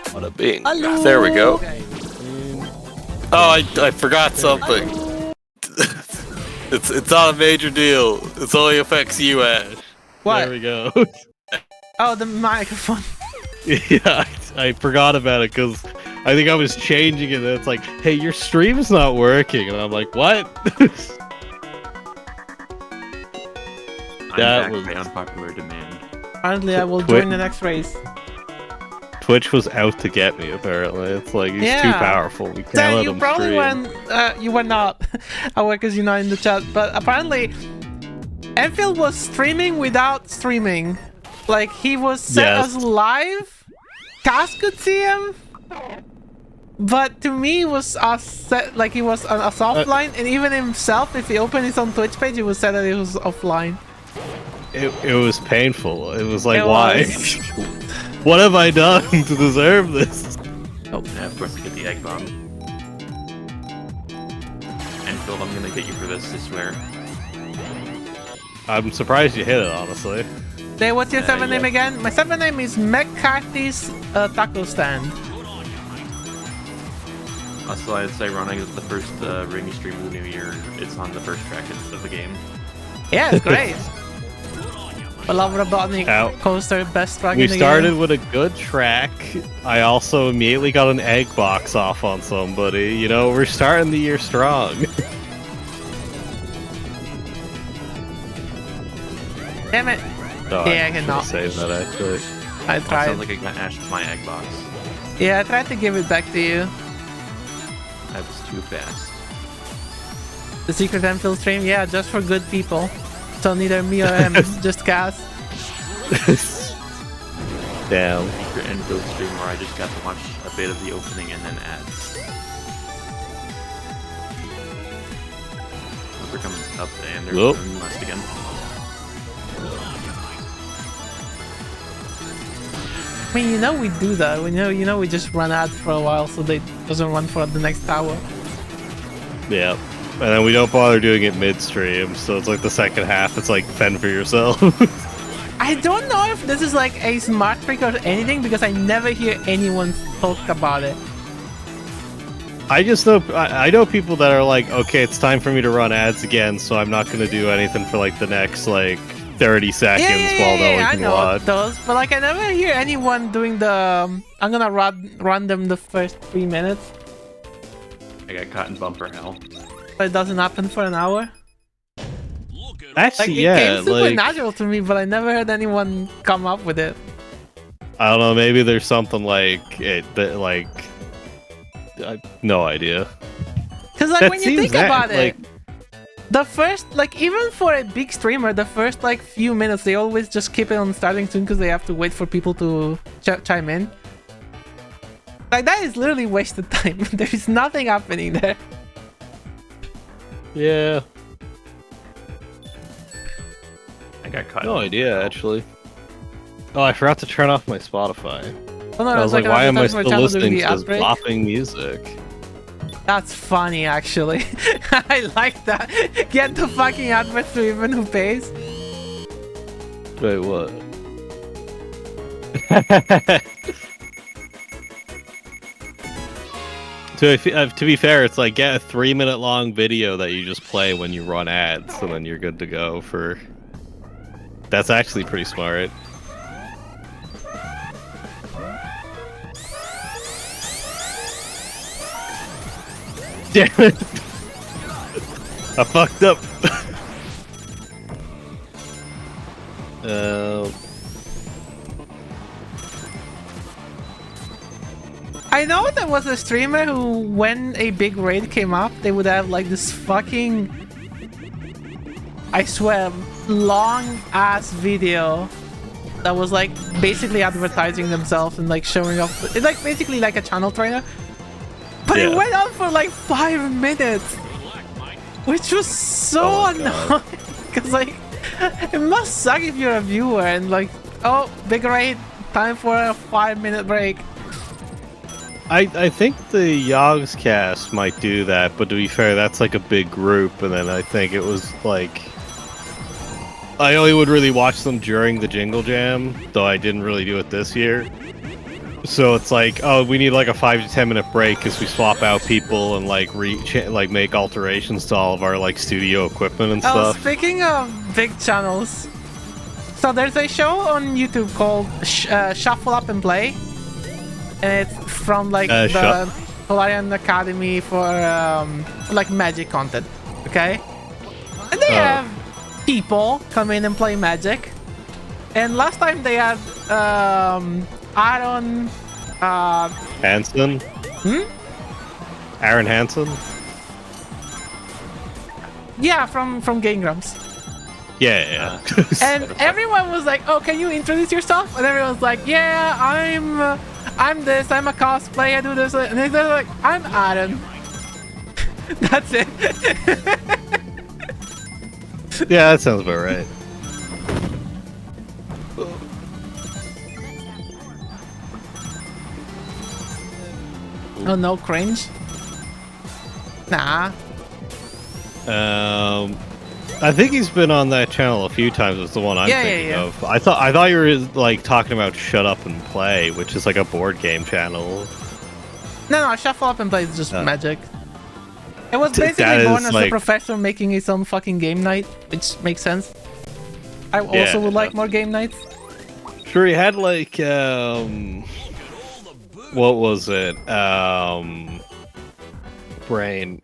Bada bing. Hello. There we go. Okay. Oh, I forgot something. It's not a major deal. It only affects you, Ash. What? There we go. Oh, the microphone. Yeah, I forgot about it because I think I was changing it. And it's like, hey, your stream's not working, and I'm like, what? That was by unpopular demand. Apparently, I will join the next race. Twitch was out to get me. Apparently, it's like he's too powerful. We can't Then let you him probably stream. you were not aware because you're not in the chat. But apparently, Enfield was streaming without streaming. Like he was set as live. Cass could see him, but to me, it was set like he was as offline. And even himself, if he opened his own Twitch page, it was said that he was offline. It was painful. It was like, why? What have I done to deserve this? Oh, yeah, of course, I get the egg bomb. Enfield, I'm gonna get you for this, I swear. I'm surprised you hit it, honestly. Hey, what's your server name again? My server name is McCarthy's Taco Stand. Also, it's ironic that the first ring you stream of the new year, it's on the first track of the game. Yeah, it's great. I love Robotnik Coaster, best track in the game. We started with a good track. I also immediately got an egg box off on somebody. You know, we're starting the year strong. Damn it. Oh, yeah, I cannot save that actually. I tried. Sounds like I got Ash my egg box. Yeah, I tried to give it back to you. I was too fast. The secret Enfield stream? Yeah, just for good people. So neither me or him, just Cass. Damn. Secret Enfield stream where I just got to watch a bit of the opening and then ads. They're coming up and they're going left again. I mean, you know we do that. We know we just run ads for a while so they doesn't run for the next hour. Yeah. And then we don't bother doing it midstream, so it's like the second half, it's like fend for yourself. I don't know if this is like a smart trick or anything because I never hear anyone talk about it. I just know, I know people that are like, okay, it's time for me to run ads again, so I'm not going to do anything for like the next like 30 seconds while no one can watch. Those, but like I never hear anyone doing the I'm gonna run them the first 3 minutes. I got caught in bumper hell. But it doesn't happen for an hour. Actually, like, yeah, it came super like, natural to me, but I never heard anyone come up with it. I don't know, maybe there's something like it that like no idea. Because like that when you think about like, it, the first, like even for a big streamer, the first like few minutes they always just keep it on starting soon because they have to wait for people to chime in. Like that is literally wasted time. There is nothing happening there. Yeah. I got caught. No idea, actually. Oh, I forgot to turn off my Spotify. Oh, no, I was like, why am I still listening to this bopping music? That's funny, actually. I like that. Get the fucking advert to even who pays. Wait, what? To be fair, it's like get a 3-minute long video that you just play when you run ads, and then you're good to go for... That's actually pretty smart. Damn it! I fucked up! I know there was a streamer who, when a big raid came up, they would have like this fucking, I swear, long ass video that was like basically advertising themselves and like showing off. It's like basically like a channel trainer, but it went on for like 5 minutes, which was so annoying. Because like, it must suck if you're a viewer and like, oh, big raid, time for a 5-minute break. I think the Yogs cast might do that, but to be fair, that's like a big group, and then I think it was like... I only would really watch them during the Jingle Jam, though I didn't really do it this year. So it's like, oh, we need like a 5 to 10 minute break because we swap out people and like make alterations to all of our like studio equipment and Oh, stuff. speaking of big channels, so there's a show on YouTube called Shuffle Up and Play, and it's from like the Polarian Academy for like Magic content, okay? And they have people come in and play Magic, and last time they had Aaron Hansen? Aaron Hansen? Yeah, from Game Grumps. Yeah. And everyone was like, "Oh, can you introduce yourself?" And everyone's like, "Yeah, I'm this. I'm a cosplay. I do this." And they're like, "I'm Aaron." That's it. Yeah, that sounds about right. Oh no, cringe. Nah. I think he's been on that channel a few times. It's the one I'm thinking of. I thought you were like talking about Shut Up and Play, which is like a board game channel. No, Shuffle Up and Play is just Magic. It was basically born as a professor making his own fucking game night, which makes sense. I also would like more game nights. Sure, he had like what was it? Brain.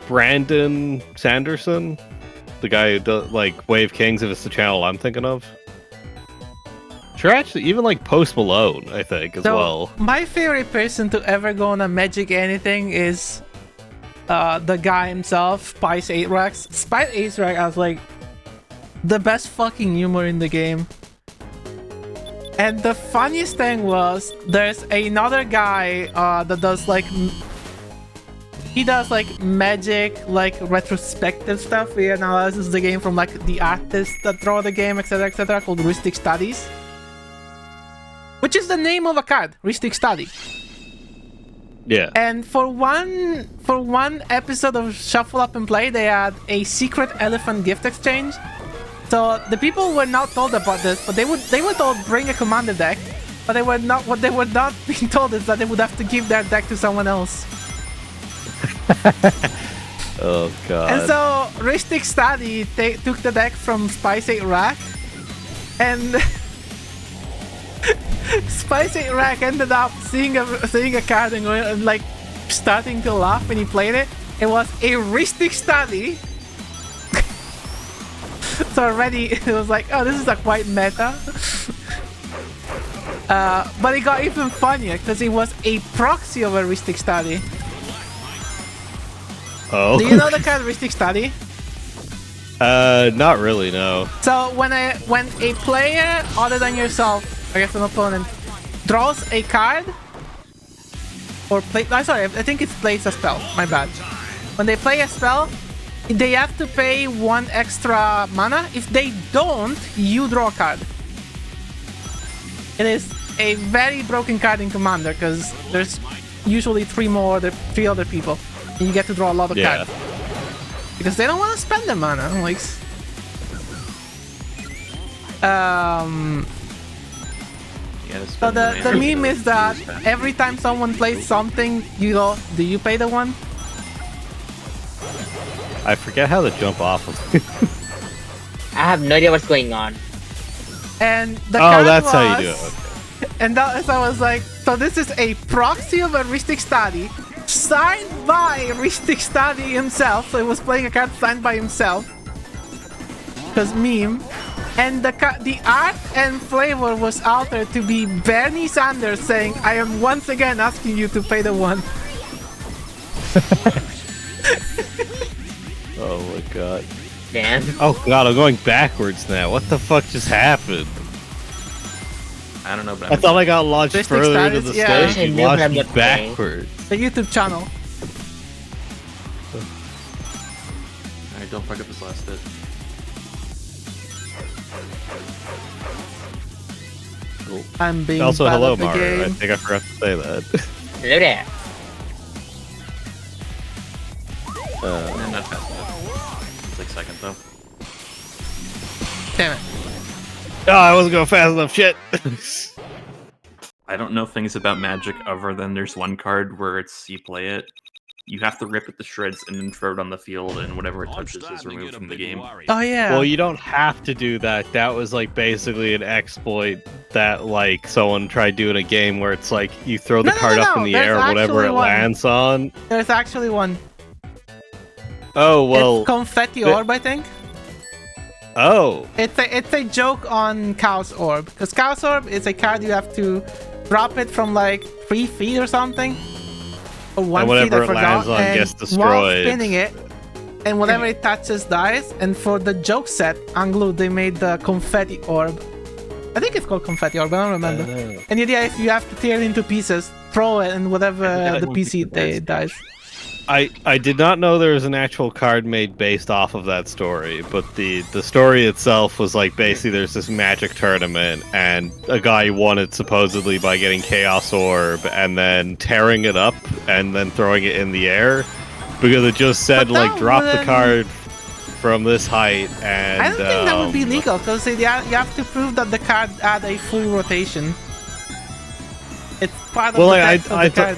Brandon Sanderson, the guy who does like Wave Kings, if it's the channel I'm thinking of. Sure, actually, even like Post Malone, I think, as well. My favorite person to ever go on a Magic anything is the guy himself, Spice 8 Rex. Spice 8 Rex has like the best fucking humor in the game. And the funniest thing was, there's another guy that does like... He does like Magic, like retrospective stuff. He analyzes the game from like the artists that draw the game, etc., called Rustic Studies. Which is the name of a card, Rustic Study. Yeah. And for one episode of Shuffle Up and Play, they had a secret elephant gift exchange. So the people were not told about this, but they were told bring a commander deck, but they were not. What they were not being told is that they would have to give their deck to someone else. Oh god. And so Rustic Study took the deck from Spice 8 Rack, and Spice 8 Rack ended up seeing a card and going and like starting to laugh when he played it. It was a Rustic Study. So already it was like, oh, this is a quite meta. But it got even funnier because it was a proxy of a Rustic Study. Oh. Do you know the card Rustic Study? Not really, no. So when a player other than yourself, I guess an opponent, draws a card or play. I'm sorry, I think it plays a spell. My bad. When they play a spell, they have to pay 1 extra mana. If they don't, you draw a card. It is a very broken card in Commander because there's usually 3 other people, and you get to draw a lot of cards because they don't want to spend the mana. Like, so the meme is that every time someone plays something, you go, "Do you pay the 1?" I forget how to jump off of. I have no idea what's going on. And the card that's was, how you do it. Okay. And so I was like, so this is a proxy of a Rustic Study, signed by Rustic Study himself. So he was playing a card signed by himself. Because meme. And the art and flavor was altered to be Bernie Sanders saying, "I am once again asking you to pay the 1." Oh my god. Damn. Oh god, I'm going backwards now. What the fuck just happened? I don't know, but I thought I got launched Rustic further into Studies, the yeah. stage. You I knew, but launched I'm me not playing. backwards. The YouTube channel. Alright, don't fuck up this last bit. I'm being Also, bad hello, at the Mario. I game. think I forgot to say that. Hello there. Not fast enough. It's like second though. Damn it. Oh, I wasn't going fast enough. Shit. I don't know things about Magic other than there's one card where it's you play it, you have to rip it to shreds and then throw it on the field, and whatever it touches is removed from the game. Oh yeah. Well, you don't have to do that. That was like basically an exploit that like someone tried doing a game where it's like you throw the card up in the There's air, whatever actually it one. lands on. There's actually one. Oh well. It's confetti orb, I think. Oh. It's a joke on Chaos Orb, because Chaos Orb is a card you have to drop it from like 3 feet or something, or 1 And feet. whatever I it forgot. lands on and gets while destroyed. spinning it, and whatever it touches dies. And for the joke set, Unglued, they made the confetti orb. I think it's called confetti orb. I don't remember. And the idea is you have to tear it into pieces, throw it, and whatever the PC dies. I did not know there was an actual card made based off of that story, but the story itself was like basically there's this Magic tournament and a guy won it supposedly by getting Chaos Orb and then tearing it up and then throwing it in the air because it just said But like that drop the wouldn't- card from this height and I don't think that would be legal, because you have to prove that the card had a full rotation. It's part of Well, the I text of the card.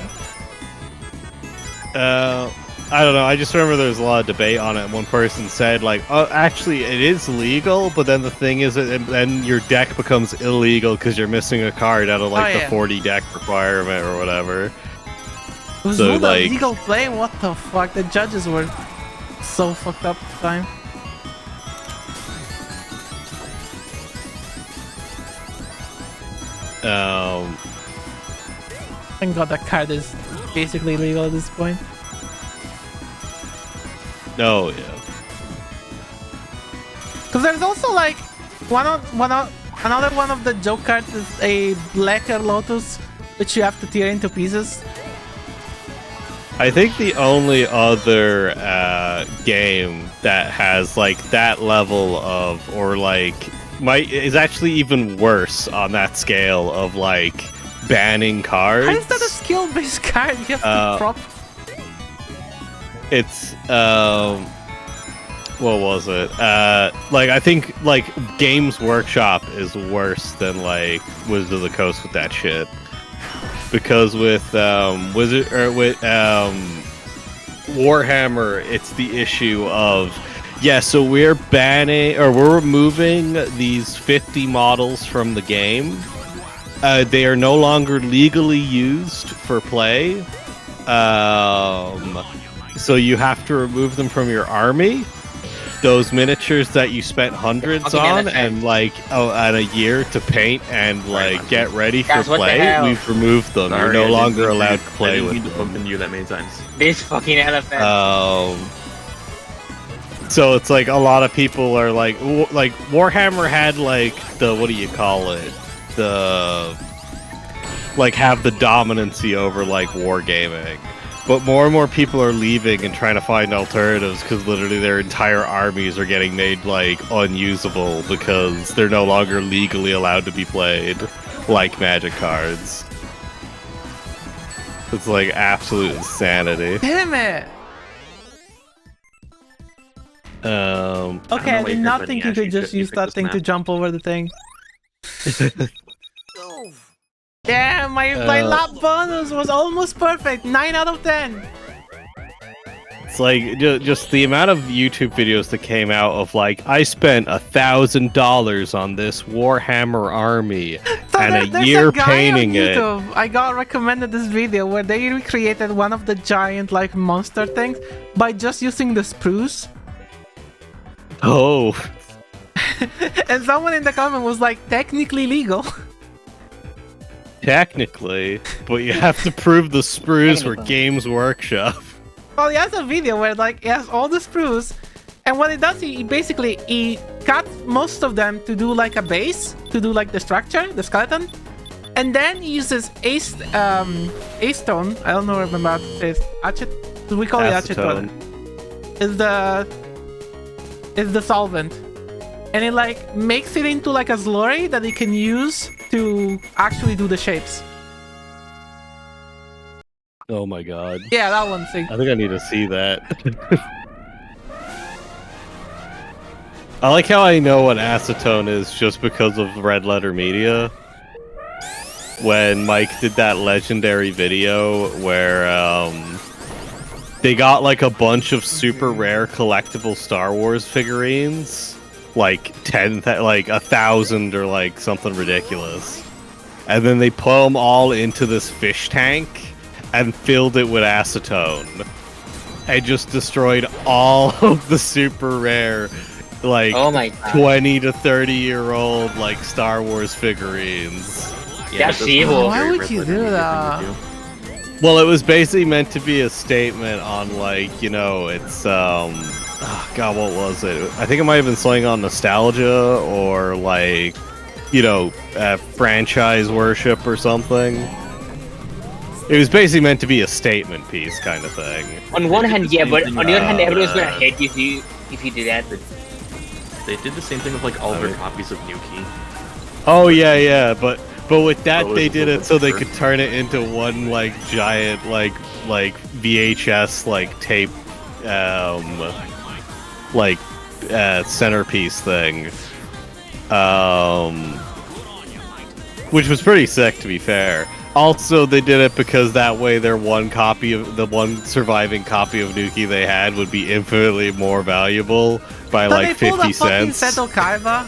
I don't know. I just remember there was a lot of debate on it. And one person said, like, "Oh, actually, it is legal." But then the thing is, then your deck becomes illegal because you're missing a card out of like Oh, yeah. the 40 deck requirement or whatever. It was So, not like- a legal play? What the fuck? The judges were so fucked up this time. Thank god that card is basically legal at this point. No, yeah. Because there's also like another one of the joke cards is a Blacker Lotus, which you have to tear into pieces. I think the only other game that has like that level of, or like, is actually even worse on that scale of like banning cards. How is that a skill-based card? You have to prop. It's what was it? Like I think like Games Workshop is worse than like Wizards of the Coast with that shit. Because with Warhammer, it's the issue of so we're banning or we're removing these 50 models from the game. They are no longer legally used for play. So you have to remove them from your army. Those miniatures that you spent hundreds on and like and a year to paint and like get ready for Guys, what the play, hell? we've removed them. Sorry, You're I no didn't longer mean to- allowed to play I didn't with mean to them. bump into you that many times. This fucking elephant. So it's like a lot of people are like Warhammer had like the, what do you call it? The like have the dominancy over like wargaming. But more and more people are leaving and trying to find alternatives because literally their entire armies are getting made like unusable because they're no longer legally allowed to be played like Magic cards. It's like absolute insanity. Damn it! Okay, I why did you're not putting think you could Ashley just 50 use that this thing to map. jump over the thing. Yeah, my lap bonus was almost perfect. 9 out of 10. It's like just the amount of YouTube videos that came out of like I spent $1,000 on this Warhammer army So and there's a year guy painting on it. YouTube. I got recommended this video where they recreated one of the giant like monster things by just using the spruce. Oh, And someone in the comment was like, technically legal. technically, but you have to prove the sprues were Games Workshop. Well, he has a video where like he has all the sprues, and what he does, he basically he cuts most of them to do like a base, to do like the structure, the skeleton, and then he uses acetone. I don't know, remember how to say it. We call it acetone. Is the solvent, and it like makes it into like a slurry that he can use to actually do the shapes. Oh my god. Yeah, that one's sick. I think I need to see that. I like how I know what acetone is just because of Red Letter Media. When Mike did that legendary video where they got like a bunch of super rare collectible Star Wars figurines, like 1,000 or like something ridiculous, and then they put them all into this fish tank and filled it with acetone, and just destroyed all of the super rare, like Oh my god. 20 to 30-year-old like Star Wars figurines. That's it does evil. look Why very would you Red do Letter that? Media Well, it was basically meant to be a statement on, like, you know, it's, oh, God, what was it? I think it might have been something on nostalgia or, like, you know, franchise worship or something. It was basically meant to be a statement piece kind of thing. On one hand, yeah, but on the other hand, everyone's gonna uh, hate you if you do that. They did the same thing with like all their copies of Nuki. Oh, yeah, but with that, Oh, they it's did a it so they picture. could turn it into one, like, giant, like VHS, like, tape, centerpiece thing. Which was pretty sick, to be fair. Also, they did it because that way the one surviving copy of Nuki they had would be infinitely more valuable by, So like, they pulled 50 a fucking cents. Seto Kaiba,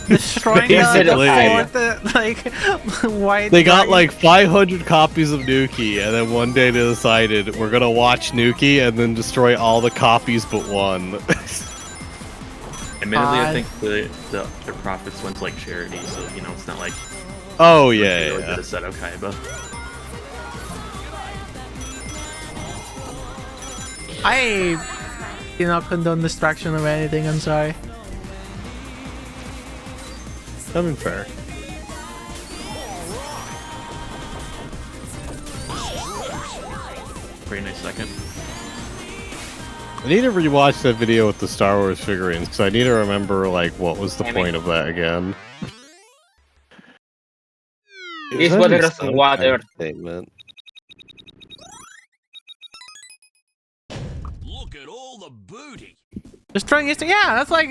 destroying Basically. the white. They got dragon. like 500 copies of Nuki, and then one day they decided we're gonna watch Nuki and then destroy all the copies but one. Admittedly, I God. think the profits went to like charity, so you know it's not like Oh they yeah, really yeah. did a Seto Kaiba. I do not condone destruction or anything. I'm sorry. I mean, fair. Pretty nice second. I need to rewatch that video with the Star Wars figurines because I need to remember like what was the Damn it. point of that again. This Is that water in is some water. kind of statement? Look at all the booty. Destroying history. Yeah, that's like.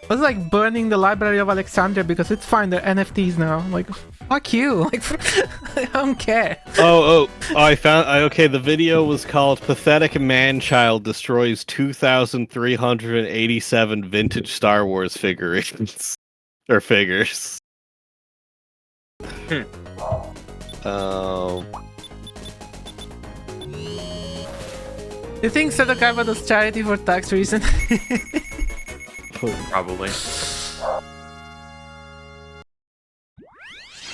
That's like burning the Library of Alexandria because it's fine. They're NFTs now. Like, fuck you. Like, I don't care. Oh, I found. Okay, the video was called "Pathetic Man-Child Destroys 2,387 Vintage Star Wars Figurines." Or figures. Oh. You think Seto Kaiba does charity for tax reasons? Probably.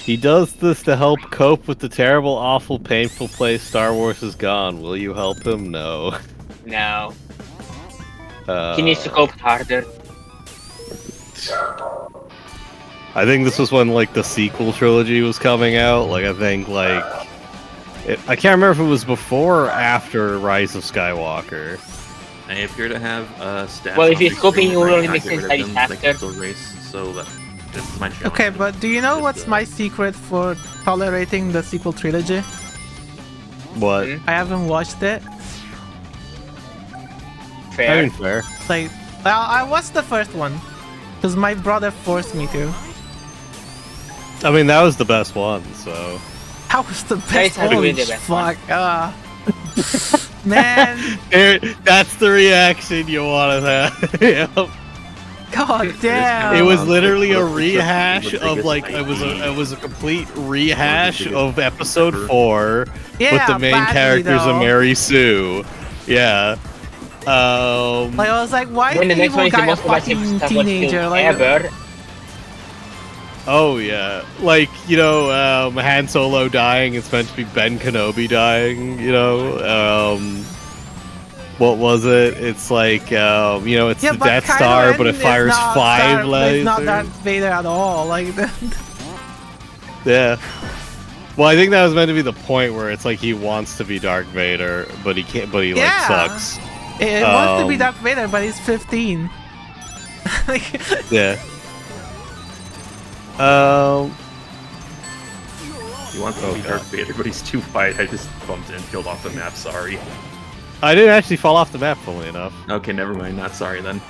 He does this to help cope with the terrible, awful, painful place Star Wars has gone. Will you help him? No. No. He needs to cope harder. I think this was when like the sequel trilogy was coming out. Like I think like I can't remember if it was before or after Rise of Skywalker. I appear to have stats. Well, if on he's the coping, screen it will right only now, make get sense rid that of he's them, they can faster. still race, so this is my challenge. Okay, but do you know Just, what's my secret for tolerating the sequel trilogy? What? Hmm? I haven't watched it. Fair. I mean, fair. Like, well, I watched the first one because my brother forced me to. I mean, that was the best one. So That was the Guys best. haven't Holy been the best one. fuck! Man, that's the reaction you want to have. Yep. god damn! It was Um, literally a what's the rehash biggest of like IP? it was a complete rehash biggest of episode ever. 4 yeah, with the main badly, characters though. of Mary Sue. Yeah. Like I was like, why When the is the next one evil is the guy a most divisive fucking Star Wars teenager? film Like, ever. Oh yeah, like you know, Han Solo dying. It's meant to be Ben Kenobi dying. You know, what was it? It's like you know, it's yeah, the but Death Kylo Star, Ren but it is fires not 5 It's not lasers. Darth Vader at all. Like, Yeah. Well, I think that was meant to be the point where it's like he wants to be Darth Vader, but he can't. But he like Yeah. sucks. it wants to be Um, Darth Vader, but he's 15. Like, Yeah. He wants to be Darth Vader, but he's too wide. I just bumped and peeled off the map, sorry. I didn't actually fall off the map, funnily enough. Okay, never mind, not sorry then.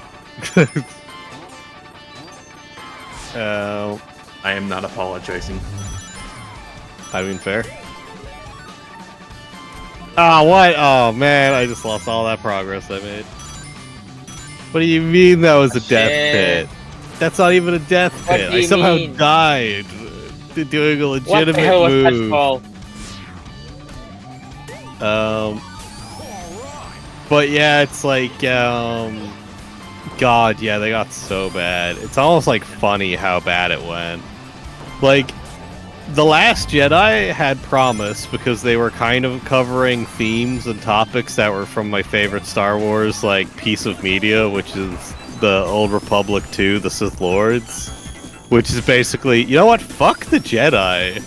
I am not apologizing. I mean, fair. Ah, what? Oh, man, I just lost all that progress I made. What do you mean that was a death pit? That's not even a death pit. I somehow died doing a legitimate what the hell move. Was But yeah, it's like, God, yeah, they got so bad. It's almost like funny how bad it went. Like, The Last Jedi had promise because they were kind of covering themes and topics that were from my favorite Star Wars, like, piece of media, which is the Old Republic 2, The Sith Lords. Which is basically, you know what? Fuck the Jedi.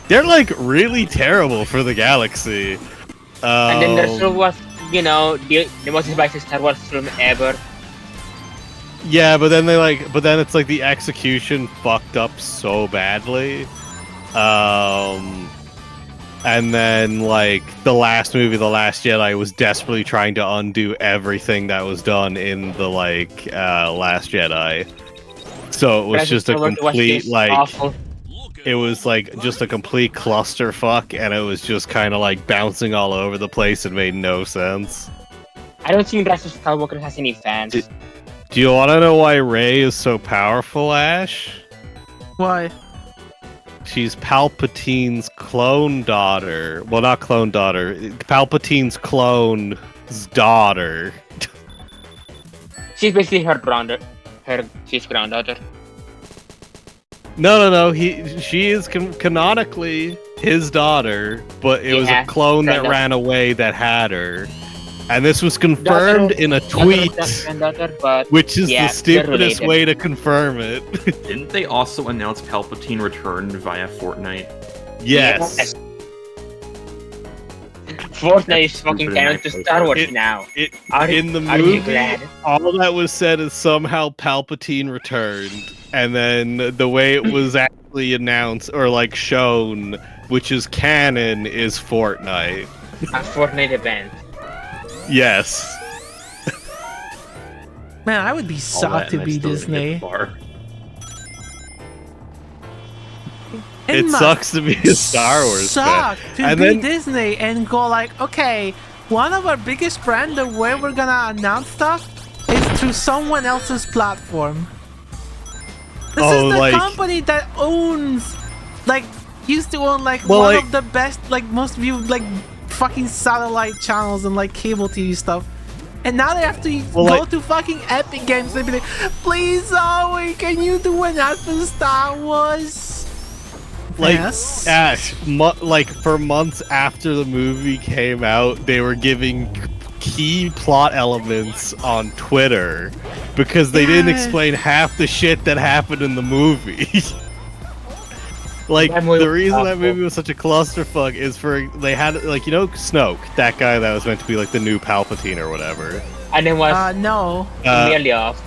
They're, like, really terrible for the galaxy. and then there was, you know, the most spicy Star Wars film ever. Yeah, but then it's like the execution fucked up so badly. And then like the last movie, The Last Jedi, was desperately trying to undo everything that was done in the Last Jedi. So it was just a complete awful. it was like just a complete clusterfuck, and it was just kind of like bouncing all over the place and made no sense. I don't think Rise of Skywalker has any fans. Do you want to know why Rey is so powerful, Ash? Why? She's Palpatine's clone daughter. Well, not clone daughter. Palpatine's clone's daughter. She's basically her granddaughter. She's granddaughter. No. She is canonically his daughter, but it was a clone that ran away that had her. And this was confirmed in a tweet, which is the stupidest way to confirm it. Didn't they also announce Palpatine returned via Fortnite? Yes. Fortnite is fucking canon to Star Wars now. In the movie, all that was said is somehow Palpatine returned, and then the way it was actually announced or like shown, which is canon, is Fortnite. A Fortnite event. Yes. Man, I would be sucked to be Disney. It sucks to be a Star Wars fan. To be Disney and go like, okay, one of our biggest brands, the way we're gonna announce stuff is through someone else's platform. This is the company that owns, like, used to own like one of the best, like most viewed, like fucking satellite channels and like cable TV stuff. And now they have to go to fucking Epic Games and be like, please, Zoe, can you do an ad for Star Wars? Like, yes. Ash, for months after the movie came out, they were giving key plot elements on Twitter because they didn't explain half the shit that happened in the movie. Like, the reason that movie was such a clusterfuck is they had, like, you know, Snoke, that guy that was meant to be, like, the new Palpatine or whatever. And it was... no. Nearly off.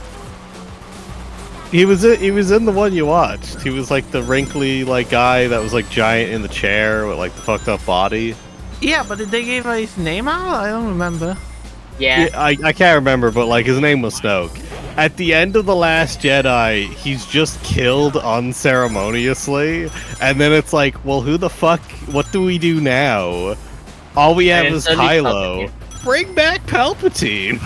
He was in the one you watched. He was, like, the wrinkly, like, guy that was, like, giant in the chair with, like, the fucked up body. Yeah, but did they give his name out? I don't remember. Yeah. I can't remember, but, like, his name was Snoke. At the end of The Last Jedi, he's just killed unceremoniously, and then it's like, well, who the fuck, what do we do now? All we have is Kylo. Bring back Palpatine!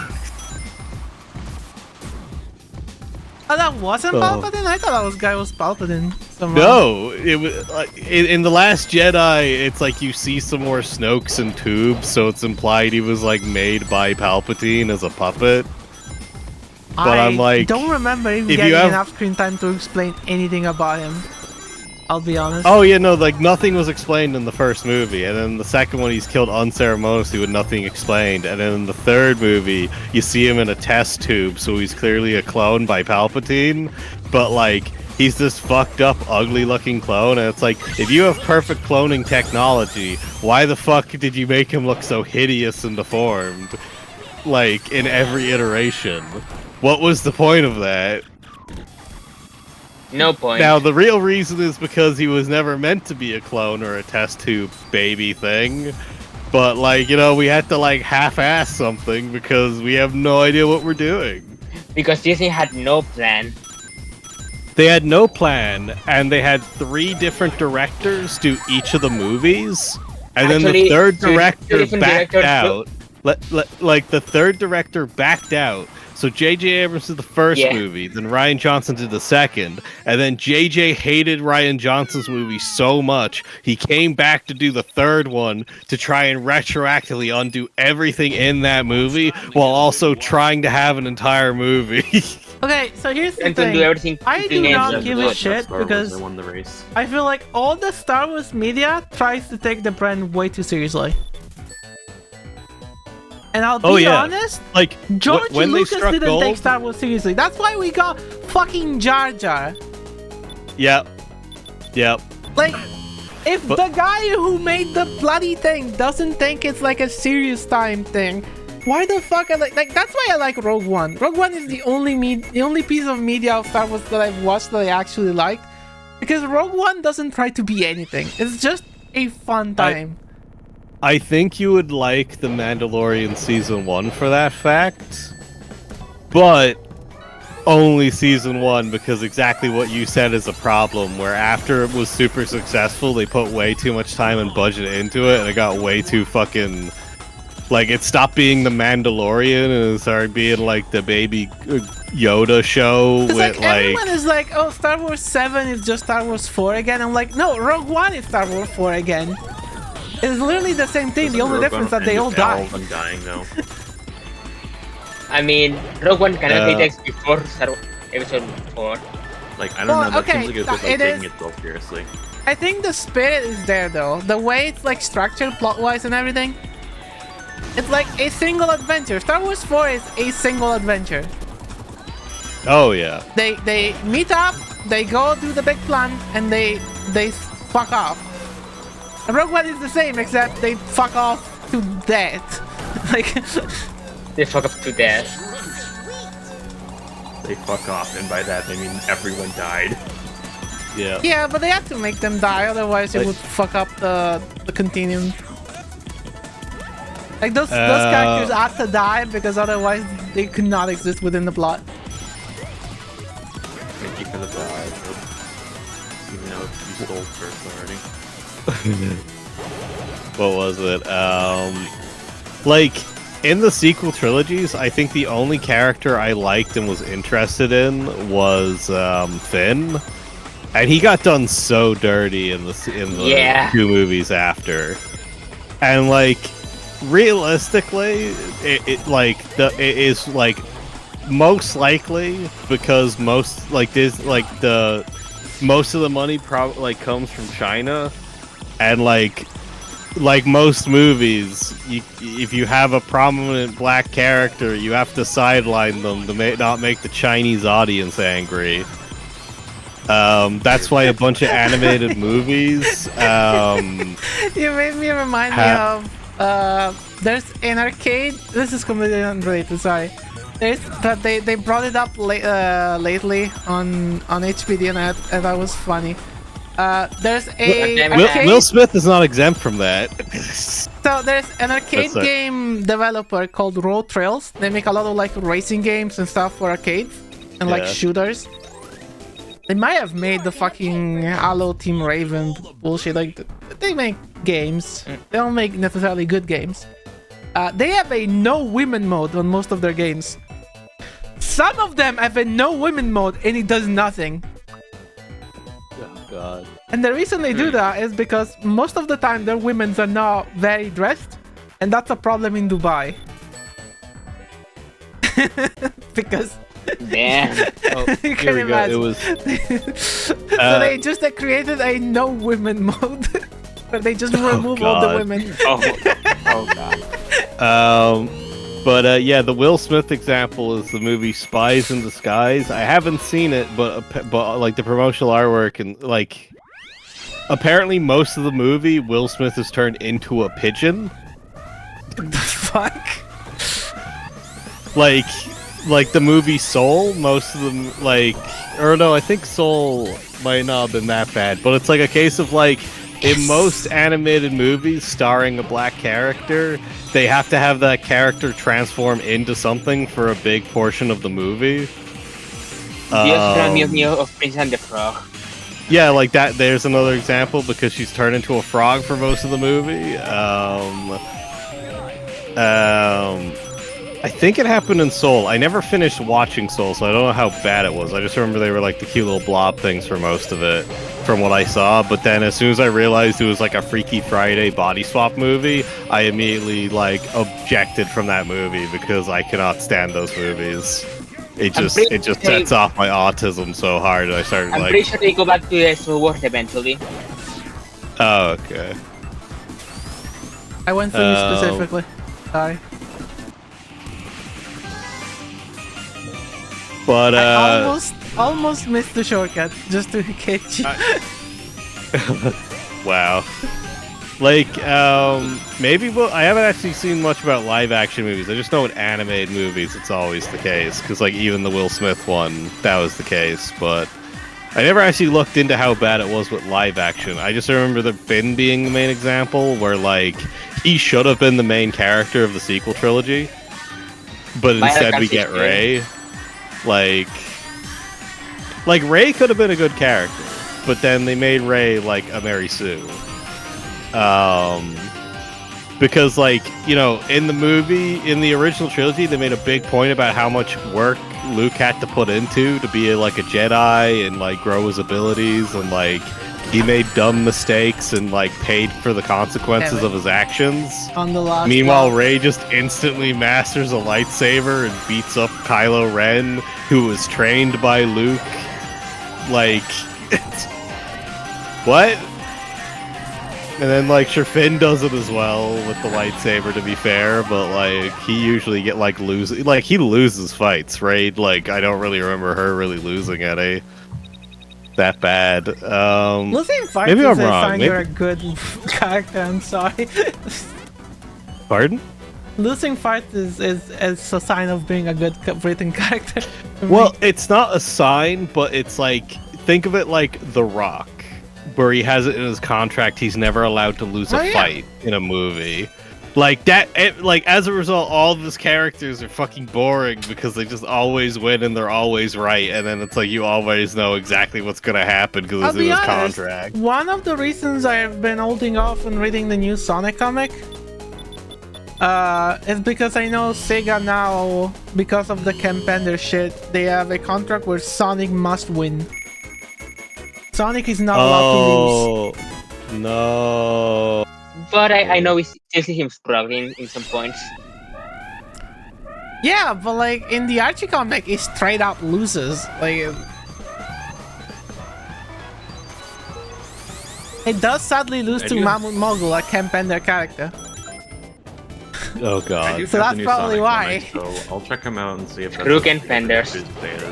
Oh, that wasn't Palpatine? I thought that guy was Palpatine. Somehow. No, it was like in The Last Jedi. It's like you see some more Snokes and tubes, so it's implied he was like made by Palpatine as a puppet. But I'm like, don't remember even getting enough screen time to explain anything about him. I'll be honest. Oh yeah, no, like nothing was explained in the first movie, and then the second one he's killed unceremoniously with nothing explained, and then in the third movie you see him in a test tube, so he's clearly a clone by Palpatine, but like he's this fucked up, ugly looking clone, and it's like, if you have perfect cloning technology, why the fuck did you make him look so hideous and deformed, like in every iteration? What was the point of that? No point. Now, the real reason is because he was never meant to be a clone or a test tube baby thing. But, like, you know, we had to, like, half-ass something because we have no idea what we're doing. Because Disney had no plan. They had no plan, and they had 3 different directors do each of the movies. And then the third director backed out. The third director backed out. So J.J. Abrams did the first movie, then Rian Johnson did the second, and then J.J. hated Rian Johnson's movie so much, he came back to do the third one to try and retroactively undo everything in that movie, while also trying to have an entire movie. Okay, so here's the And to do thing. everything. I do not give a shit Star Wars, because they won the race. I feel like all the Star Wars media tries to take the brand way too seriously. And I'll be honest, like George when Lucas they struck didn't gold, take Star Wars seriously. That's why we got fucking Jar Jar. Yep. Like, if the guy who made the bloody thing doesn't think it's like a serious time thing, why the fuck I like that's why I like Rogue One. Rogue One is the only piece of media of Star Wars that I've watched that I actually liked, because Rogue One doesn't try to be anything. It's just a fun time. I think you would like The Mandalorian Season 1 for that fact, but only Season 1, because exactly what you said is a problem, where after it was super successful, they put way too much time and budget into it, and it got way too fucking... Like, it stopped being The Mandalorian, and it started being, like, the Baby Yoda show with, like... Everyone is like, oh, Star Wars 7 is just Star Wars 4 again. I'm like, no, Rogue One is Star Wars 4 again. It's literally the same thing. The only difference is that they all die. Dying, though. I mean, Rogue One cannot be text before Episode 4. Like, I don't know, that seems like it was like taking itself seriously. I think the spirit is there, though. The way it's, like, structured plot-wise and everything. It's like a single adventure. Star Wars 4 is a single adventure. Oh, yeah. They meet up, they go do the big plan, and they fuck off. And Rogue One is the same, except they fuck off to death. Like... They fuck up to death. They fuck off, and by that they mean everyone died. Yeah. Yeah, but they had to make them die, otherwise it would fuck up the continuum. Like those characters had to die because otherwise they could not exist within the plot. Thank you for the bribe, even though you stole first already. What was it? Like, in the sequel trilogies, I think the only character I liked and was interested in was Finn. And he got done so dirty in the 2 movies after. And like, realistically, it is like most likely because most of the money probably comes from China, and like most movies, if you have a prominent black character, you have to sideline them to not make the Chinese audience angry. That's why a bunch of animated movies. You made me remind me of. There's an arcade. This is completely unrelated. Sorry. But they brought it up lately on HBDNet, and that was funny. There's a Will Smith is not exempt from that. So there's an arcade game developer called Road Trails. They make a lot of like racing games and stuff for arcades and like shooters. They might have made the fucking Halo Team Raven bullshit. Like, they make games. They don't make necessarily good games. They have a no women mode on most of their games. Some of them have a no women mode and it does nothing. Oh god. And the reason they do that is because most of the time their women are not very dressed, and that's a problem in Dubai. Because damn. Oh, here we go. It was. So they just created a no women mode, where they just remove all the women. Oh god. But yeah, the Will Smith example is the movie Spies in Disguise. I haven't seen it, but like the promotional artwork and like, apparently most of the movie, Will Smith is turned into a pigeon. The fuck? Like like the movie Soul, most of them or no, I think Soul might not have been that bad, but it's like a case of like in most animated movies starring a black character, they have to have that character transform into something for a big portion of the movie. Dios mío mío of Princess and the Frog. Yeah, like that. There's another example because she's turned into a frog for most of the movie. I think it happened in Soul. I never finished watching Soul, so I don't know how bad it was. I just remember they were like the cute little blob things for most of it, from what I saw. But then as soon as I realized it was like a Freaky Friday body swap movie, I immediately like objected from that movie because I cannot stand those movies. It just sets off my autism so hard. I started I'm like. pretty sure they go back to the sword eventually. Oh, okay. I went for you specifically. Sorry. But I almost missed the shortcut just to hit you. Wow. Like, maybe I haven't actually seen much about live action movies. I just know in animated movies it's always the case. Because, like, even the Will Smith one, that was the case. But I never actually looked into how bad it was with live action. I just remember the Finn being the main example, where, like, he should have been the main character of the sequel trilogy. But instead we get Rey. Like Rey could have been a good character. But then they made Rey, like, a Mary Sue. Because, like, you know, in the original trilogy, they made a big point about how much work Luke had to put into to be like a Jedi and like grow his abilities, and like he made dumb mistakes and like paid for the consequences of his actions. On the last Meanwhile, Rey just instantly masters a lightsaber and beats up Kylo Ren, who was trained by Luke. Like, what? And then, like, sure, Finn does it as well with the lightsaber, to be fair, but, like, he usually he loses fights, right? Like, I don't really remember her really losing any that bad. Losing fights maybe is I'm a wrong. sign you're a good character, I'm sorry. Pardon? Losing fights is a sign of being a good written character. Well, it's not a sign, but it's like, think of it like The Rock, where he has it in his contract he's never allowed to lose a fight in a movie. Like that, as a result, all of his characters are fucking boring because they just always win and they're always right, and then it's like you always know exactly what's gonna happen because it's in his contract. One of the reasons I've been holding off on reading the new Sonic comic is because I know Sega now, because of the Campender shit, they have a contract where Sonic must win. Sonic is not allowed to lose. No. But I know we still see him struggling in some points. Yeah, but like in the Archie comic, he straight up loses. Like, it does sadly lose to Mammoth Mogul, a Campender character. Oh god. So that's probably why. So I'll check him out and see if that's Rook and Fenders.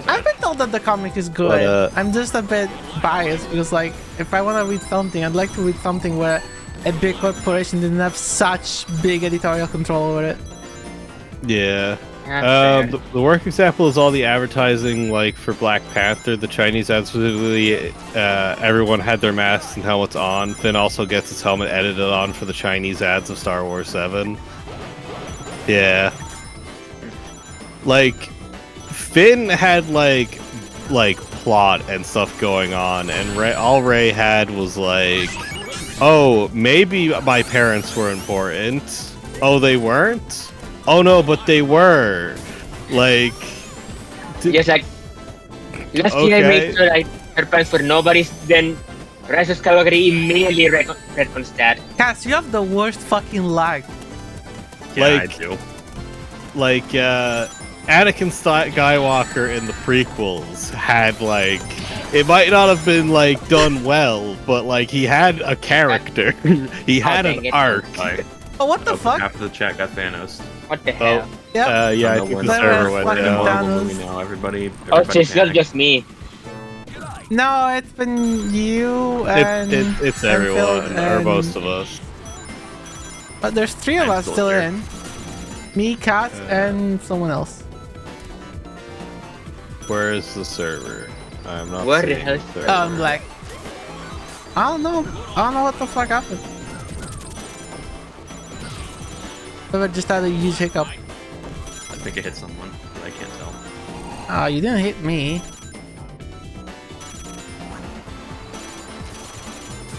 I've been told that the comic is good. But, I'm just a bit biased because, like, if I want to read something, I'd like to read something where a big corporation didn't have such big editorial control over it. Yeah. That's The work example is all the advertising, like, for Black Panther. The Chinese ads, specifically, everyone had their masks and helmets on. Finn also gets his helmet edited on for the Chinese ads of Star Wars 7. Yeah. Like, Finn had, like plot and stuff going on, and all Rey had was, like, oh, maybe my parents were important. Oh, they weren't? Oh no, but they were. Like, yes, like last year I made sure her parents were nobodies, then Rise of Skywalker immediately retcons that. Cass, you have the worst fucking lag. Yeah, I do. Like, Anakin Skywalker in the prequels had, like, it might not have been, like, done well, but, like, he had a character. He had an arc. Oh, what the fuck? Half of the chat got Thanos. What the hell? Yep. Yeah, I think the server went down. Now everybody Oh, it's not just me. No, it's been you and it's and everyone, Phil or and- most of us. But there's three of us still in. Me, Kat, and someone else. Where is the server? I'm not Where the seeing hell? the server. Oh, I'm black. I don't know. I don't know what the fuck happened. I just had a huge hiccup. I think I hit someone, but I can't tell. Oh, you didn't hit me.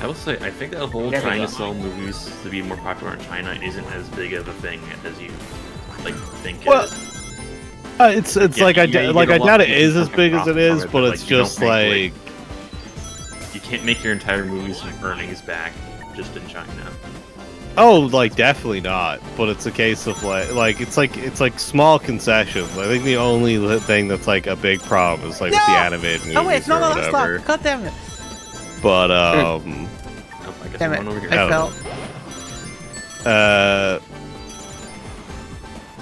I will say, I think that whole There we trying go. to sell movies to be more popular in China isn't as big of a thing as you think Well, it is. It's Yeah, like yeah, I you like get I a lot doubt of it is as fucking big as profit it is, from it, but but, it's like, you just don't like make, you can't make your entire movie's earnings back just in China. oh, like definitely not. But it's a case of it's like small concessions. I think the only thing that's like a big problem is like with the No! animated movies Oh wait, it's not or a last whatever. stop. God damn it. But Oh, I guess Damn I'm it. going over here. I don't fell.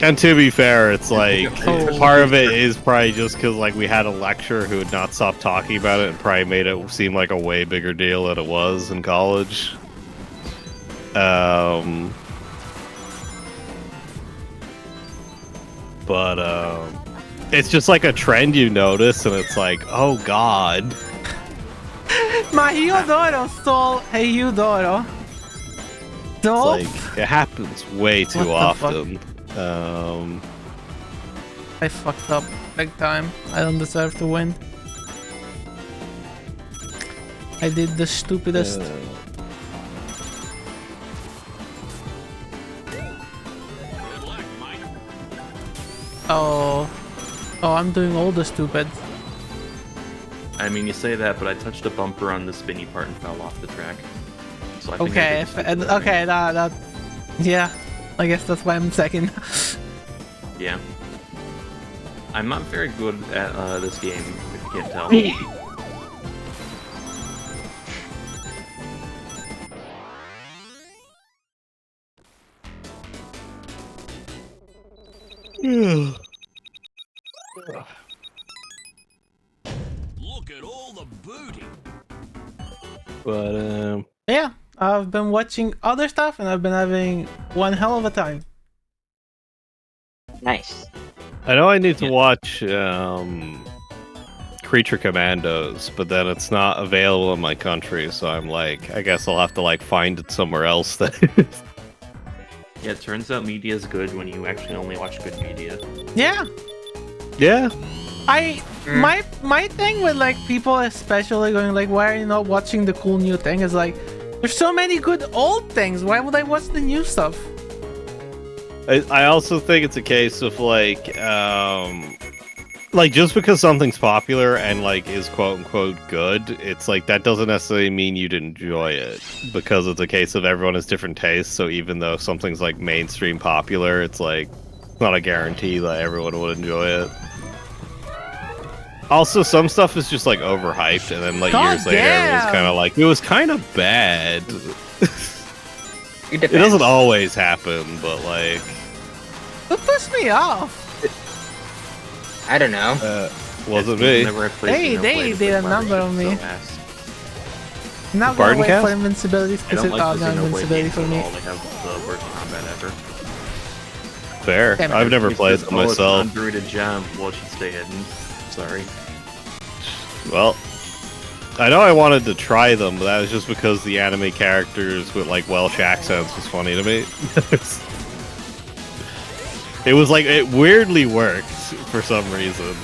And to be fair, it's like Oh. part of it is probably just because like we had a lecturer who had not stopped talking about it and probably made it seem like a way bigger deal than it was in college. But it's just like a trend you notice, and it's like, oh god. My Hyodoro stole a Hyodoro. It's Stole? like it happens way too What the fuck? often. I fucked up big time. I don't deserve to win. I did the stupidest. Oh, I'm doing all the stupid. I mean, you say that, but I touched a bumper on the spinny part and fell off the track. So I think I Okay, did the stupid thing. okay, that, yeah. I guess that's why I'm second. Yeah. I'm not very good at this game, if you can't tell. Look at all the booty. But Yeah, I've been watching other stuff and I've been having one hell of a time. Nice. I know I need to Yeah. watch Creature Commandos, but then it's not available in my country, so I'm like, I guess I'll have to like find it somewhere else. Then. Yeah, it turns out media is good when you actually only watch good media. Yeah, Yeah, my thing with like people especially going like, why are you not watching the cool new thing? Is like, there's so many good old things. Why would I watch the new stuff? I also think it's a case of like just because something's popular and like is quote unquote good, it's like that doesn't necessarily mean you'd enjoy it, because it's a case of everyone has different tastes. So even though something's like mainstream popular, it's like not a guarantee that everyone would enjoy it. Also, some stuff is just like overhyped, and then like God years later, it was damn! kind of like it was kind of bad. It It doesn't always happen, but like What pissed me off? I don't know. wasn't me. Whenever I played They Xenoblade, did a the number on shit's me. so ass. I'm not Barton gonna wait for cast? invincibility I because don't it's like the no Xenoblade invincibility games for at me. all. They have the worst combat ever. Fair. Damn it. I've never If played this- them oh, it's myself. Unbrooded gem. Well, it should stay hidden. Sorry. Well, I know I wanted to try them, but that was just because the anime characters with like Welsh accents was funny to me. It was like it weirdly worked for some reason.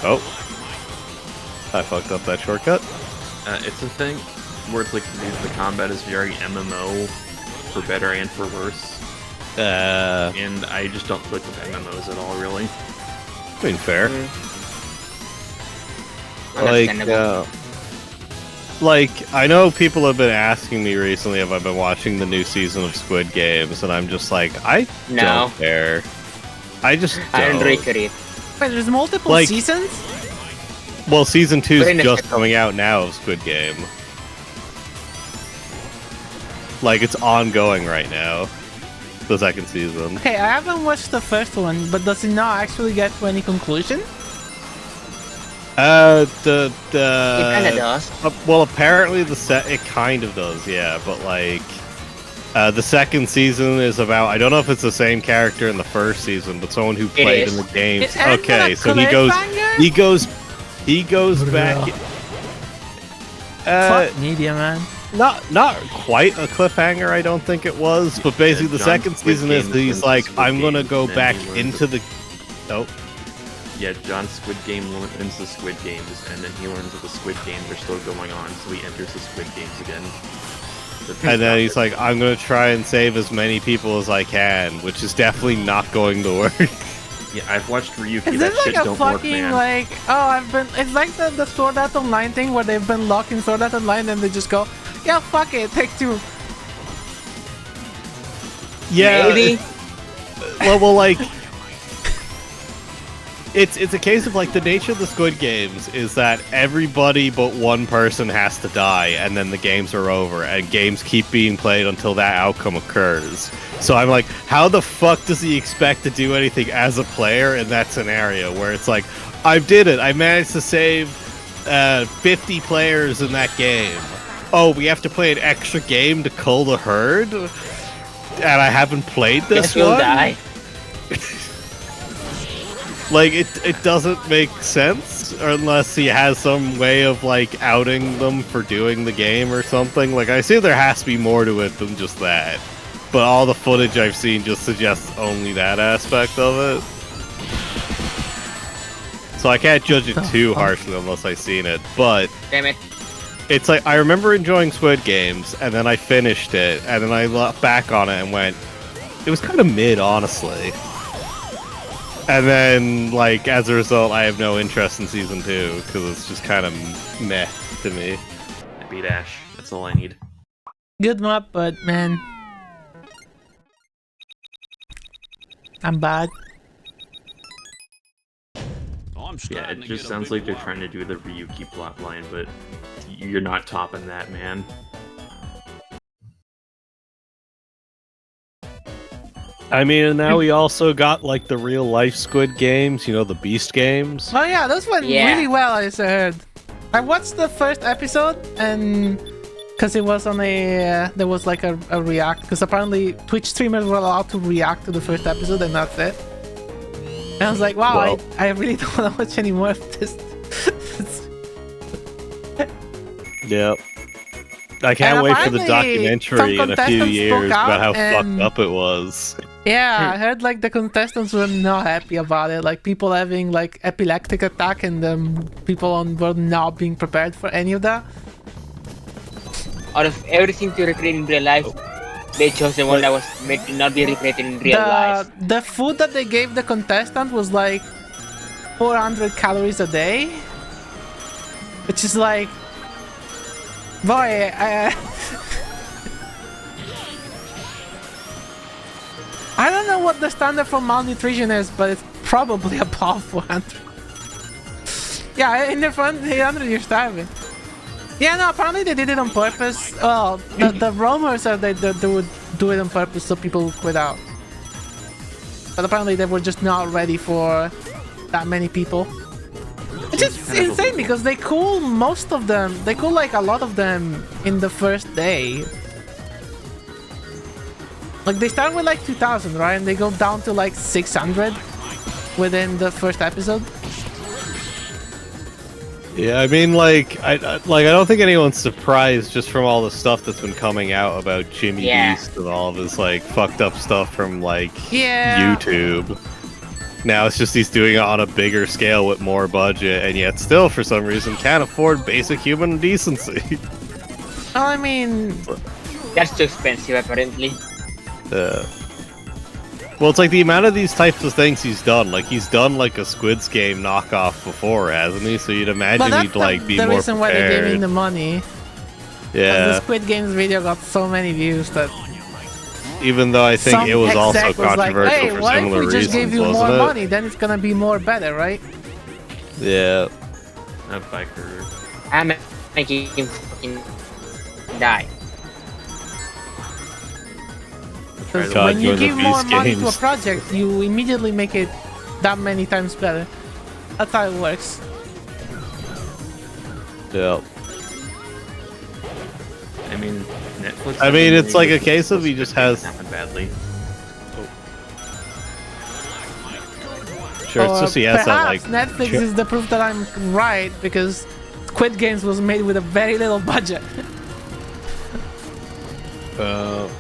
Oh, I fucked up that shortcut. It's a thing where it's like the combat is very MMO, for better and for worse. And I just don't click with MMOs at all, really. I mean, fair. Understandable. Like, I know people have been asking me recently if I've been watching the new season of Squid Games, and I'm just like, I No. don't care. I just don't. I don't read it. Wait, there's multiple Like- seasons? Well, season 2 But in is the just second- coming out now of Squid Game. Like, it's ongoing right now. The second season. Okay, I haven't watched the first one, but does it not actually get to any conclusion? It kinda does. Well, apparently it kind of does, yeah, but like, The second season is about, I don't know if it's the same character in the first season, but someone who played in the games. It ends on Okay, a so he goes back. Fuck media, man. Not quite a cliffhanger, I don't think it was, but basically the second season is he's like, I'm gonna go back into the. Oh. Yeah, John Squid Game wins the Squid Games, and then he learns that the Squid Games are still going on, so he enters the Squid Games again. And then he's like, I'm gonna try and save as many people as I can, which is definitely not going to work. Yeah, I've watched Ryuki. Is That this shit like a don't work, fucking man. like? Oh, it's like the Sword Art Online thing where they've been locked in Sword Art Online and they just go, yeah, fuck it, take two. Yeah. Maybe. Well, like, it's a case of like the nature of the Squid Games is that everybody but one person has to die, and then the games are over, and games keep being played until that outcome occurs. So I'm like, how the fuck does he expect to do anything as a player in that scenario where it's like, I did it, I managed to save 50 players in that game. Oh, we have to play an extra game to cull the herd, and I haven't played this Guess you'll one. die. Like, it doesn't make sense unless he has some way of, like, outing them for doing the game or something. Like, I assume there has to be more to it than just that. But all the footage I've seen just suggests only that aspect of it. So I can't judge it too harshly unless I've seen it. But Damn it. it's like, I remember enjoying Squid Games, and then I finished it, and then I looked back on it and went, it was kind of mid, honestly. And then, like, as a result, I have no interest in Season 2, because it's just kind of meh to me. I beat Ash. That's all I need. Good map, but man, I'm bad. I'm Yeah, starting it to just get a sounds big like they're laugh. trying to do the Ryuki plotline, but you're not topping that, man. I mean, and now we also got, like, the real-life Squid Games, you know, the Beast games. Oh yeah, those went Yeah. really well, I heard. I watched the first episode and because it was on a there was like a react, because apparently Twitch streamers were allowed to react to the first episode and that's it. And I was like, wow, Well. I really don't want to watch any more of this. Yep. I can't And wait for the apparently documentary some in a few contestants years spoke out about how and- fucked up it was. Yeah, I heard like the contestants were not happy about it. Like people having like epileptic attack and people were not being prepared for any of that. Out of everything to recreate in real life, they chose the one that was made to not be recreated in real life. The food that they gave the contestant was like 400 calories a day, which is like, boy, I don't know what the standard for malnutrition is, but it's probably above 400. Yeah, in the front 800 you're starving. Yeah, no, apparently they did it on purpose. Well, the rumors are that they would do it on purpose so people would quit out. But apparently they were just not ready for that many people. It's just insane because they cool most of them. They cool like a lot of them in the first day. Like they start with like 2,000, right? And they go down to like 600 within the first episode. Yeah, I mean, like, I don't think anyone's surprised just from all the stuff that's been coming out about Jimmy Yeah. Beast and all of his like fucked up stuff from like Yeah. YouTube. Now it's just he's doing it on a bigger scale with more budget, and yet still, for some reason, can't afford basic human decency. Well, I mean, That's too expensive, apparently. Well, it's like the amount of these types of things he's done. Like he's done like a Squid's Game knockoff before, hasn't he? So you'd but imagine that's he'd like be the more reason why they gave him prepared. the money. Yeah. The Squid Games video got so many views that Even though I think some it was also exec was like, controversial hey, for what if similar we just reasons, gave you more wasn't it? money? Then it's gonna be more better, right? Yeah. That biker. I'm making him fucking die. Because God, when you join the give more Beast money to a Games. project, you immediately make it that many times better. That's how it works. Yeah. I mean, Netflix. I mean, doesn't it's like really a case of he just has. happen badly. Sure, it's just he has that like. perhaps Netflix is the proof that I'm right, because Squid Games was made with a very little budget. God,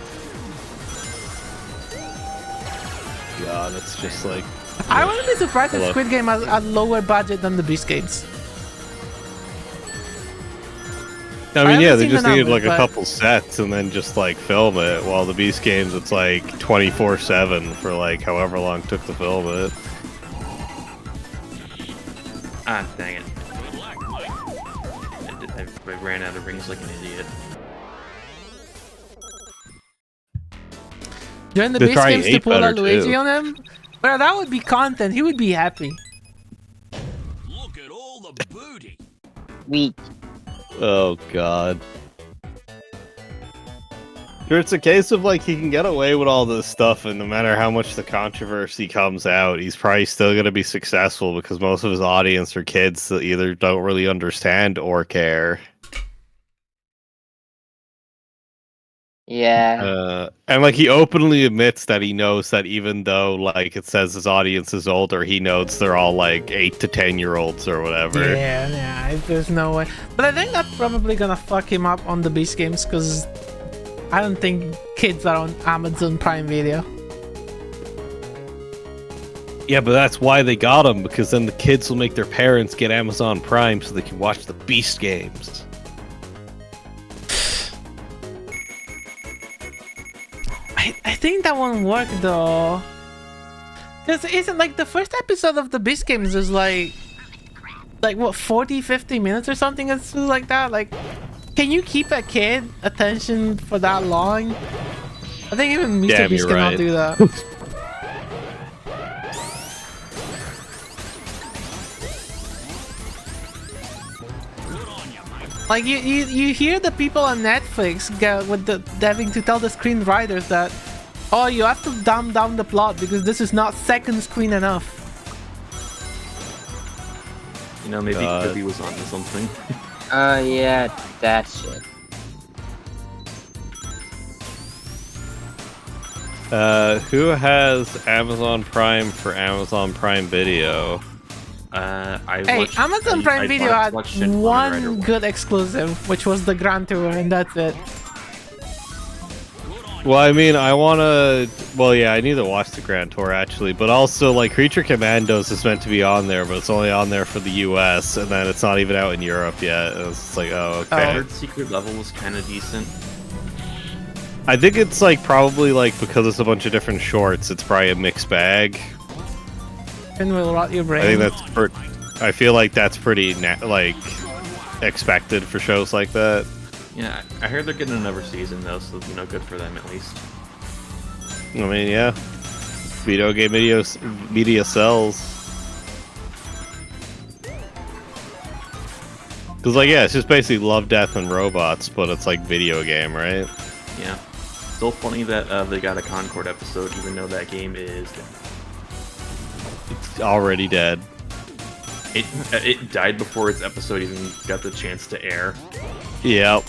it's just like. I wouldn't be surprised if Hello. Squid Game has a lower budget than the Beast Games. I I mean, yeah, haven't they seen just the needed numbers, like a but- couple sets and then just like film it. While the Beast Games, it's like 24/7 for like however long it took to film it. Ah, dang it. I ran out of rings like an idiot. Join the They're Beast trying Games to 8 pull a better, Luigi too. on him? Well, that would be content. He would be happy. Look at all the booty. Weak. Oh God. Sure, it's a case of like he can get away with all this stuff, and no matter how much the controversy comes out, he's probably still gonna be successful because most of his audience are kids that either don't really understand or care. Yeah. And like he openly admits that he knows that even though like it says his audience is older, he knows they're all like 8 to 10-year-olds or whatever. Yeah, there's no way. But I think that's probably gonna fuck him up on the Beast Games, because I don't think kids are on Amazon Prime Video. Yeah, but that's why they got him, because then the kids will make their parents get Amazon Prime so they can watch the Beast Games. I think that won't work though. Because isn't like the first episode of the Beast Games is like what, 40-50 minutes or something? It's like that. Like, can you keep a kid attention for that long? I think even Mr. Damn, Beast you're cannot right. do that. Like you hear the people on Netflix go with the having to tell the screenwriters that, oh, you have to dumb down the plot because this is not second screen enough. You know, maybe God. Kirby was onto something. Yeah, that shit. Who has Amazon Prime for Amazon Prime Video? I Hey, watched, Amazon Prime I Video had watched it on one Rider good exclusive, which was the Grand Tour, and that's it. Well, I mean, I want to... Well, yeah, I need to watch the Grand Tour, actually. But also, like, Creature Commandos is meant to be on there, but it's only on there for the US, and then it's not even out in Europe yet. It's like, oh, I okay. heard Secret Level was kind of decent. I think it's, like, probably, like, because it's a bunch of different shorts, it's probably a mixed bag. And will rot your brain. I think that's... I feel like that's pretty, like, expected for shows like that. Yeah, I heard they're getting another season though, so you know, good for them at least. I mean, yeah. Video game media sells. Because, like, yeah, it's just basically Love, Death, and Robots, but it's like video game, right? Yeah. Still funny that they got a Concord episode, even though that game is It's already dead. it died before its episode even got the chance to air. Yep.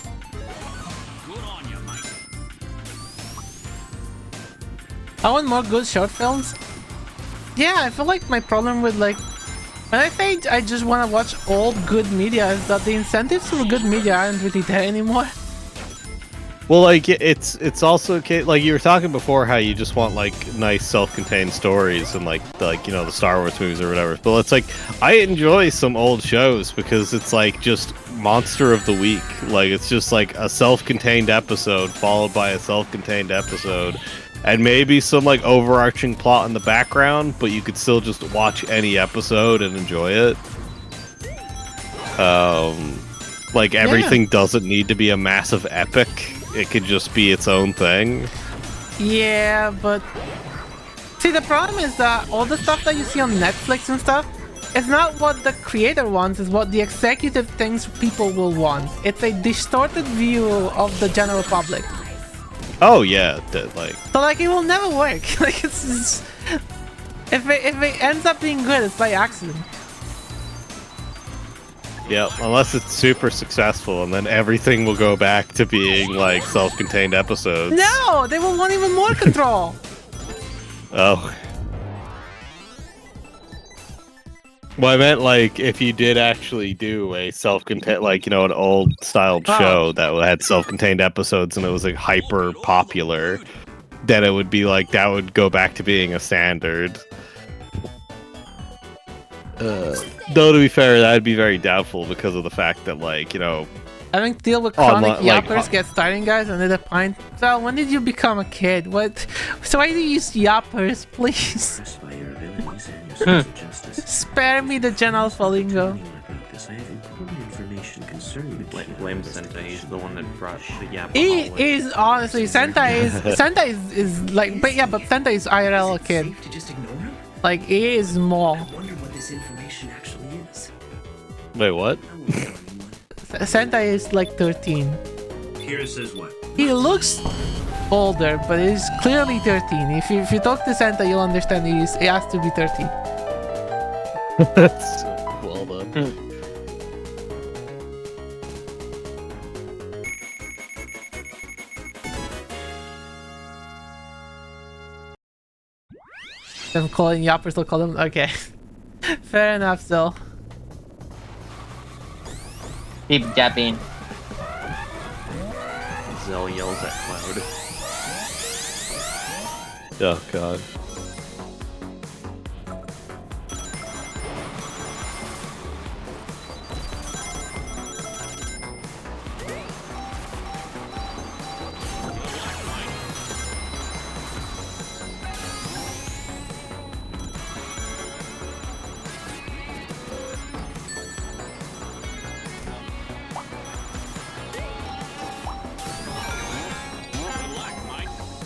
I want more good short films. Yeah, I feel like my problem with like, when I think I just want to watch old good media, is that the incentives for good media aren't really there anymore. Well, like, it's also like you were talking before, how you just want like nice self-contained stories and like you know, the Star Wars movies or whatever. But it's like I enjoy some old shows because it's like just monster of the week. Like, it's just like a self-contained episode followed by a self-contained episode, and maybe some like overarching plot in the background, but you could still just watch any episode and enjoy it. Like, everything doesn't need to be a massive epic. It could just be its own thing. Yeah, but see, the problem is that all the stuff that you see on Netflix and stuff, it's not what the creator wants, it's what the executive thinks people will want. It's a distorted view of the general public. Oh yeah, like, So like, it will never work. Like, it's just, if it ends up being good, it's by accident. Yep, unless it's super successful, and then everything will go back to being like self-contained episodes. No, they will want even more control. Oh. Well, I meant like if you did actually do a self-contained, like, you know, an old-styled show that had self-contained episodes and it was like hyper popular, then it would be like that would go back to being a standard. Though to be fair, that'd be very doubtful because of the fact that, like, you know, Having to deal with chronic like, yappers gets tiring, guys. And at a point, so when did you become a kid? What? So why do you use yappers, please? Spare me the general Falingo. Blame Sentai. He's the one that brought the yap. He is honestly Sentai is like, but yeah, but Sentai is IRL a kid. Like, he is small. wait, what? Sentai is like 13. Here says what? He looks older, but he's clearly 13. If you talk to Sentai, you'll understand he has to be 13. That's well done. Them calling yappers, they'll call them. Okay, fair enough. Still, Keep japping. Zell yells at Cloud. Oh god.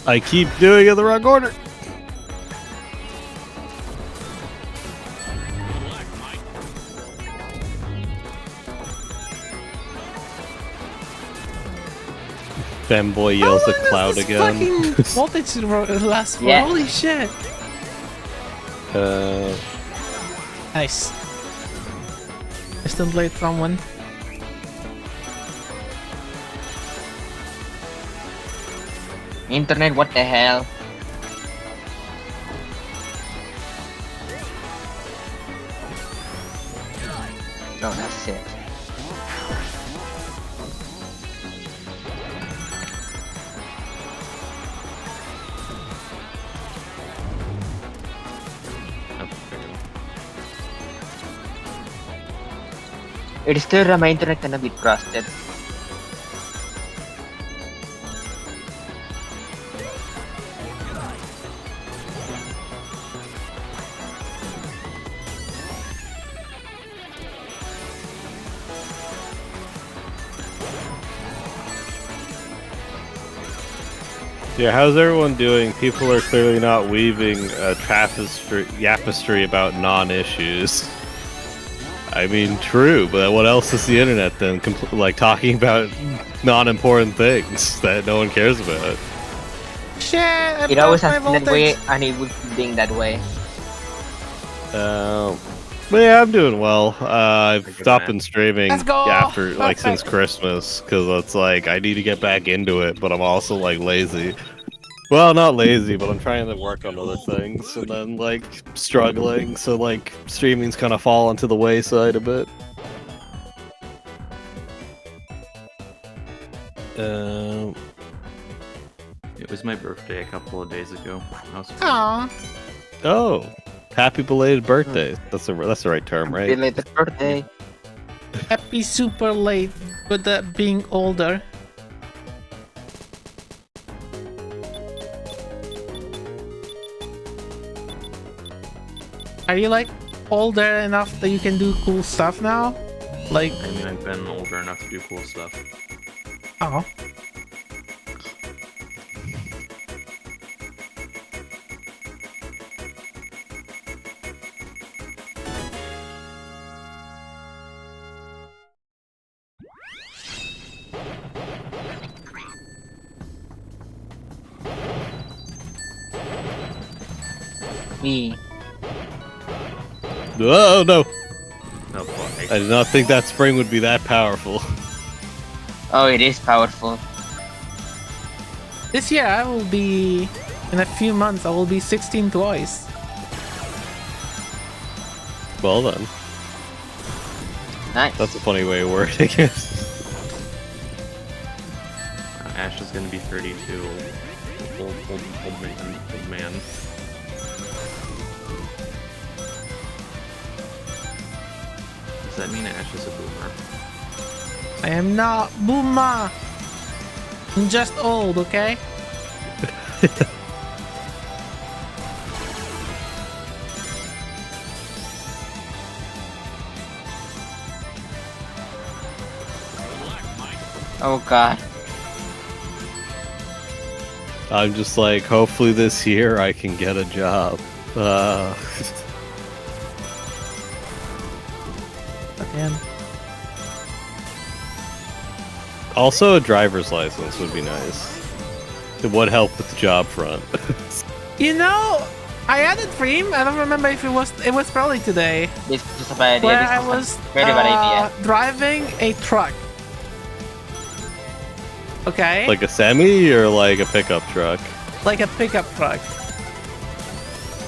I keep doing it in the wrong order. Femboy yells at Cloud again. Fucking voltage last for. Yeah. Holy shit! Nice. Distant late from one. Internet, what the hell? No, that's it. It's still my internet cannot be trusted. Yeah, how's everyone doing? People are clearly not weaving a tapestry about non-issues. I mean, true, but what else is the internet then? Like talking about non-important things that no one cares about. Shit! I It always broke has my been that way, voltage. and it would keep being that way. But yeah, I'm doing well. I've stopped been streaming Let's go! after like since Perfect. Christmas because it's like I need to get back into it, but I'm also like lazy. Well, not lazy, but I'm trying to work on other things and then like struggling, so like streaming's kind of fallen to the wayside a bit. It was my birthday a couple of days ago. I was Aw. Oh, happy belated birthday. That's the right term, right? Belated birthday. Happy super late with that being older. Are you like older enough that you can do cool stuff now? Like, I mean, I've been older enough to do cool stuff. oh. Me. Oh no! No, fuck. I did not think that spring would be that powerful. Oh, it is powerful. This year I will be, in a few months, I will be 16 twice. Well then. Nice. That's a funny way of wording it. Ash is gonna be 32. Old man. Does that mean Ash is a boomer? I am not boomer. I'm just old, okay? Oh god. I'm just like, hopefully this year I can get a job. Again. Also, a driver's license would be nice. It would help with the job front. You know, I had a dream. I don't remember if it was. It was probably today. This is a bad idea. Where This I is was a very bad idea. driving a truck. Okay. Like a semi or like a pickup truck? Like a pickup truck.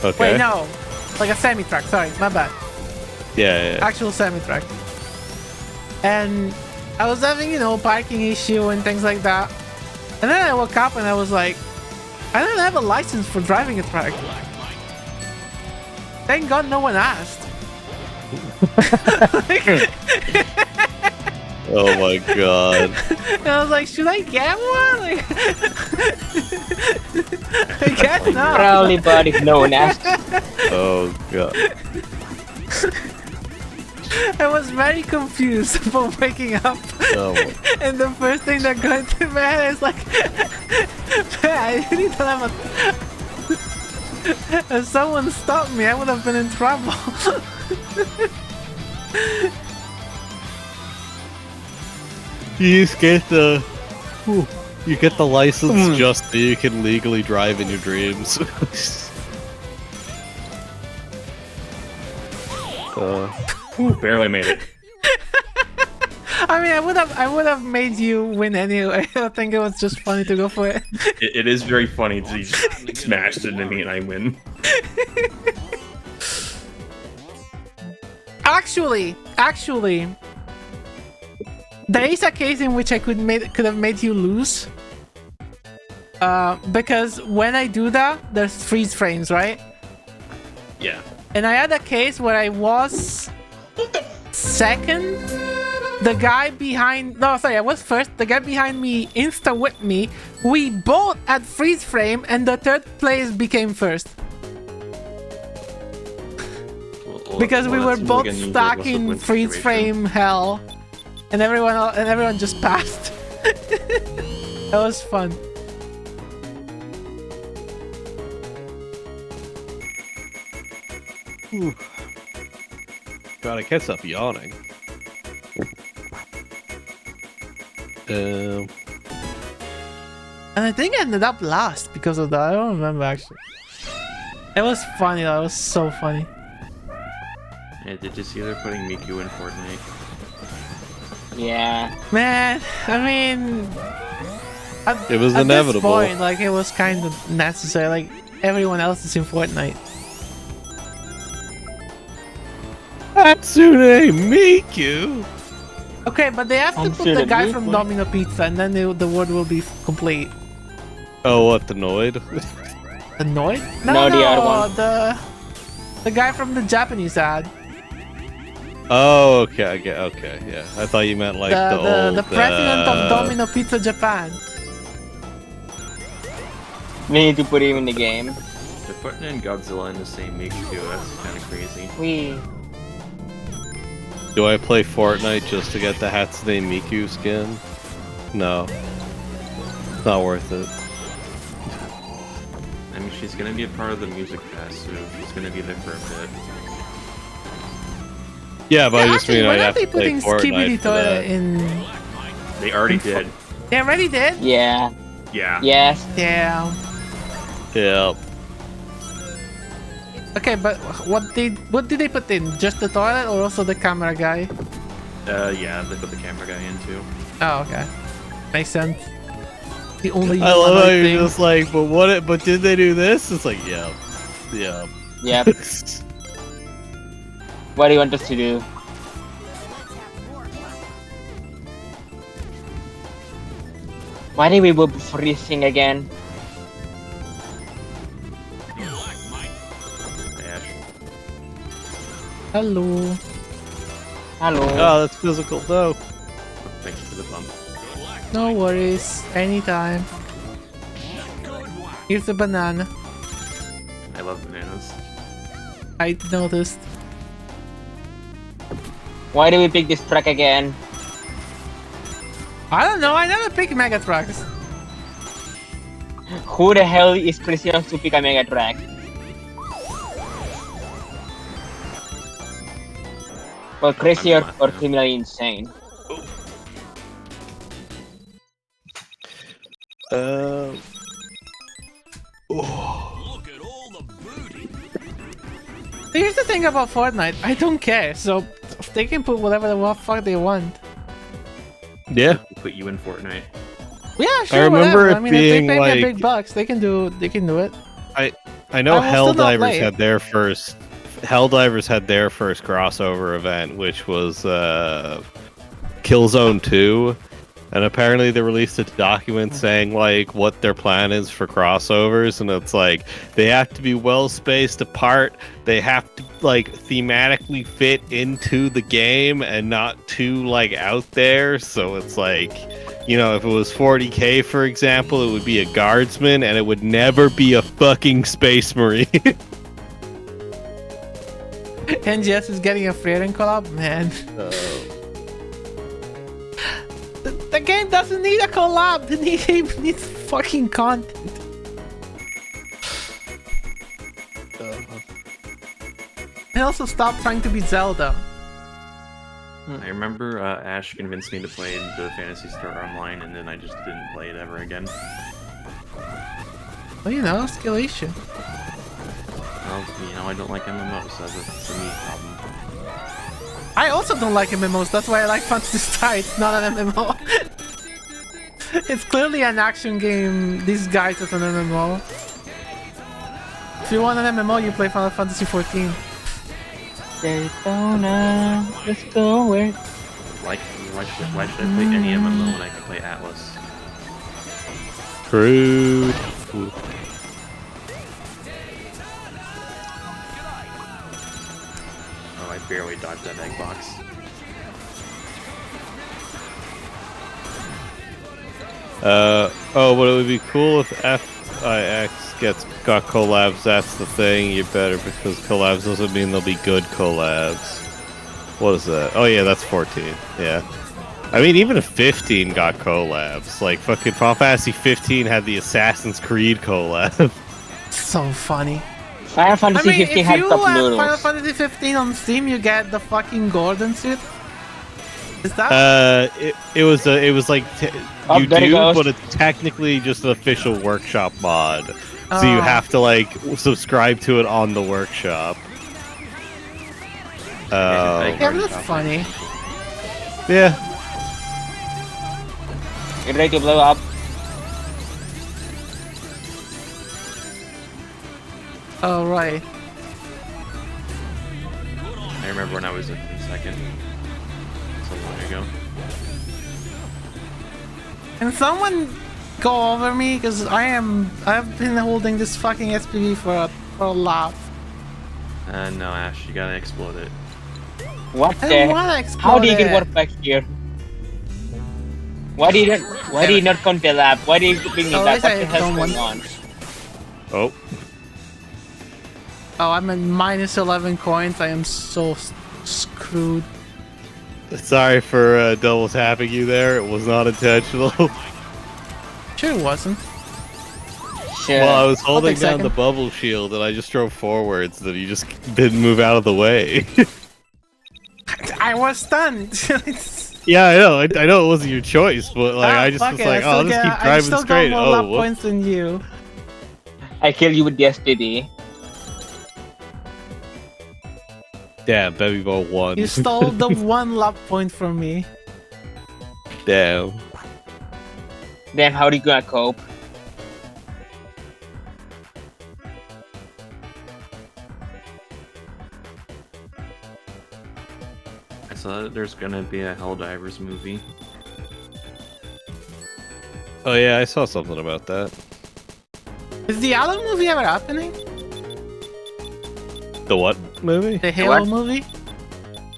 Okay. Wait, no. Like a semi truck. Sorry, my bad. Yeah. Actual semi truck. And I was having, you know, parking issue and things like that. And then I woke up and I was like, I don't have a license for driving a truck. Thank God no one asked. Oh my god. And I was like, should I get one? Like, I guess not. Probably but if no one asked. Oh god. I was very confused for waking up. Oh my. And the first thing that got into my head is like, man, I really don't have a... If someone stopped me, I would have been in trouble. You just get the... You get the license just so you can legally drive in your dreams. Barely made it. I mean, I would have made you win anyway. I think it was just funny to go for it. It is very funny to just smash into me and I win. Actually, there is a case in which I could have made you lose. Because when I do that, there's freeze frames, right? Yeah. And I had a case where I was second. The guy behind... No, sorry, I was first. The guy behind me insta-whipped me. We both had freeze frame, and the third place became first. Because we were both stuck in freeze frame hell. And everyone just passed. That was fun. Whew. God, I can't stop yawning. And I think I ended up last because of that. I don't remember actually. It was funny though. It was so funny. Yeah, did you see they're putting Miku in Fortnite? Yeah. Man, I mean, it was at inevitable. This point, like it was kind of necessary. Like everyone else is in Fortnite. Hatsune Miku! Okay, but they have to put the guy from Domino Pizza, and then the word will be complete. Oh, what, the Noid? Annoyed? No, the other one. The guy from the Japanese ad. Oh, okay, okay, yeah. I thought you meant like the president of Domino Pizza Japan. We need to put him in the game. They're putting in Godzilla in the same Miku, that's kind of crazy. Do I play Fortnite just to get the Hatsune Miku skin? No. It's not worth it. I mean, she's gonna be a part of the music fest, so she's gonna be there for a bit. Yeah, but I just mean I'd when are have they to play putting Fortnite Skibidi for that. Toilet in? They already did. They already did? Yeah. Yeah. Yes. Yeah. Yeah. Okay, but what did they put in? Just the toilet or also the camera guy? Yeah, they put the camera guy in too. Oh, okay. Makes sense. The only I love how humanoid you're thing. just like, but what? But did they do this? It's like, yeah, yeah. Yep. What do you want us to do? Why did we move freezing again? Ash. Hello. Hello. Oh, that's physical. No. Thank you for the bump. No worries. Anytime. Here's the banana. I love bananas. I noticed. Why do we pick this track again? I don't know. I never pick mega trucks. Who the hell is crazy enough to pick a mega track? Well, crazy or criminally insane. Look at all the booty. Here's the thing about Fortnite. I don't care. So they can put whatever the fuck they want. Yeah. Put you in Fortnite. Yeah, sure. remember whatever. it I mean, being if they pay me like- a big bucks, they can do it. I know I will still not play Helldivers it. had their first. Helldivers had their first crossover event, which was Killzone 2, and apparently they released a document saying like what their plan is for crossovers, and it's like they have to be well spaced apart. They have to like thematically fit into the game and not too like out there. So it's like, you know, if it was 40K, for example, it would be a guardsman, and it would never be a fucking space marine. NGS is getting a Freeran collab, man. The game doesn't need a collab. The game needs fucking content. And also stop trying to be Zelda. I remember Ash convinced me to play the Phantasy Star Online, and then I just didn't play it ever again. Well, you know, escalation. Well, you know, I don't like MMOs, so that's a me problem. I also don't like MMOs. That's why I like Phantasy Star. It's not an MMO. It's clearly an action game disguised as an MMO. If you want an MMO, you play Final Fantasy 14. Daytona, let's go where? Like, why should I play any MMO when I can play Atlas? True. Oh, I barely dodged that egg box. Oh, but it would be cool if FIX got collabs. That's the thing. You better, because collabs doesn't mean they'll be good collabs. What is that? Oh yeah, that's 14. Yeah. I mean, even if 15 got collabs, like fucking Final Fantasy 15 had the Assassin's Creed collab. So funny. Final Fantasy 15 if had you top have noodles. Final Fantasy 15 on Steam, you get the fucking Gordon suit. Is that? It was like Oh, you there it do, goes. but it's technically just an official workshop mod. So you Oh. have to like subscribe to it on the workshop. Yeah, but that's funny. Yeah. Get ready to blow up. Oh, right. I remember when I was in second. So long ago. Can someone go over me? Because I've been holding this fucking SPV for a lot. No, Ash, you gotta explode it. What I the? don't want to explode How do you it. get work back here? Why did you not come to lab? Why did you bring me Oh, back? at What least the I hell's don't going on? Oh. Oh, I'm at minus 11 coins. I am so screwed. Sorry for double tapping you there. It was not intentional. Sure it wasn't. Sure. Well, I was holding take down second. the bubble shield and I just drove forwards, and you just didn't move out of the way. I was stunned. Yeah, I know. I know it wasn't your choice, but like I just fuck was it, like, I oh, I'll still just get- keep I driving still straight. got more Oh, lap whoops. points than you. I killed you with the STD. Damn, Baby Bo won. You stole the one love point from me. Damn. Damn, how are you gonna cope? I saw that there's gonna be a Helldivers movie. Oh yeah, I saw something about that. Is the other movie ever happening? The what movie? The Halo What? movie?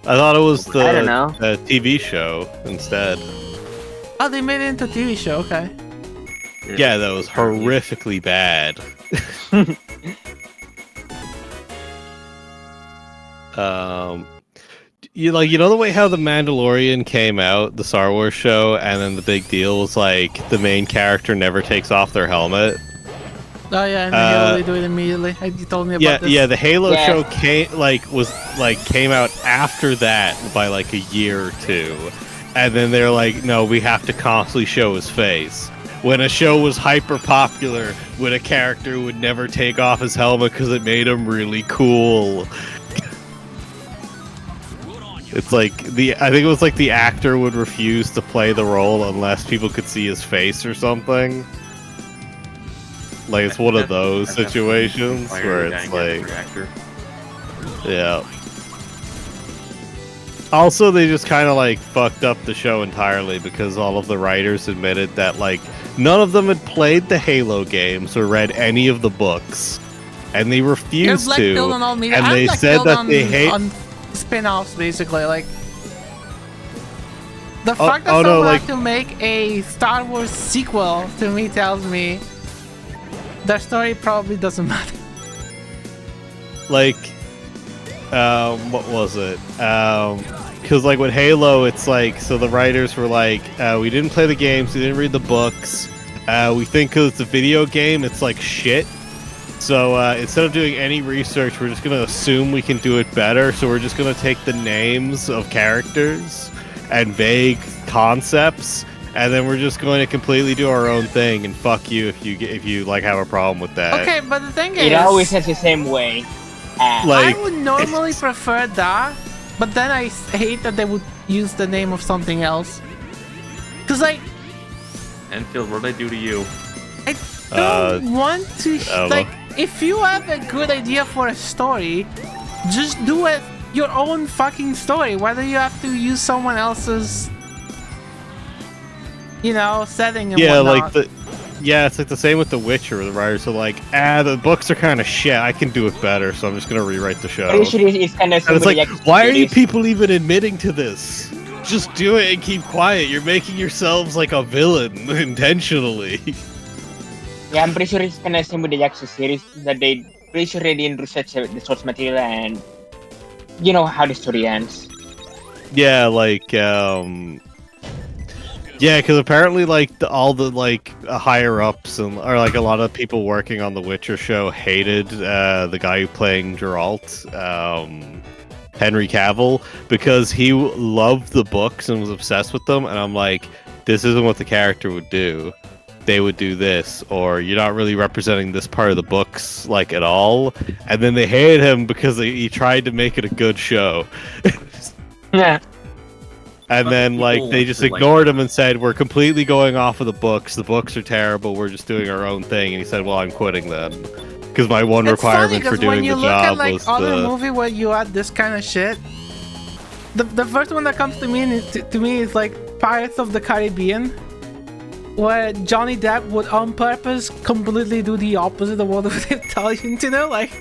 I thought it was the I don't know. TV show instead. Oh, they made it into a TV show. Okay. Yeah, that was horrifically bad. You know the way how the Mandalorian came out, the Star Wars show, and then the big deal was like the main character never takes off their helmet. Oh yeah, and the Halo they do it immediately. You told me about this. Yeah, the Halo Yeah. show came out after that by like a year or two, and then they're like, no, we have to constantly show his face. When a show was hyper popular, when a character would never take off his helmet because it made him really cool. It's like I think it was like the actor would refuse to play the role unless people could see his face or something. Like it's one of those situations where it's like, yeah. Also, they just kind of like fucked up the show entirely because all of the writers admitted that like none of them had played the Halo games or read any of the books, and they refused to. On all media. And I'm they said black-pilled that on, they hate on spin-offs, basically. Like the Oh, fact that oh, no, someone like- had to make a Star Wars sequel to me tells me their story probably doesn't matter. like what was it? Because like with Halo, it's like, so the writers were like, we didn't play the games, we didn't read the books, we think because it's a video game, it's like shit. So instead of doing any research, we're just gonna assume we can do it better. So we're just gonna take the names of characters and vague concepts, and then we're just going to completely do our own thing. And fuck you if you like have a problem with that. Okay, but the thing It is, always has the same way. Like, I would normally prefer that, but then I hate that they would use the name of something else. Cause like, Enfield, what did I do to you? I don't want to don't like. know. If you have a good idea for a story, just do it your own fucking story. Whether you have to use someone else's, setting and yeah, whatnot. it's like the same with The Witcher. The writers are like, the books are kind of shit. I can do it better, so I'm just gonna rewrite the show. Pretty sure it's kind of And it's like, similar why are you series. people even admitting to this? Just do it and keep quiet. You're making yourselves like a villain intentionally. Yeah, I'm pretty sure it's kind of same with the Yakuza series, that they pretty sure they didn't research the source material and you know how the story ends. Yeah, like, yeah, because apparently, like, all the higher ups and or like a lot of people working on the Witcher show hated the guy playing Geralt, Henry Cavill, because he loved the books and was obsessed with them. And I'm like, this isn't what the character would do. They would do this, or you're not really representing this part of the books like at all. And then they hated him because he tried to make it a good show. Yeah. And then, like, they just ignored him and said, we're completely going off of the books. The books are terrible. We're just doing our own thing. And he said, well, I'm quitting then. Because my one It's requirement funny, for 'cause when doing you the look job at like was other the... movie where you add this kind of shit, the first one that comes to me is like Pirates of the Caribbean, where Johnny Depp would on purpose completely do the opposite of what they tell you to do. Like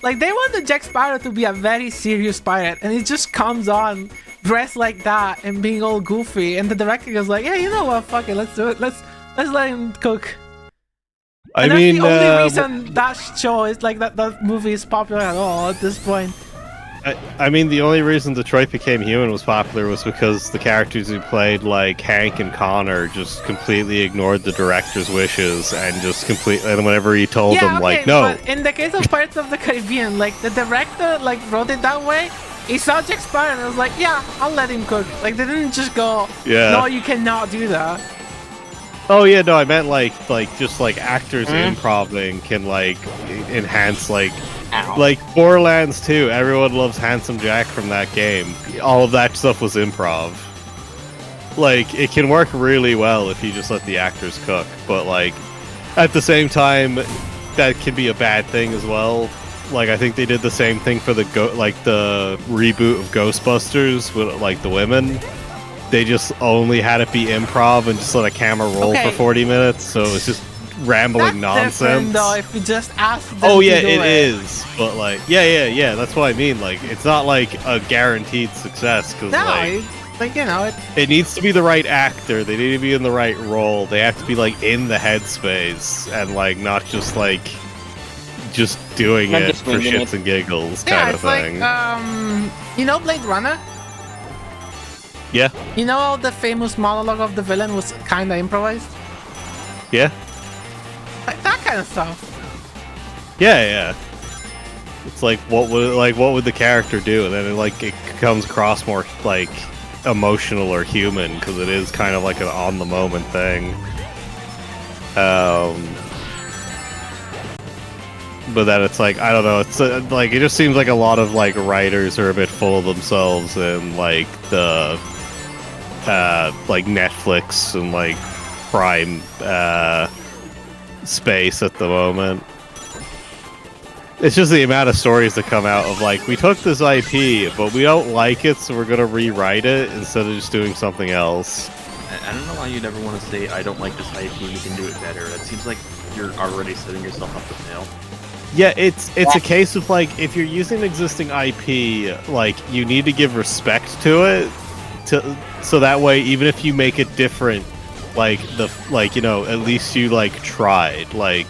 they want the Jack Sparrow to be a very serious pirate, and he just comes on dressed like that and being all goofy, and the director goes like, yeah, you know what, fuck it, let's do it, let's let him cook. And that's the only reason that show is like that movie is popular at all at this point. I mean, the only reason Detroit Became Human was popular was because the characters who played, like, Hank and Connor just completely ignored the director's wishes and just and whenever he told them, like, no. But in the case of Pirates of the Caribbean, like, the director, like, wrote it that way. He saw Jack Sparrow and was like, yeah, I'll let him cook. Like, they didn't just go, Yeah. no, you cannot do that. Oh, yeah, no, I meant, like just, like, actors improvising can, like, enhance, like, Ow. Like Borderlands 2, everyone loves Handsome Jack from that game. All of that stuff was improv. Like, it can work really well if you just let the actors cook, but like, at the same time, that can be a bad thing as well. Like, I think they did the same thing for the the reboot of Ghostbusters with like the women. They just only had it be improv and just let a camera roll for 40 minutes, so it's just rambling That's different, nonsense. though, if you just ask them Oh yeah, to do it is. But like, yeah. That's what I mean. Like, it's not like a guaranteed success because No, like, you know, it needs to be the right actor. They need to be in the right role. They have to be like in the headspace and like not just like just doing Not it just for winging shits it. and giggles yeah, kind it's of thing. like, you know Blade Runner? Yeah, You know the famous monologue of the villain was kind of improvised? yeah, Like that kind of stuff. yeah. It's like what would the character do? And then it comes across more like emotional or human because it is kind of like an on the moment thing. But then it's like, I don't know, it's like it just seems like a lot of like writers are a bit full of themselves and like the like Netflix and like Prime space at the moment. It's just the amount of stories that come out of like, we took this IP, but we don't like it, so we're gonna rewrite it instead of just doing something else. I don't know why you'd ever want to say, I don't like this IP, we can do it better. It seems like you're already setting yourself up to fail. Yeah, it's a case of like, if you're using an existing IP, like you need to give respect to it, so that way even if you make it different, like at least you like tried, like.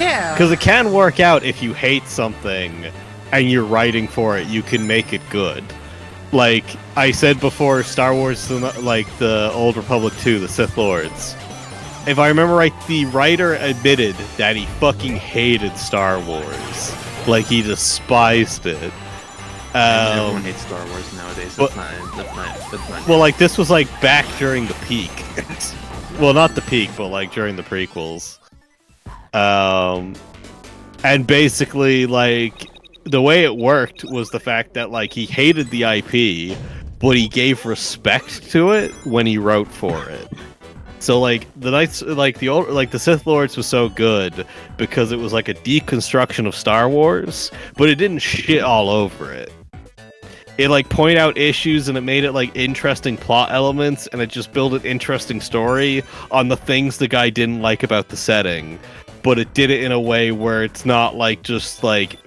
Yeah. Because it can work out if you hate something and you're writing for it, you can make it good. Like I said before, Star Wars, like the Old Republic 2, the Sith Lords. If I remember right, the writer admitted that he fucking hated Star Wars. Like he despised it. Everyone hates Star Wars nowadays. That's not. Well, like this was like back during the peak. Well, not the peak, but like during the prequels. And basically, like, the way it worked was the fact that, like, he hated the IP, but he gave respect to it when he wrote for it. So, like, the Sith Lords was so good because it was like a deconstruction of Star Wars, but it didn't shit all over it. It, like, pointed out issues and it made it, like, interesting plot elements, and it just built an interesting story on the things the guy didn't like about the setting. But it did it in a way where it's not like just like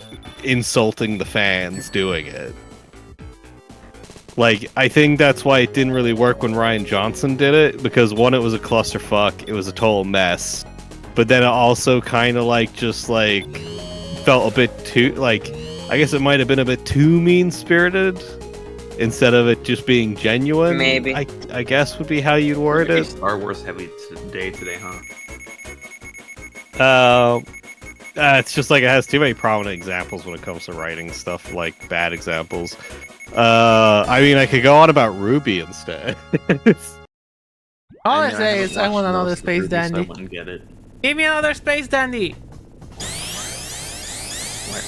insulting the fans doing it. Like, I think that's why it didn't really work when Rian Johnson did it, because one, it was a clusterfuck, it was a total mess, but then it also kind of like just like felt a bit too, like, I guess it might have been a bit too mean-spirited instead of it just being genuine. Maybe. I guess would be how you'd word Pretty it. Star Wars heavy today, huh? It's just like it has too many prominent examples when it comes to writing stuff, like bad examples. I mean, I could go on about Ruby instead. All I mean, say haven't is I want watched another most of Space Ruby, so I Dandy. wouldn't get it. Give me another Space Dandy!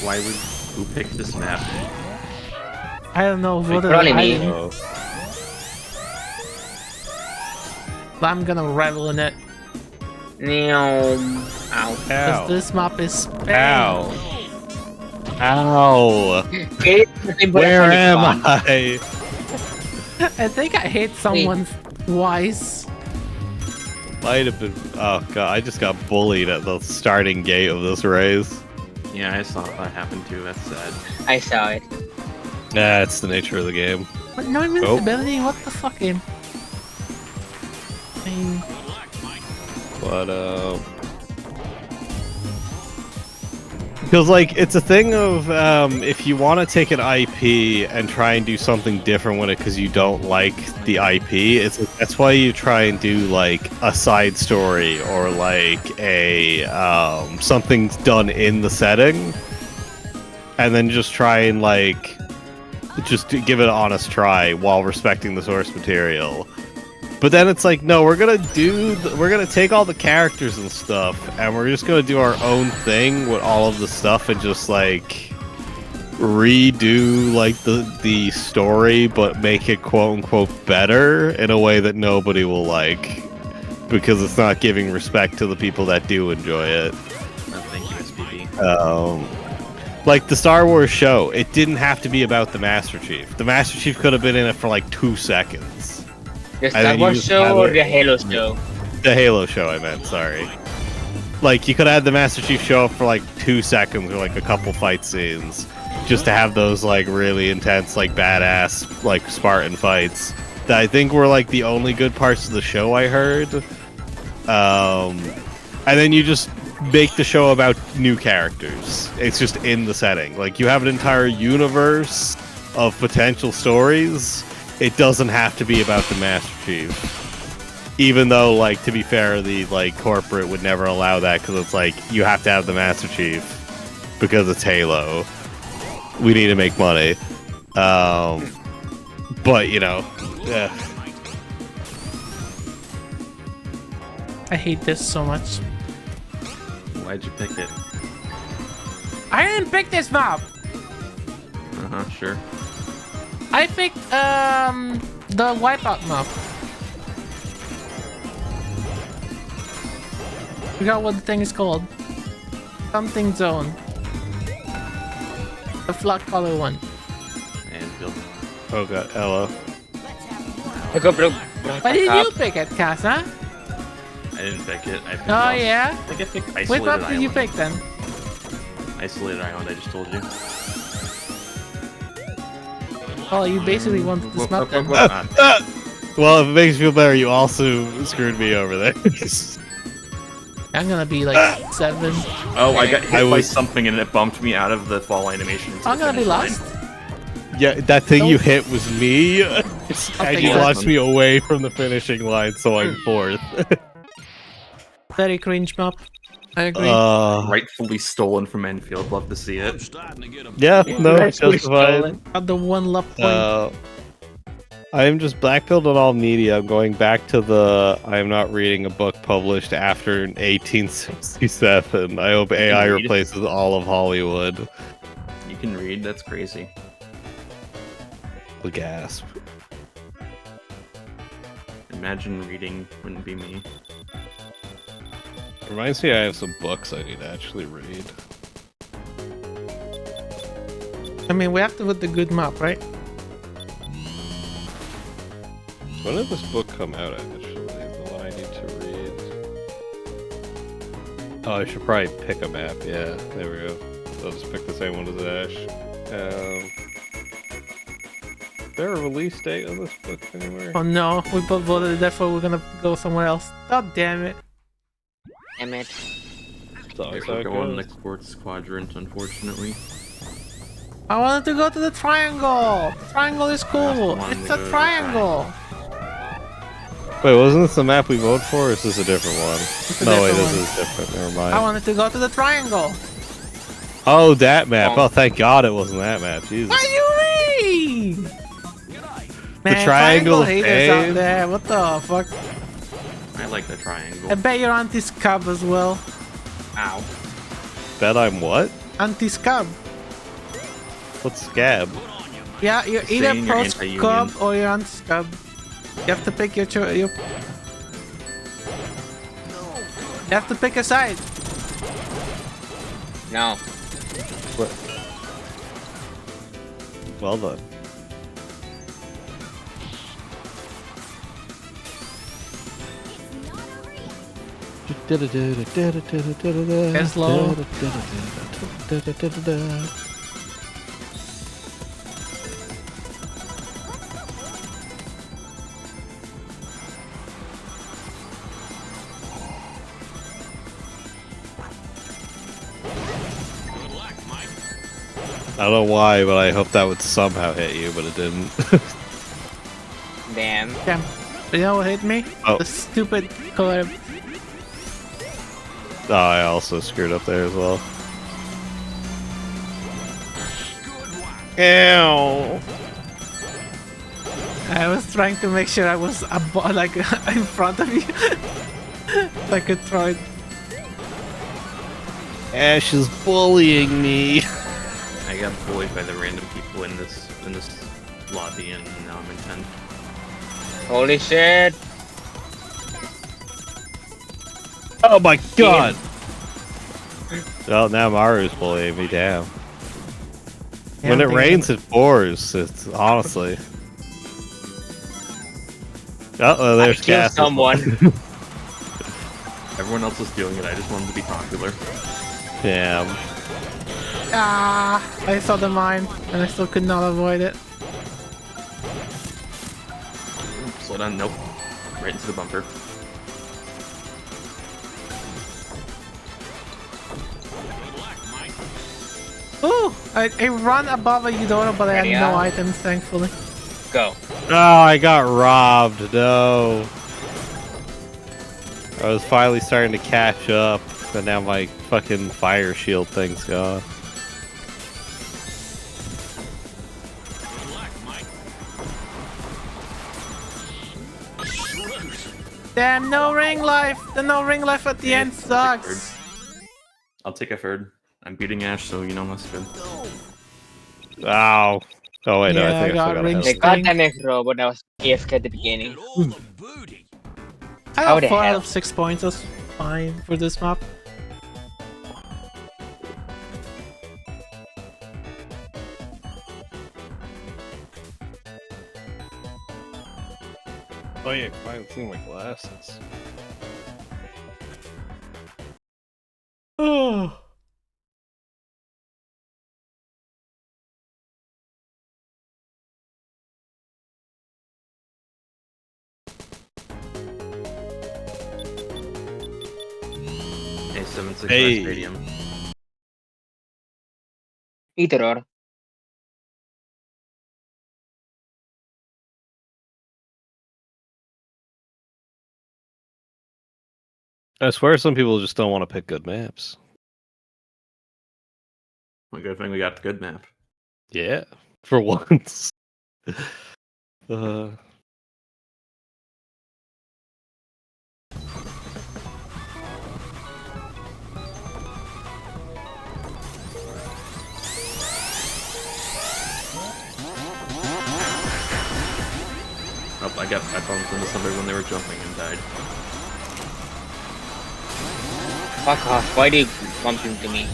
Why would who pick this map? I don't know what Probably me. I'm gonna revel in it. Ow. Ow. Because this map is Spain. Ow. Ow. Okay, Where am I? I think I hit someone twice. Might have been. Oh god, I just got bullied at the starting gate of this race. Yeah, I saw that happen too. That's sad. I saw it. Nah, it's the nature of the game. But no invincibility? What the fuck, game? I mean, But because like it's a thing of if you want to take an IP and try and do something different with it because you don't like the IP, that's why you try and do like a side story or like a something done in the setting, and then just try and like just give it an honest try while respecting the source material. But then it's like, no, we're gonna take all the characters and stuff, and we're just gonna do our own thing with all of the stuff, and just like redo like the story, but make it quote unquote better in a way that nobody will like, because it's not giving respect to the people that do enjoy it. Thank you, SPB. Like the Star Wars show, it didn't have to be about the Master Chief. The Master Chief could have been in it for like 2 seconds. The Star Wars show or the Halo show? The Halo show, I meant, sorry. Like, you could have had the Master Chief show up for like 2 seconds or like a couple fight scenes. Just to have those like really intense, like badass, like Spartan fights. That I think were like the only good parts of the show I heard. And then you just make the show about new characters. It's just in the setting. Like, you have an entire universe of potential stories. It doesn't have to be about the Master Chief. Even though, like, to be fair, the, like, corporate would never allow that, because it's like, you have to have the Master Chief because it's Halo. We need to make money. But, you know, yeah. I hate this so much. Why'd you pick it? I didn't pick this map. Sure. I picked the wipeout map. Forgot what the thing is called. Something zone. The flat color one. Anfield. Oh god, hello. Why did you pick it, Casa? I didn't pick it. I picked Oh off. yeah? I think I picked Isolated Which map did Island. you pick then? Isolated Island, I just told you. Oh, you basically wanted this map then. Well, if it makes you feel better, you also screwed me over there. I'm gonna be like 7. Oh, I got hit by was- something and it bumped me out of the fall animation. into I'm the gonna be finish line. lost. Yeah, that thing you hit was me, and take you that. launched me away from the finishing line, so I'm 4th. Very cringe map. I agree. Rightfully stolen from Enfield. Love to see I'm it. starting to get a Yeah, no, Rightfully justified. stolen. Got the one lap point. I am just blackpilled on all media. I'm going back to the I am not reading a book published after 1867. I hope AI read. replaces all of Hollywood. You can read. That's crazy. A gasp. Imagine reading wouldn't be me. Reminds me I have some books I need to actually read. I mean, we have to put the good map, right? When did this book come out, actually? The one I need to read. Oh, I should probably pick a map. Yeah, there we go. I'll just pick the same one as Ash. Is there a release date on this book anywhere? Oh no, we both voted, therefore we're gonna go somewhere else. God damn it. Damn it. So We're going next sports quadrant, unfortunately. I wanted to go to the triangle. Triangle is cool. wanted It's to a go to the triangle. Wait, wasn't this the map we voted for, or is this a different one? a No, wait, different this one. is different. Never I mind. wanted to go to the triangle. Oh, that map. Oh, thank God it wasn't that map. Jesus. What do you mean? Man, triangle of haters out fame? there. What the fuck? I like the triangle. I bet you're anti-scub as well. Ow. Bet I'm what? Anti-scub. What's scab? Yeah, you're either Saying you're pro-scub anti-union. or you're anti-scub. You have to pick your choice. You have to pick a side. No. Well done. It's low. I don't know why, but I hope that would somehow hit you, but it didn't. Damn. Damn. You know what hit me? Oh. The stupid color. Oh, I also screwed up there as well. Ew. I was trying to make sure I was like in front of you. So I could throw it. Ash is bullying me. I I got bullied by the random people in this lobby, and now I'm in 10th. Holy shit! Oh my god! Well, now Maru's bullying me, damn. When it rains, it pours. It's honestly. Uh-oh, there's I killed gas. someone. Everyone else was doing it, I just wanted to be popular. Damn. Ah, I saw the mine, and I still could not avoid it. Slow down, nope. Right into the bumper. Ooh, I run above a Eudora, but I had Ready no up. items, thankfully. Go. Oh, I got robbed. No. I was finally starting to catch up, but now my fucking fire shield thing's gone. Damn, no ring life! The no ring life at the end sucks! I'll take a third. I'm beating Ash, so you know that's good. Ow. Oh wait, no, Yeah, I think I I got still got rings. The a goddamn robot that was AFK at the beginning. Look at all the booty. I How got the 4 out hell? of 6 points, that's fine for this map. Oh yeah, I haven't seen my glasses. Oh. A765 Hey. Stadium. Either or. I swear some people just don't want to pick good maps. Well, good thing we got the good map. Yeah, for once. Oh, I bumped into somebody when they were jumping and died. Fuck off. Why do you bump into me?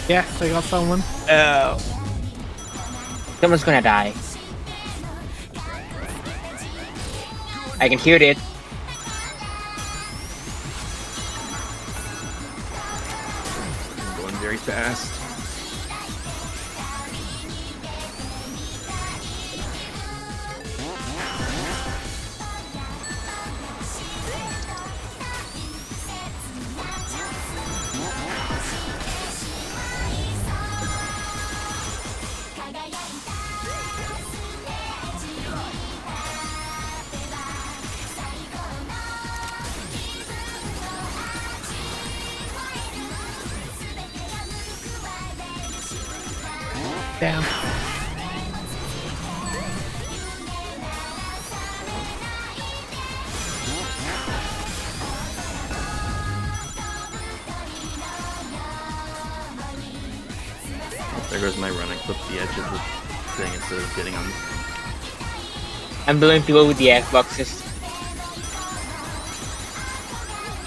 Yes, I got someone. Someone's gonna die. I can hear it. I'm going very fast. Damn. There goes my run. I clipped the edge of the thing instead of getting on. I'm blowing people with the Xboxes.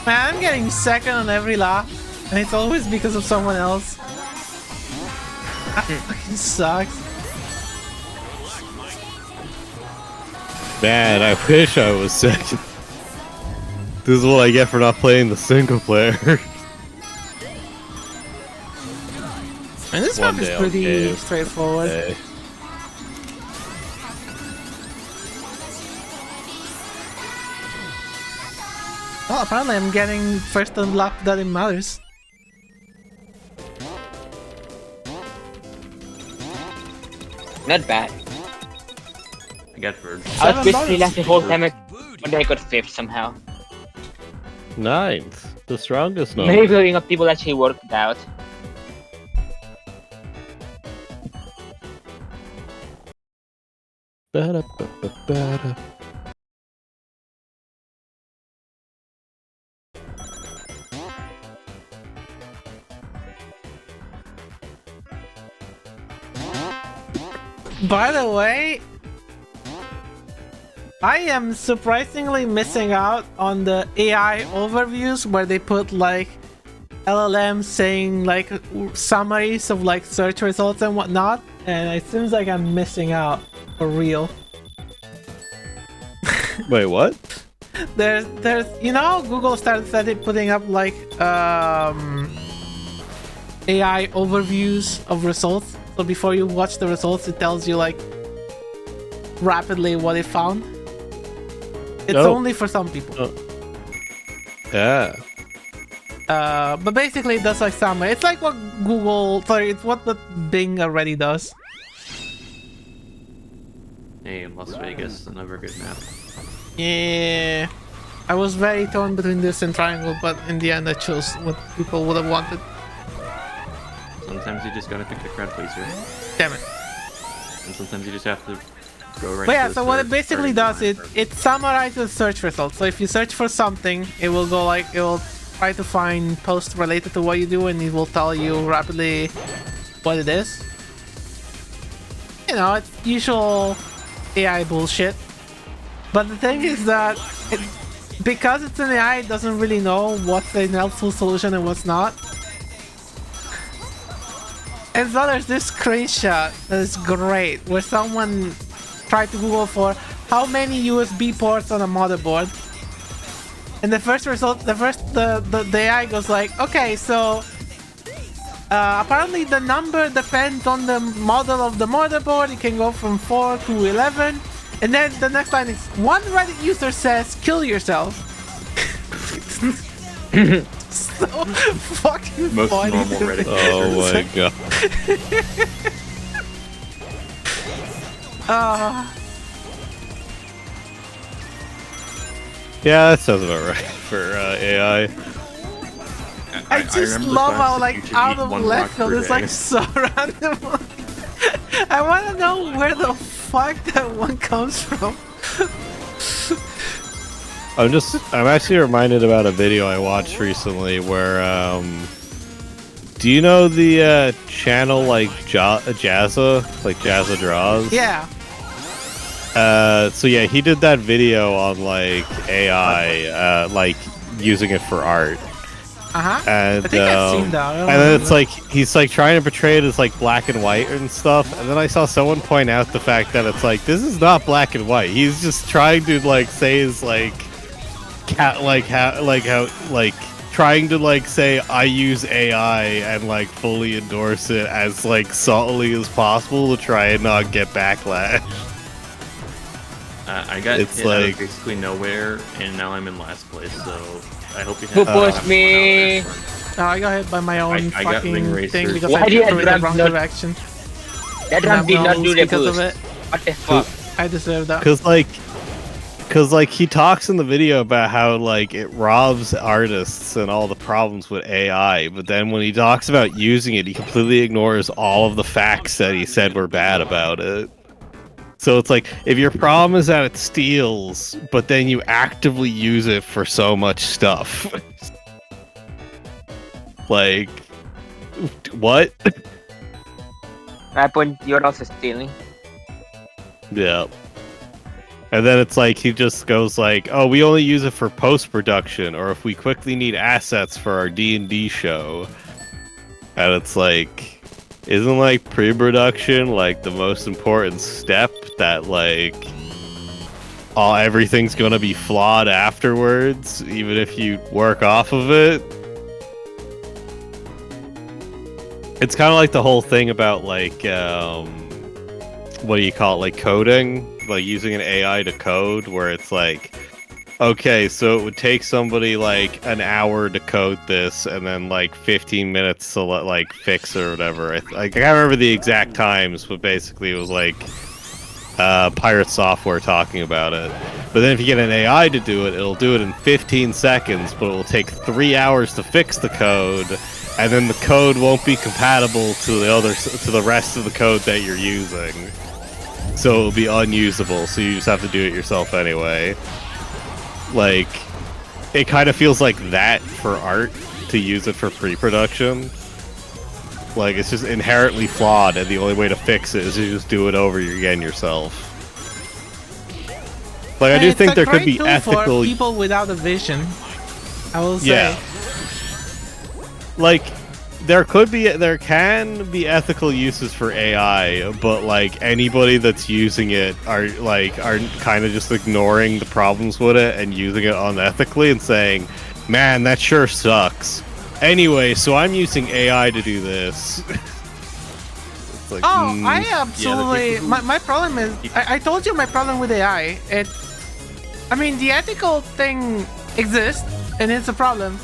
Man, I'm getting second on every lap, and it's always because of someone else. That fucking sucks. Man, I wish I was second. This is what I get for not playing the single player. And this One map is day I'll pretty cave. straightforward. Hey. Well, apparently I'm getting first on lap that it matters. Not bad. I got third. I was $7. basically last the whole time. But I got 5th somehow. Ninth. The strongest number. Maybe blowing up people actually worked out. Ba-da-ba-ba-ba-da. By the way, I am surprisingly missing out on the AI overviews where they put like LLM saying like summaries of like search results and whatnot, and it seems like I'm missing out for real. Wait, what? There's you know, Google started putting up like AI overviews of results. So before you watch the results, it tells you like rapidly what it found. It's only for some people. Yeah. But basically it does like summary. It's like what it's what the Bing already does. Hey, Las Vegas, another good map. Yeah. I was very torn between this and Triangle, but in the end I chose what people would have wanted. Sometimes you just gotta pick the crowd pleaser. Damn it. And sometimes you just have to go right But yeah, to the so what it search basically starting does, line it summarizes search results. So if you search for something, it will go like, it will try to find posts related to what you do, and it will tell you rapidly what it is. You know, it's usual AI bullshit. But the thing is that, because it's an AI, it doesn't really know what's a helpful solution and what's not. And so there's this screenshot that is great, where someone tried to Google for how many USB ports on a motherboard. And the first result, the AI goes like, okay, so apparently the number depends on the model of the motherboard. It can go from 4 to 11. And then the next line is, one Reddit user says, kill yourself. So fucking Most funny. normal Reddit Oh my god. Yeah, that sounds about right for AI. I just remember the love how classic like YouTube out eat of one left rock field per it's like day. so random. I want to know where the fuck that one comes from. I'm actually reminded about a video I watched recently where, do you know the channel like Jazza? Like Jazza Draws? Yeah. So yeah, he did that video on like AI, like using it for art. And I think I've seen that. I don't and then remember. it's like he's like trying to portray it as like black and white and stuff. And then I saw someone point out the fact that it's like this is not black and white. He's just trying to like say is like trying to like say I use AI and like fully endorse it as like subtly as possible to try and not get backlash. I got It's hit out like- of basically nowhere, and now I'm in last place, so I hope you Who have pushed fun me? out there. Oh, I got hit by my own I got fucking ring racer. thing because Why I did threw it Drum the wrong not- direction. That And I'm run did not gonna do lose the because of boost. it. What the fuck? I deserve that. Cause like he talks in the video about how like it robs artists and all the problems with AI, but then when he talks about using it, he completely ignores all of the facts that he said were bad about it. So it's like, if your problem is that it steals, but then you actively use it for so much stuff. Like, what? At point, you're also stealing. Yeah. And then it's like, he just goes like, oh, we only use it for post-production, or if we quickly need assets for our D&D show. And it's like, isn't like pre-production like the most important step that like everything's gonna be flawed afterwards, even if you work off of it? It's kind of like the whole thing about like what do you call it, like coding, like using an AI to code, where it's like, okay, so it would take somebody like an hour to code this, and then like 15 minutes to like fix it or whatever. I can't remember the exact times, but basically it was like Pirate Software talking about it. But then if you get an AI to do it, it'll do it in 15 seconds, but it will take 3 hours to fix the code, and then the code won't be compatible to the rest of the code that you're using. So it'll be unusable, so you just have to do it yourself anyway. Like, it kind of feels like that for art, to use it for pre-production. Like, it's just inherently flawed, and the only way to fix it is to just do it over again yourself. Like, I do think there could be ethical... for people without a vision, I will say. Yeah. Like, there can be ethical uses for AI, but like anybody that's using it are kind of just ignoring the problems with it and using it unethically and saying, "Man, that sure sucks." Anyway, so I'm using AI to do this. It's like, I absolutely. Yeah, my problem is, I told you my problem with AI. I mean, the ethical thing exists, and it's a problem.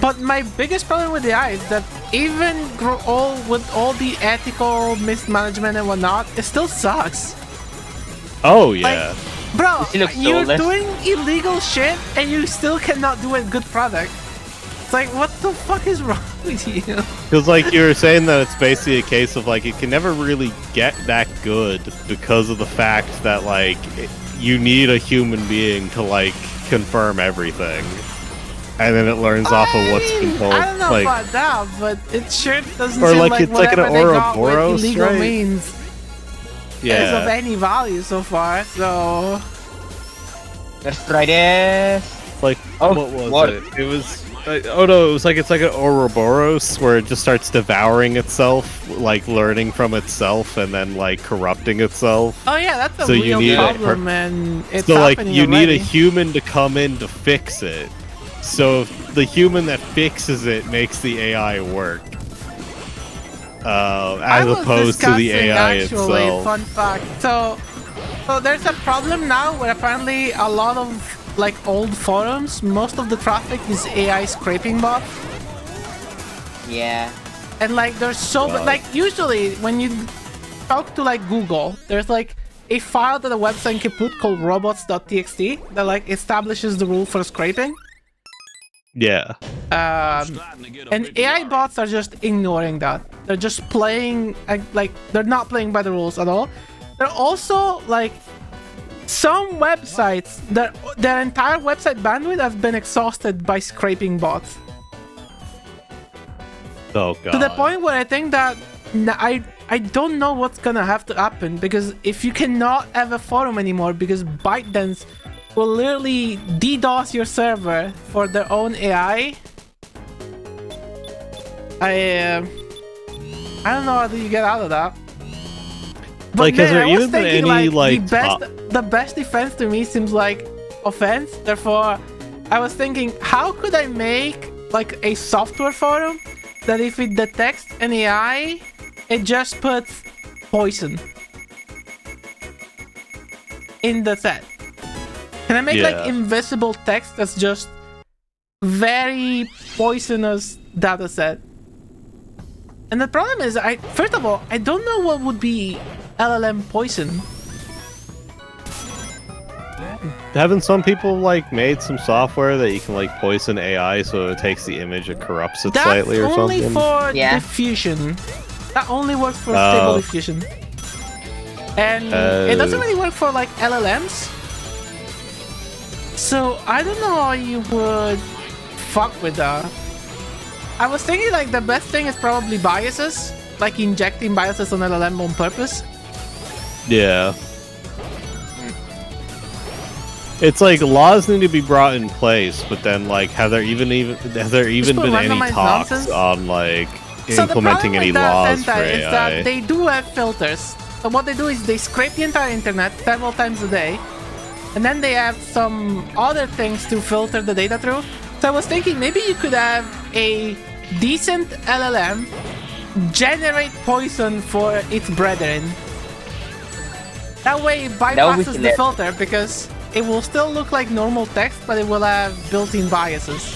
But my biggest problem with AI is that even with all the ethical mismanagement and whatnot, it still sucks. Oh yeah, like, bro, you're doing illegal shit and you still cannot do a good product. It's like, what the fuck is wrong with you? Because like you were saying that it's basically a case of like it can never really get that good because of the fact that like you need a human being to like confirm everything. And then it learns off of what's been told. I don't know like, about that, but it sure doesn't or seem like like it's like an whatever they got with Ouroboros, illegal right? means is of any value so far. So Let's try this. like Oh, what was what? it? It was oh no, it's like an Ouroboros where it just starts devouring itself, like learning from itself and then like corrupting itself. oh yeah, that's a So you real need problem, and it's So like happening you need already. a human to come in to fix it. So if the human that fixes it makes the AI work, as opposed to the AI actually, itself. Fun fact. So there's a problem now where apparently a lot of like old forums, most of the traffic is AI scraping bots, Yeah. and like there's so Wow. like usually when you talk to like Google, there's like a file that a website can put called robots.txt that like establishes the rule for scraping. Yeah. And AI bots are just ignoring that. They're just playing, like, they're not playing by the rules at all. They're also, like, some websites, their entire website bandwidth has been exhausted by scraping bots. Oh god. To the point where I think that I don't know what's gonna have to happen, because if you cannot have a forum anymore because ByteDance will literally DDoS your server for their own AI. I don't know how do you get out of that. But Like, has man, there I was even been thinking, any, like, like, the best defense to me seems like offense. Therefore, I was thinking, how could I make like a software forum that if it detects an AI, it just puts poison in the set? Can I make like invisible text that's just very poisonous data set? And the problem is, first of all, I don't know what would be LLM poison. Haven't some people like made some software that you can like poison AI so it takes the image and corrupts it That's slightly or only something? for Yeah. diffusion. That only works for stable diffusion. And it doesn't really work for like LLMs. So I don't know how you would fuck with that. I was thinking like the best thing is probably biases, like injecting biases on LLM on purpose. Yeah. It's like laws need to be brought in place, but then like have there even been any randomized talks nonsense? on like So the problem implementing any with that, laws for Senta, AI? is that they do have filters. So what they do is they scrape the entire internet several times a day, and then they have some other things to filter the data through. So I was thinking maybe you could have a decent LLM generate poison for its brethren. That way it bypasses the hilarious. filter because it will still look like normal text, but it will have built-in biases.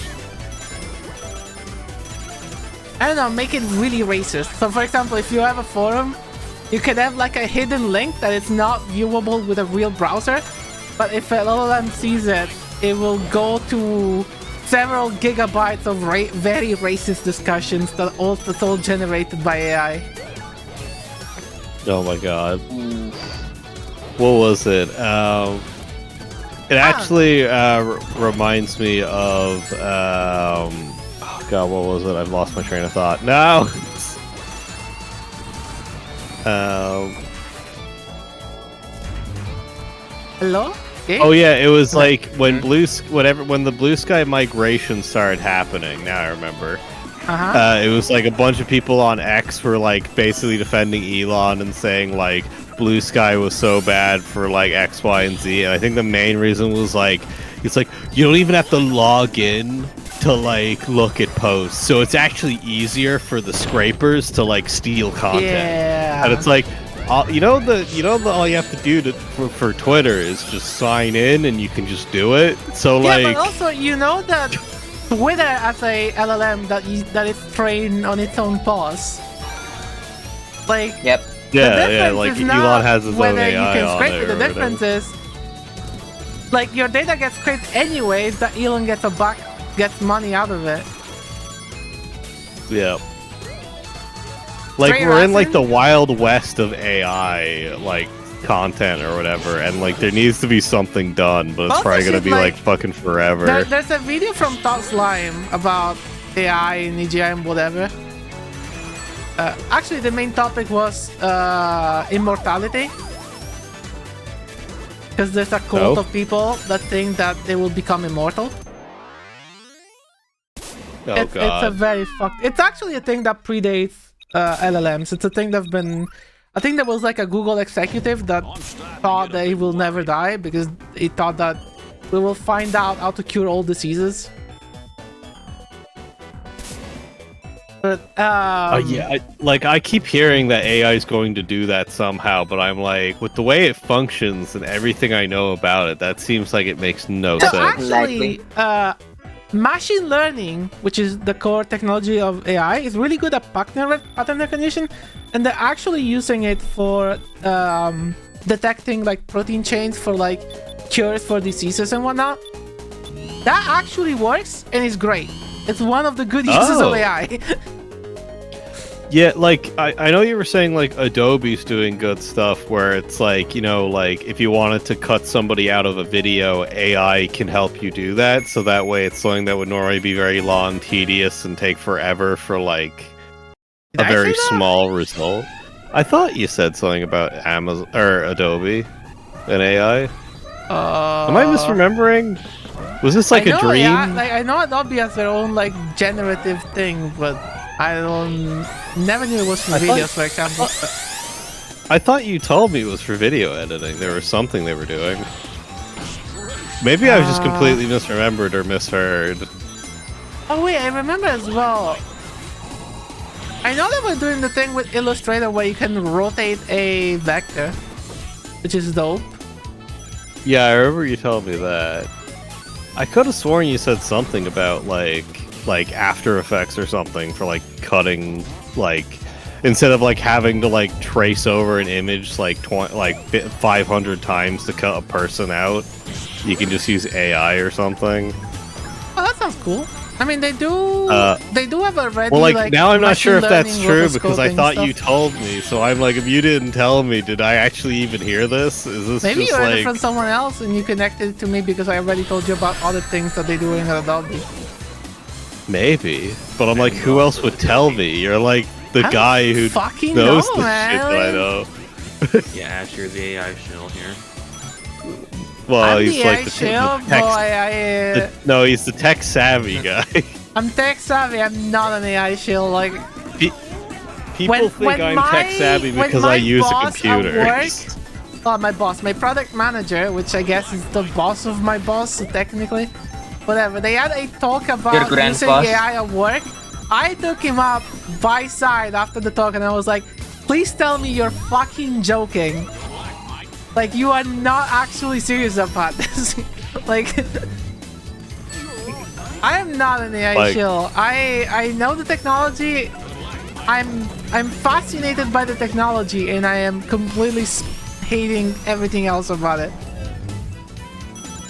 I don't know, make it really racist. So for example, if you have a forum, you could have like a hidden link that is not viewable with a real browser, but if LLM sees it, it will go to several gigabytes of very racist discussions that's all generated by AI. Oh my god. What was it? It actually reminds me of oh god, what was it? I've lost my train of thought. No. Hello? Okay. Oh yeah, it was like when the blue sky migration started happening. Now I remember. It was like a bunch of people on X were like basically defending Elon and saying like blue sky was so bad for like X, Y, and Z. And I think the main reason was like it's like you don't even have to log in to like look at posts, so it's actually easier for the scrapers to like steal content. Yeah. And it's like all you have to do for Twitter is just sign in and you can just do it. So yeah, like but also you know that Twitter as a LLM that is trained on its own pause. Like Yep. Yeah, like Elon has his own AI you can on scrape it. it. The difference is, like, your data gets scraped anyways, that Elon gets gets money out of it. Yeah. Like Trey we're in like Rassin? the wild west of AI, like content or whatever, and like there needs to be something done, but it's Also probably gonna shit be like fucking forever. There's a video from Todd Slime about AI and AGI and whatever. Actually, the main topic was immortality. Because there's a cult of people that think that they will become immortal. It's a very fucked... It's actually a thing that predates LLMs. It's a thing that's been... I think there was like a Google executive that thought that he will never die because he thought that we will find out how to cure all diseases. But yeah, I keep hearing that AI is going to do that somehow, but I'm like, with the way it functions and everything I know about it, that seems like it makes no sense. Actually, machine learning, which is the core technology of AI, is really good at pattern recognition, and they're actually using it for detecting like protein chains for like cures for diseases and whatnot. That actually works and is great. It's one of the good uses of AI. Yeah, like, I know you were saying, like, Adobe's doing good stuff where it's like, you know, like, if you wanted to cut somebody out of a video, AI can help you do that, so that way it's something that would normally be very long, tedious, and take forever for, like, a very small result. I thought you said something about Amazon, or Adobe, and AI. Am I misremembering? Was this like a dream? Yeah, like, I know Adobe has their own like generative thing, but I never knew it was for videos, for example. I thought you told me it was for video editing. There was something they were doing. Maybe I was just completely misremembered or misheard. Oh wait, I remember as well. I know they were doing the thing with Illustrator where you can rotate a vector, which is dope. Yeah, I remember you told me that. I could have sworn you said something about like After Effects or something for like cutting, like instead of like having to like trace over an image like 500 times to cut a person out, you can just use AI or something. Oh, that sounds cool. I mean, they do have a ready. Well, like now I'm not sure if that's true because I thought stuff. you told me. So I'm like, if you didn't tell me, did I actually even hear this? Is this maybe just you heard like it from someone else and you connected it to me because I already told you about other things that they do in Adobe. Maybe, but I'm like, who else would tell me? You're like the guy who fucking knows know, the man. shit that I know. Yeah, Ash, you're the AI shill here. Well, I'm he's the like AI the shill, tech. No, he's the tech savvy guy. I'm tech savvy. I'm not an AI shill. Like people think I'm tech savvy because I use a computer. My boss, my product manager, which I guess is the boss of my boss, so technically, whatever. They had a talk about using AI at work. I took him up by side after the talk, and I was like, "Please tell me you're fucking joking. Like you are not actually serious about this. Like." I am not an AI shill. I know the technology. I'm fascinated by the technology, and I am completely hating everything else about it.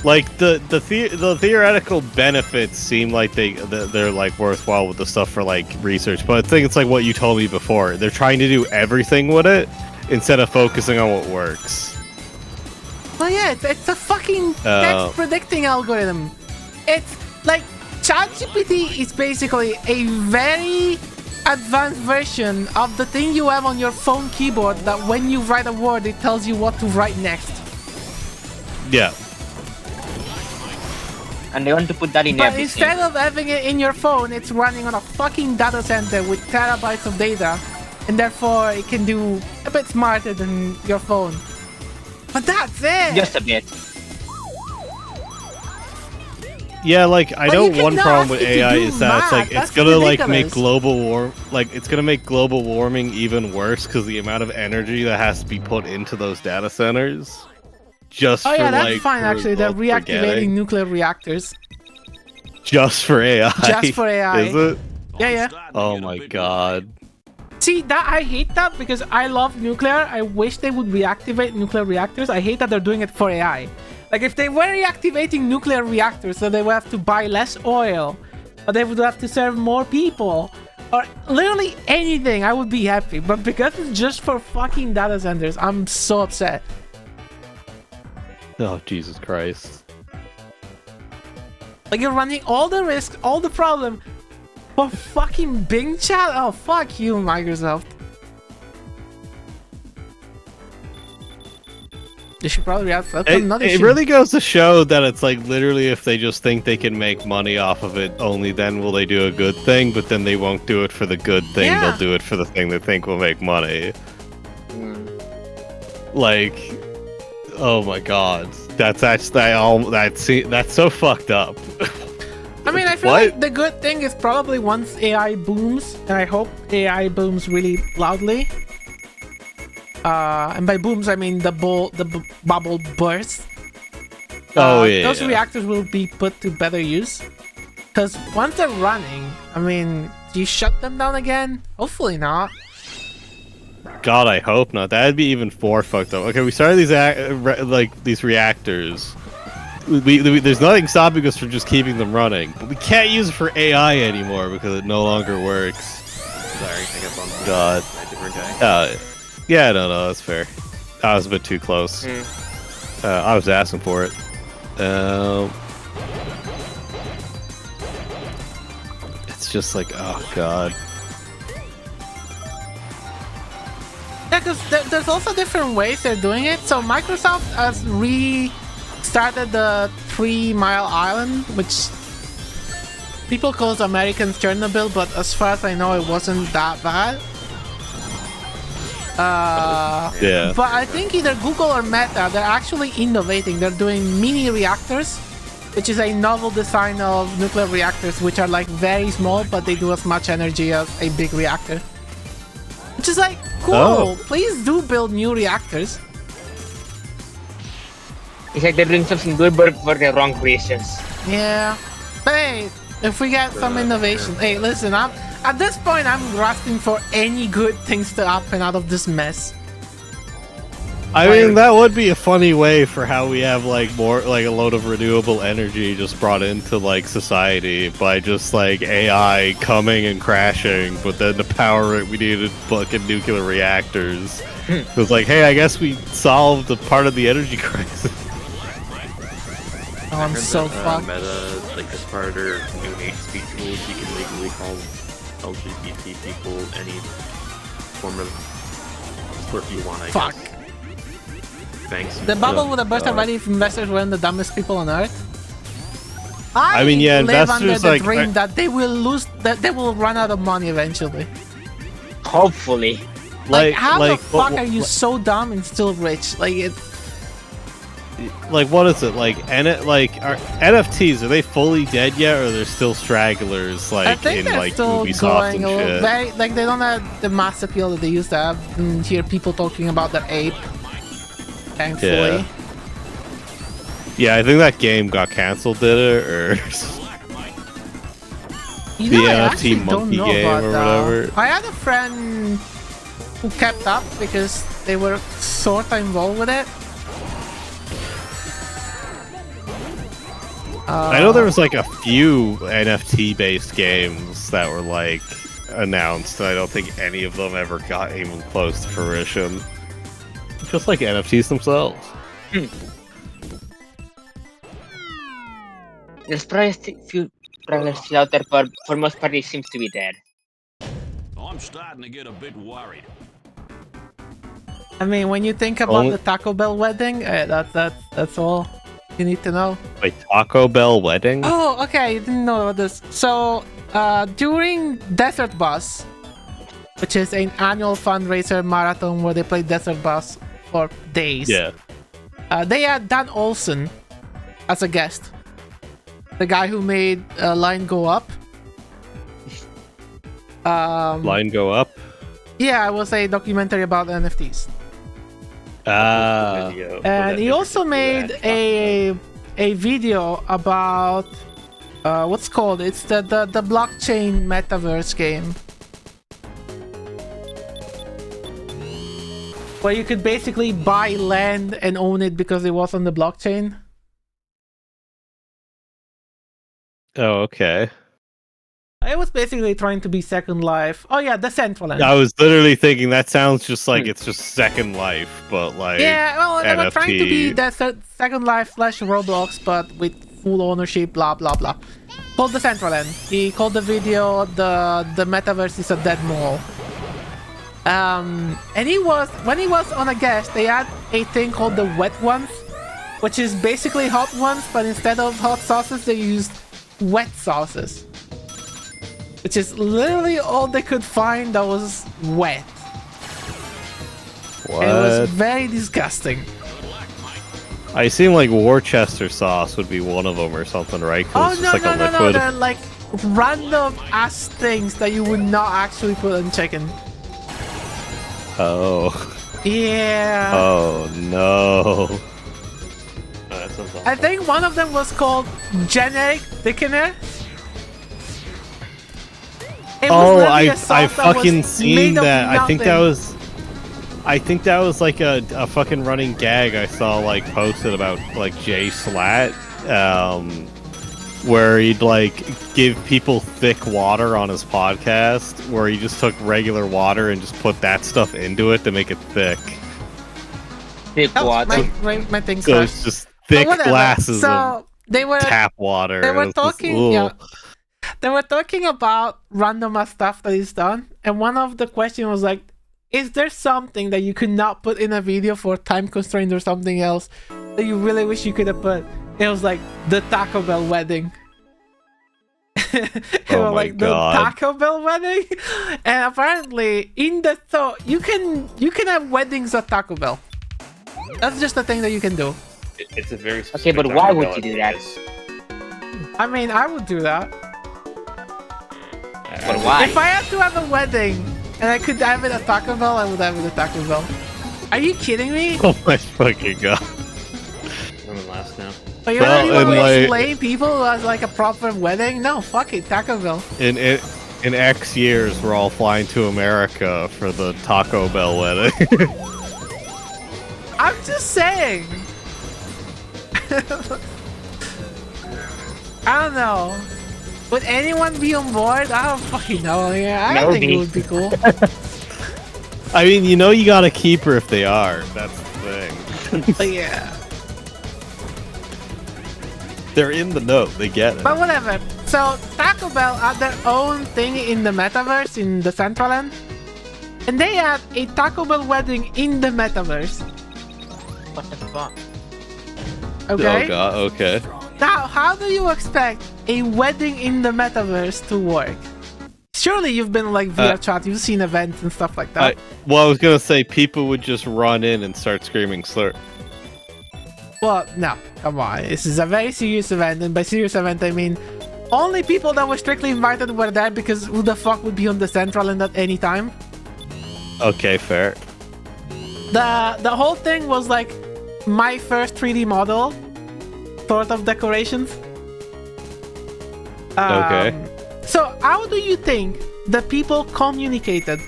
Like the theoretical benefits seem like they're like worthwhile with the stuff for like research, but I think it's like what you told me before. They're trying to do everything with it instead of focusing on what works. Well, yeah, it's a fucking text predicting algorithm. It's like ChatGPT is basically a very advanced version of the thing you have on your phone keyboard that when you write a word, it tells you what to write next. Yeah. And they want to put that in But everything. instead of having it in your phone, it's running on a fucking data center with terabytes of data, and therefore it can do a bit smarter than your phone. But that's it! Just a bit. Yeah, like I know you one cannot problem with ask it to AI do is that it's like math. it's That's gonna like make ridiculous. it's gonna make global warming even worse because the amount of energy that has to be put into those data centers. Just Oh yeah, for, that's like, fine actually. They're for reactivating getting- nuclear reactors. just for AI. Just for AI. Is it? Yeah, yeah. Oh my god. See, that I hate that because I love nuclear. I wish they would reactivate nuclear reactors. I hate that they're doing it for AI. Like, if they were reactivating nuclear reactors, so they would have to buy less oil, or they would have to serve more people, or literally anything, I would be happy. But because it's just for fucking data centers, I'm so upset. Oh Jesus Christ. Like, you're running all the risk, all the problem, for fucking Bing chat? Oh, fuck you, Microsoft. They should probably have another It shit. really goes to show that it's like literally if they just think they can make money off of it, only then will they do a good thing, but then they won't do it for the good thing, Yeah. they'll do it for the thing they think will make money. Like, oh my god. That's so fucked up. I mean, I feel What? like the good thing is probably once AI booms, and I hope AI booms really loudly. And by booms, I mean the bubble bursts. Oh yeah. Those reactors will be put to better use. Because once they're running, I mean, do you shut them down again? Hopefully not. God, I hope not. That'd be even more fucked up. Okay, we started these reactors. There's nothing stopping us from just keeping them running, but we can't use it for AI anymore because it no longer works. Sorry, I got bumped. God. By a different guy. Yeah, no, that's fair. I was a bit too close. I was asking for it. It's just like, oh god. Yeah, because there's also different ways they're doing it. So Microsoft has restarted the 3 Mile Island, which people call it American Chernobyl, but as far as I know, it wasn't that bad. Yeah. But I think either Google or Meta, they're actually innovating. They're doing mini reactors, which is a novel design of nuclear reactors, which are like very small, but they do as much energy as a big reactor. Which is like, cool, Oh. please do build new reactors. It's like they're doing something good, but for the wrong reasons. Yeah. But hey, if we get some innovation, hey, listen, at this point, I'm grasping for any good things to happen out of this mess. I mean, that would be a funny way for how we have like more like a load of renewable energy just brought into like society by just like AI coming and crashing, but then to power it we needed fucking nuclear reactors. It was like, hey, I guess we solved a part of the energy crisis. Oh, I'm Heard so that, fucked. Meta, like as part of their new hate speech rules, you can legally call LGBT people any form of slur you want, I Fuck. guess. Thanks. The bubble would have burst God. already if investors weren't the dumbest people on earth. I mean, yeah, live under investors, the like, dream that they will lose, that they will run out of money eventually. Hopefully. Like, how the what- fuck are you so dumb and still rich? Like, it's like what is it like? Are NFTs, are they fully dead yet, or they're still stragglers I like think in they're like still Ubisoft going and a little shit? very, like, they don't have the mass appeal that they used to have. And hear people talking about their ape. Thankfully. Yeah, I think that game got canceled, did it? Or You the know, I NFT actually don't monkey know game about or that. whatever. I had a friend who kept up because they were sort of involved with it. I know there was like a few NFT-based games that were like announced, and I don't think any of them ever got even close to fruition. Just like NFTs themselves. There's probably few progress still out there, but for most part, it seems to be dead. I'm starting to get a bit worried. I mean, when you think about the Taco Bell wedding, that's all you need to know. Wait, Taco Bell wedding? Oh, okay, you didn't know about this. So, during Desert Bus, which is an annual fundraiser marathon where they play Desert Bus for days. Yeah. They had Dan Olsen as a guest. The guy who made Line Go Up. Line Go Up? Yeah, it was a documentary about NFTs. And he also made a video about what's called, it's the blockchain metaverse game, where you could basically buy land and own it because it was on the blockchain. Oh, okay. It was basically trying to be Second Life. Oh yeah, Decentraland. I was literally thinking that sounds just like it's just Second Life, but like Yeah, well, they were trying to be NFT. Second Life / Roblox, but with full ownership, blah blah blah. Called Decentraland. He called the video the metaverse is a dead mall. And when he was on a guest, they had a thing called the wet ones, which is basically hot ones, but instead of hot sauces, they used wet sauces. Which is literally all they could find that was wet. What? And it was very disgusting. I assume like Worcester sauce would be one of them or something, right? 'Cause Oh it's no, just like no, a no, no! liquid. They're like random ass things that you would not actually put on chicken. Oh. Yeah. Oh no. That sounds awful. I think one of them was called generic thickener. It was Oh, literally a I sauce that fucking was seen made of that. I think that nothing. was like a fucking running gag I saw like posted about like Jay Slat, where he'd like give people thick water on his podcast, where he just took regular water and just put that stuff into it to make it thick. Thick That was water. my thing. So first. it's just But thick whatever. glasses of So they were tap water. they and were it's just, talking. Yeah. ugh. They were talking about random ass stuff that he's done, and one of the questions was like, is there something that you could not put in a video for time constraints or something else that you really wish you could have put? It was like the Taco Bell wedding. Oh my like God. the Taco Bell wedding. And apparently so you can have weddings at Taco Bell. That's just a thing that you can do. It's a very Okay, but specific why Taco would Bell you do it that? is. I mean, I would do that. But why? If I had to have a wedding and I could have it at Taco Bell, I would have it at Taco Bell. Are you kidding me? Oh my fucking god. I'm in last now. Are you Well, really and want to like- explain people as like a proper wedding? No, fuck it, Taco Bell. In X years, we're all flying to America for the Taco Bell wedding. I'm just saying. I don't know. Would anyone be on board? I don't fucking know. Yeah, I think it Nobody. would be cool. I mean, you know you gotta keep her if they are. That's the thing. But yeah. They're in the know. They get it. But whatever. So Taco Bell had their own thing in the metaverse in the Decentraland, and they had a Taco Bell wedding in the metaverse. What the fuck? Okay. Oh god. Okay. Now, how do you expect a wedding in the metaverse to work? Surely you've been like VR chat, you've seen events and stuff like that. Well, I was gonna say people would just run in and start screaming slur. Well, no, come on. This is a very serious event, and by serious event I mean only people that were strictly invited were there, because who the fuck would be on the Decentraland at any time? Okay, fair. The whole thing was like my first 3D model sort of decorations. Okay. So how do you think the people communicated?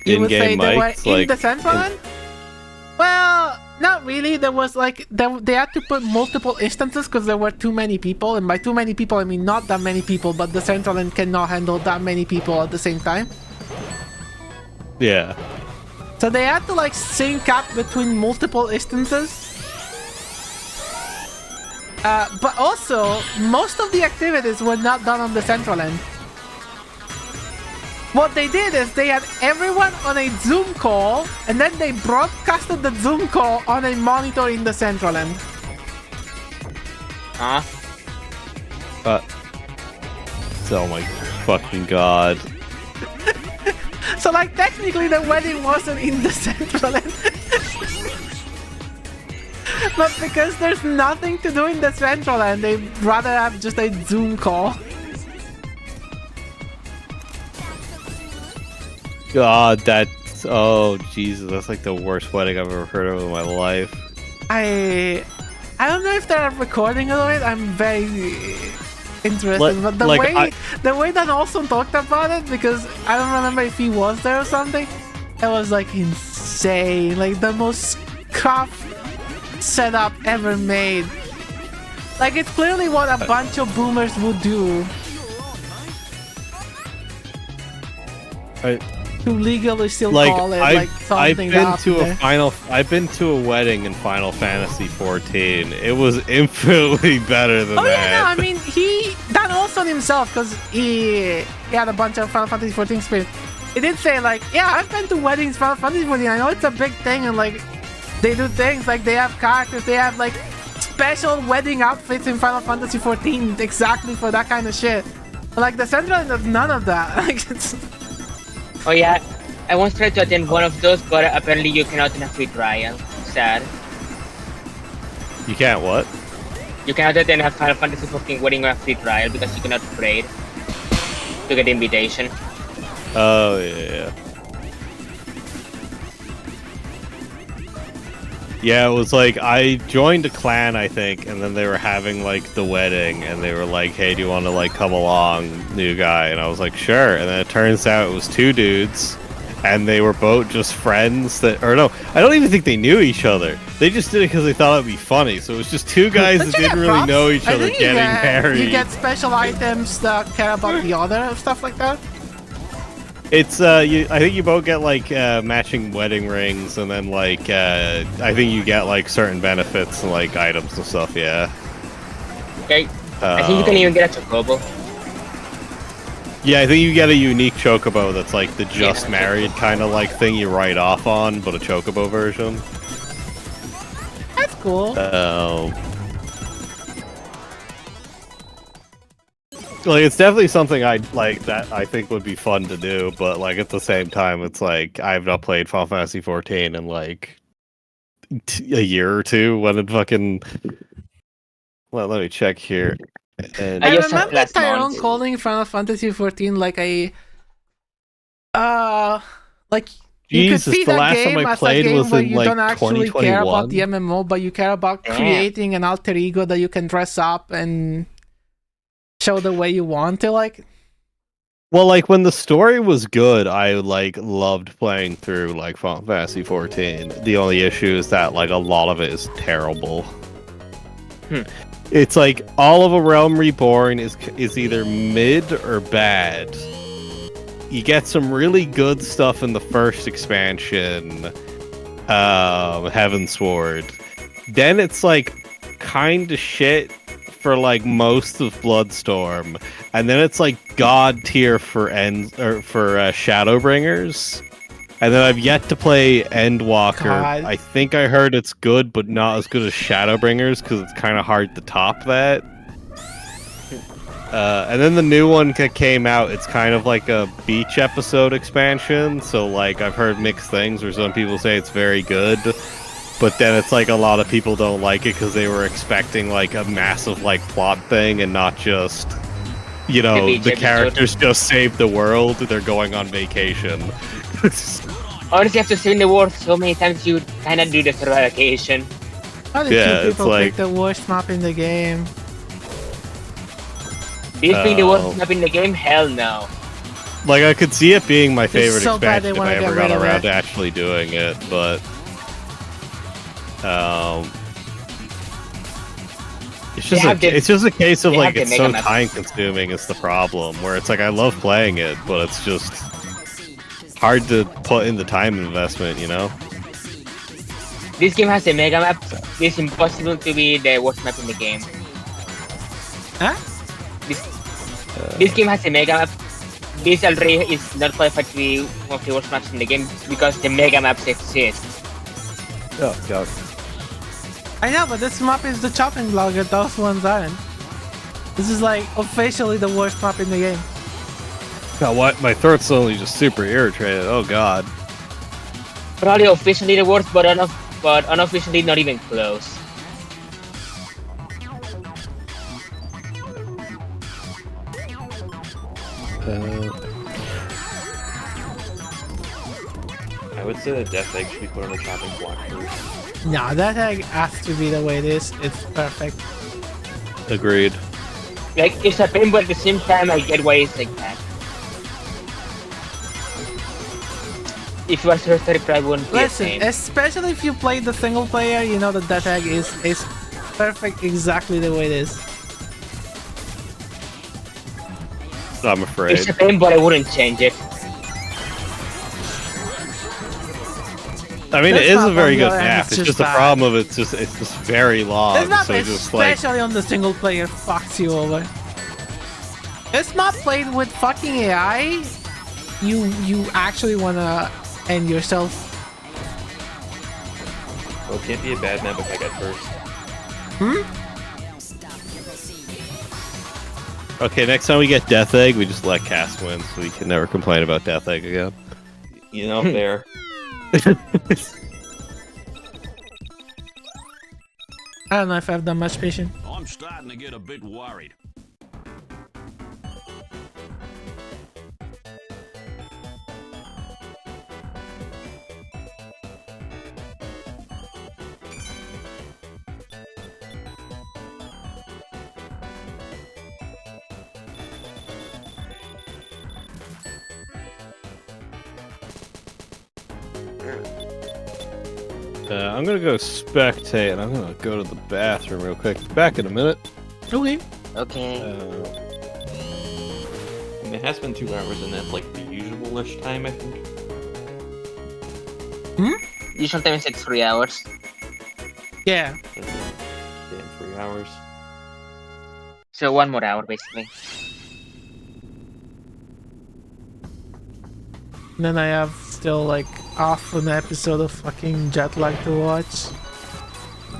You would say In-game they were mics, in like, the Decentraland? Well, not not really. There was like they had to put multiple instances because there were too many people, and by too many people I mean not that many people, but the central end cannot handle that many people at the same time. Yeah. So they had to like sync up between multiple instances. But also, most of the activities were not done on the central end. What they did is they had everyone on a Zoom call, and then they broadcasted the Zoom call on a monitor in the central end. Huh? Oh my fucking god. So like technically the wedding wasn't in the central end. But because there's nothing to do in the central end, they'd rather have just a Zoom call. God, that's... Oh, Jesus, that's like the worst wedding I've ever heard of in my life. I don't know if they're recording of it. I'm very interested, but the way that Olson talked about it, because I don't remember if he was there or something, it was like insane, like the most scuffed setup ever made. Like it's clearly what a bunch of boomers would do to legally still call it like something. I've been to a wedding in Final Fantasy 14. It was infinitely better than that. Yeah, no, I mean Dan Olson himself, because he had a bunch of Final Fantasy 14 experience. He did say like, yeah, I've been to weddings Final Fantasy 14. I know it's a big thing, and like they do things like they have characters, they have like special wedding outfits in Final Fantasy 14 exactly for that kind of shit. But, like the central end does none of that. Like it's. Oh yeah, I once tried to attend one of those, but apparently you cannot in a free trial. Sad. You can't what? You cannot attend a Final Fantasy 14 wedding or a free trial because you cannot trade to get the invitation. Oh, yeah. Yeah, it was like, I joined a clan, I think, and then they were having, like, the wedding, and they were like, hey, do you want to, like, come along, new guy? And I was like, sure. And then it turns out it was two dudes, and they were both just friends that, or no, I don't even think they knew each other. They just did it because they thought it'd be funny. So it was just two guys that didn't really know each other getting married. You get special items that care about the other, stuff like that? It's I think you both get like matching wedding rings, and then like I think you get like certain benefits and like items and stuff. Yeah. Okay. I think you can even get a chocobo. Yeah, I think you get a unique chocobo that's like the just married kind of like thing you write off on, but a chocobo version. That's cool. Like, it's definitely something I'd like that I think would be fun to do, but like at the same time, it's like I've not played Final Fantasy 14 in like a year or two. When it fucking well, let me check here. And I remember Tyrone calling Final Fantasy 14 like a like you Jesus, could see the that last game time I as a played game was where in you like don't actually care about the 2021. MMO, but you care about creating an alter ego that you can dress up and show the way you want to, like. Well, like when the story was good, I like loved playing through like Final Fantasy 14. The only issue is that like a lot of it is terrible. It's like all of A Realm Reborn is either mid or bad. You get some really good stuff in the first expansion, Heavensward. Then it's like kind of shit for like most of Bloodstorm, and then it's like god tier for Shadowbringers. And then I've yet to play Endwalker. God. I think I heard it's good, but not as good as Shadowbringers because it's kind of hard to top that. And then the new one that came out, it's kind of like a beach episode expansion. So like I've heard mixed things where some people say it's very good. But then it's like a lot of people don't like it because they were expecting like a massive like plot thing and not just, you know, the characters just save the world. They're going on vacation. Honestly, after saving the world so many times, you kind of do the vacation. How did two people pick the worst map in the game? Do you think the worst map in the game? Hell no. Like I could see it being my favorite so expansion if I ever got around to actually doing it, but It's just a case of like have it's the so Mega Map. time consuming is the problem. Where it's like I love playing it, but it's just hard to put in the time investment, you know? This game has a mega map. It's impossible to be the worst map in the game. Huh? This game has a mega map. This already is not qualified to be one of the worst maps in the game because the mega maps exist. Oh god. I know, but this map is the chopping block and those ones aren't. This is like officially the worst map in the game. God, what? My throat's suddenly just super irritated. Oh god. Probably officially the worst, but unofficially not even close. I would say that Death Egg should be put on the chopping block first. No, that egg has to be the way it is. It's perfect. Agreed. Like, it's a pain, but at the same time, I get why it's like that. If you are seriously, probably wouldn't be Listen, a pain. especially if you play the single player, you know that egg is perfect exactly the way it is. I'm afraid. It's a pain, but I wouldn't change it. I mean, This it is map, a very on the good other hand, map. is It's just just the bad. problem of it's just very long. This map, So just like especially on the single player, fucks you over. This map played with fucking AI, you actually wanna end yourself. Well, it can't be a bad map if I get first. okay, next time we get Death Egg, we just let Cass win, so we can never complain about Death Egg again. You know, fair. I don't know if I've done much patience. I'm starting to get a bit worried. I'm gonna go spectate, and I'm gonna go to the bathroom real quick. Back in a minute. Okay. Okay. And it has been 2 hours, and that's like the usual-ish time, I think. Usual time is like 3 hours. Yeah. Damn, 3 hours. So 1 more hour, basically. And then I have still like half an episode of fucking Jet Lag to watch.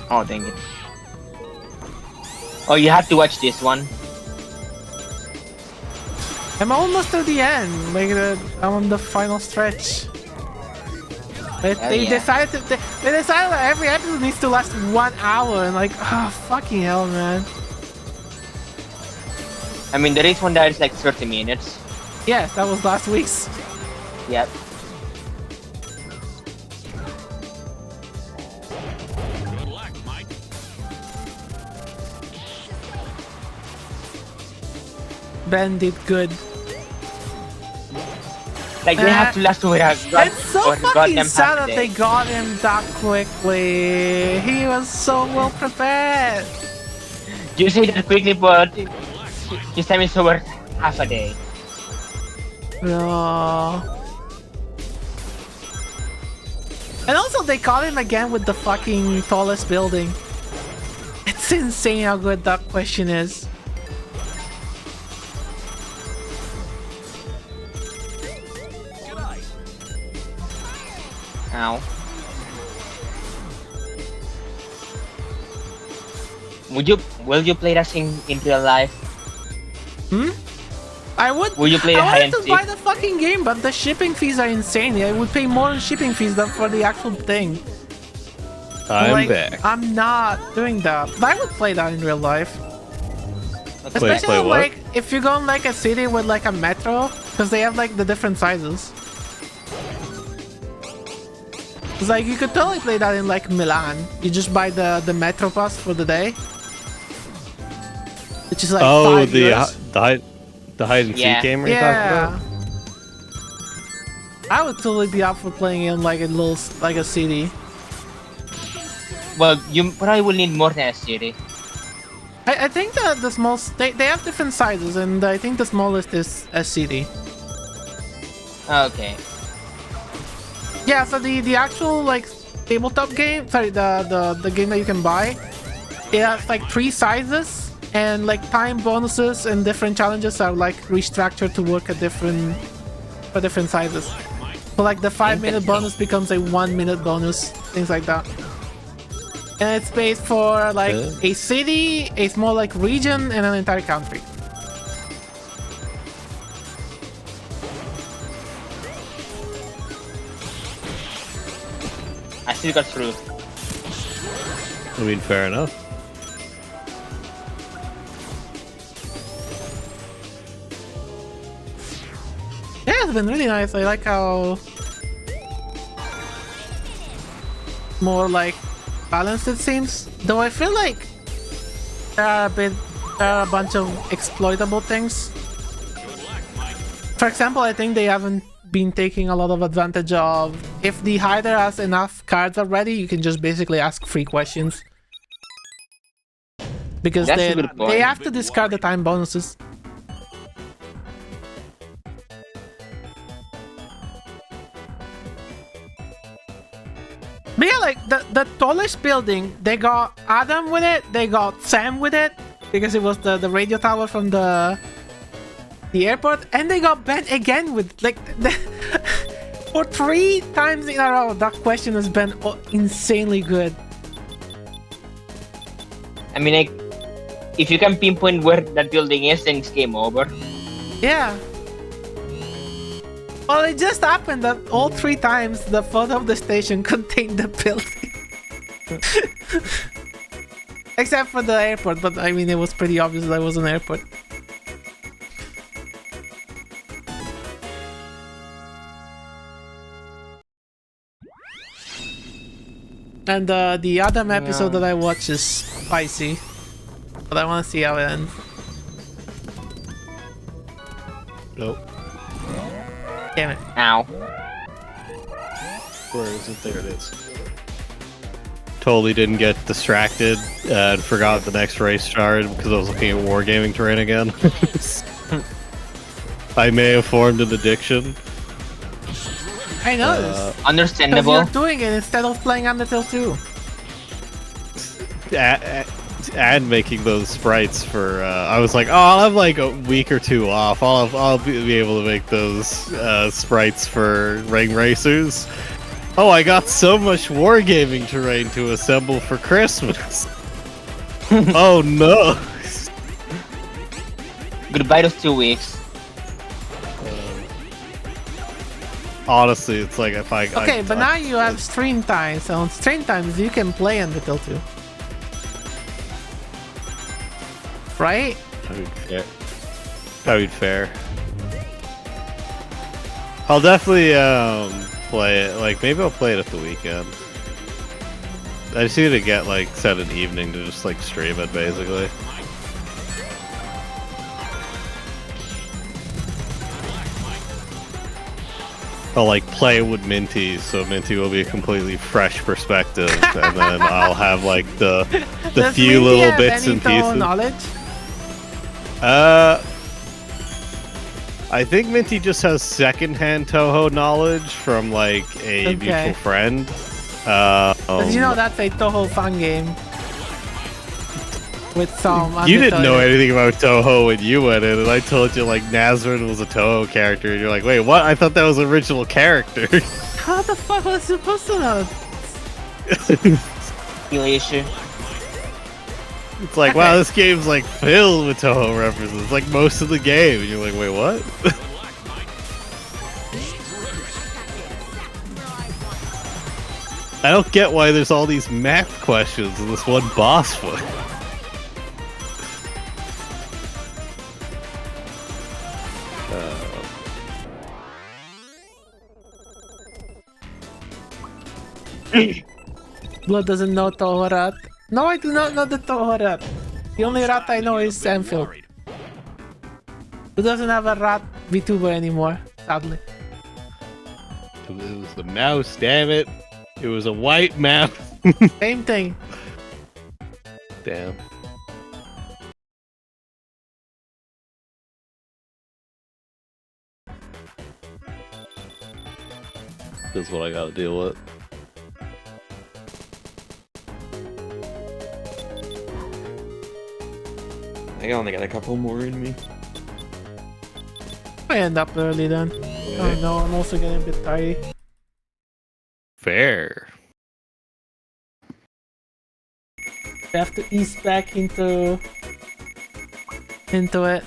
Oh, dang it. Oh, you have to watch this one. I'm almost at the end. Like I'm on the final stretch. But Hell they yeah. decided they decided that every episode needs to last 1 hour, and like, oh fucking hell, man. I mean, there is one that is like 30 minutes. Yeah, that was last week's. Yep. Good luck, mate. Ben did good. Like, they have to last over a It's so fucking goddamn sad half that day. they got him that quickly. He was so well prepared. You say that quickly, but his time is over half a day. No. And also they caught him again with the fucking tallest building. It's insane how good that question is. G'day. Ow. Will you play that in real life? I would. Will you play the I hide wanted and to seek? buy the fucking game, but the shipping fees are insane. I would pay more in shipping fees than for the actual thing. I'm like, back. I'm not doing that. But I would play that in real life. Especially play what? like if you go in like a city with like a metro, because they have like the different sizes. It's like you could totally play that in like Milan. You just buy the metro pass for the day, which is like Oh, 5 euros. the hide and Yeah. seek game you're Yeah. talking I would totally be up for playing in like a little like a city. Well, you probably will need more than a city. I think the smallest they have different sizes, and I think the smallest is a city. Okay. Yeah, so the actual like tabletop game, sorry, the game that you can buy, it has like 3 sizes, and like time bonuses and different challenges are like restructured to work at different sizes. So like the 5-minute bonus becomes a 1-minute bonus, things like that. And it's based for like a city, a small like region, and an entire country. I still got through. I mean, fair enough. Yeah, it's been really nice. I like how more like balanced it seems. Though I feel like there are a bunch of exploitable things. For example, I think they haven't been taking a lot of advantage of if the hider has enough cards already, you can just basically ask free questions. Because That's a good point. they have to discard the time bonuses. But yeah, like the tallest building, they got Adam with it, they got Sam with it, because it was the radio tower from the airport, and they got Ben again with like for 3 times in a row. That question has been insanely good. I mean, like, if you can pinpoint where that building is, then it's game over. Yeah. Well, it just happened that all 3 times the photo of the station contained the building. Except for the airport, but I mean, it was pretty obvious that it was an airport. And the Adam episode that I watched is spicy, but I want to see how it ends. Nope. Damn it. Ow. Where is it? There it is. Totally didn't get distracted and forgot the next race started because I was looking at wargaming terrain again. I may have formed an addiction. I noticed. Because Understandable. you're doing it instead of playing Undertale 2. And making those sprites for I was like, oh, I'll have like a week or 2 off. I'll be able to make those sprites for ring racers. Oh, I got so much wargaming terrain to assemble for Christmas. Oh no. Goodbye those 2 weeks. Honestly, it's like if I Okay, but now you have stream time, so on stream times you can play Undertale 2. Right? That would be fair. I'll definitely play it. Like maybe I'll play it at the weekend. I just need to get like set an evening to just like stream it basically. I'll like play with Minty, so Minty will be a completely fresh perspective, and then I'll have like the Does few Minty little have bits any and Toho pieces. knowledge? I think Minty just has secondhand Toho knowledge from like a mutual friend. Because you know that's a Toho fan game. With some You didn't know Undertale. anything about Toho when you went in, and I told you like Nazareth was a Toho character, and you're like, wait, what? I thought that was an original character. How the fuck was I supposed to know? Real issue. It's like, wow, this game's like filled with Toho references, like most of the game, and you're like, wait, what? I don't get why there's all these math questions in this one boss fight. Blood doesn't know Toho Rat. No, I do not know the Toho Rat. The only rat I know is Samfield, who doesn't have a rat VTuber anymore, sadly. It was the mouse, damn it. It was a white map. Same thing. Damn. This is what I gotta deal with. I only got a couple more in me. I end up early then. Oh no, I'm also getting a bit tired. Fair. I have to ease back into it.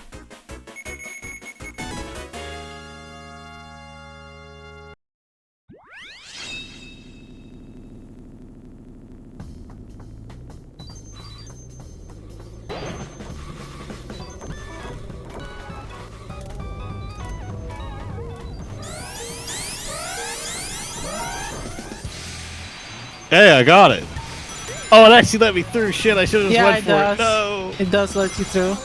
Hey, I got it. Oh, it actually let me through. Shit, I should have just Yeah, went it for does. it. No. It does let you through.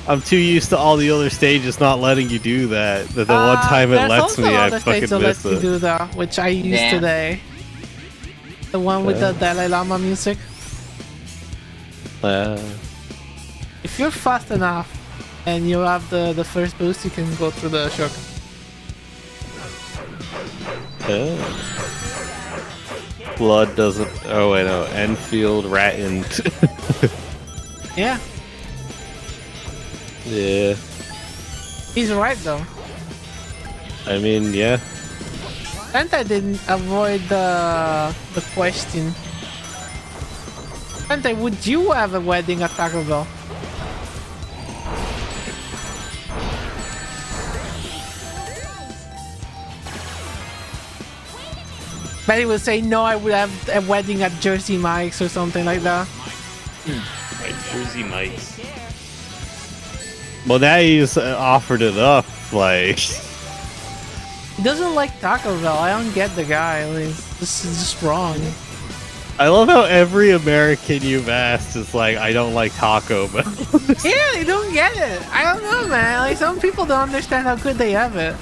I'm too used to all the other stages not letting you do that. That the one time it There's lets also me, I other states fucking that miss let you it. do that, which I used Damn. today. The one with the Dalai Lama music. If you're fast enough and you have the first boost, you can go through the shock. Blood doesn't. Oh wait, no. Enfield Ratton. Yeah, Yeah. he's right though. I mean, yeah. And I didn't avoid the question. Sente, would you have a wedding at Taco Bell? Betty would say no, I would have a wedding at Jersey Mike's or something like that. Right, Jersey Mike's. Well, now he's offered it up. Like, He doesn't like Taco Bell. I don't get the guy. Like, this is just wrong. I love how every American you've asked is like, I don't like Taco Bell. Yeah, they don't get it. I don't know, man. Like, some people don't understand how good they have it.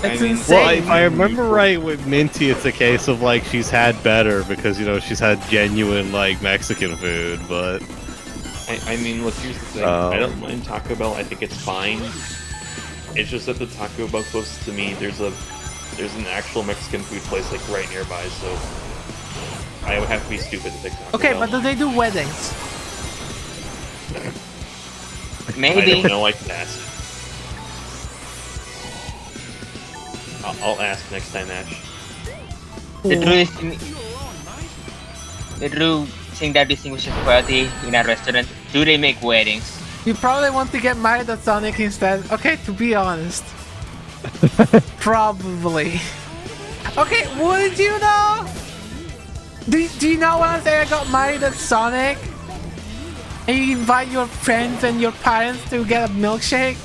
It's mean, insane. Well, if I remember right with Minty, it's a case of like she's had better because, you know, she's had genuine like Mexican food, but I mean, look, here's the thing. I don't mind Taco Bell. I think it's fine. It's just that the Taco Bell closest to me, there's an actual Mexican food place like right nearby, so I would have to be stupid to pick Taco Okay, Bell. but do they do weddings? I Maybe. don't know. I can ask. I'll ask next time, Ash. The true thing that distinguishes quality in a restaurant, do they make weddings? You probably want to get married at Sonic instead. Okay, to be honest. Probably. Okay, would you know? Do you know when I say I got married at Sonic? And you invite your friends and your parents to get a milkshake?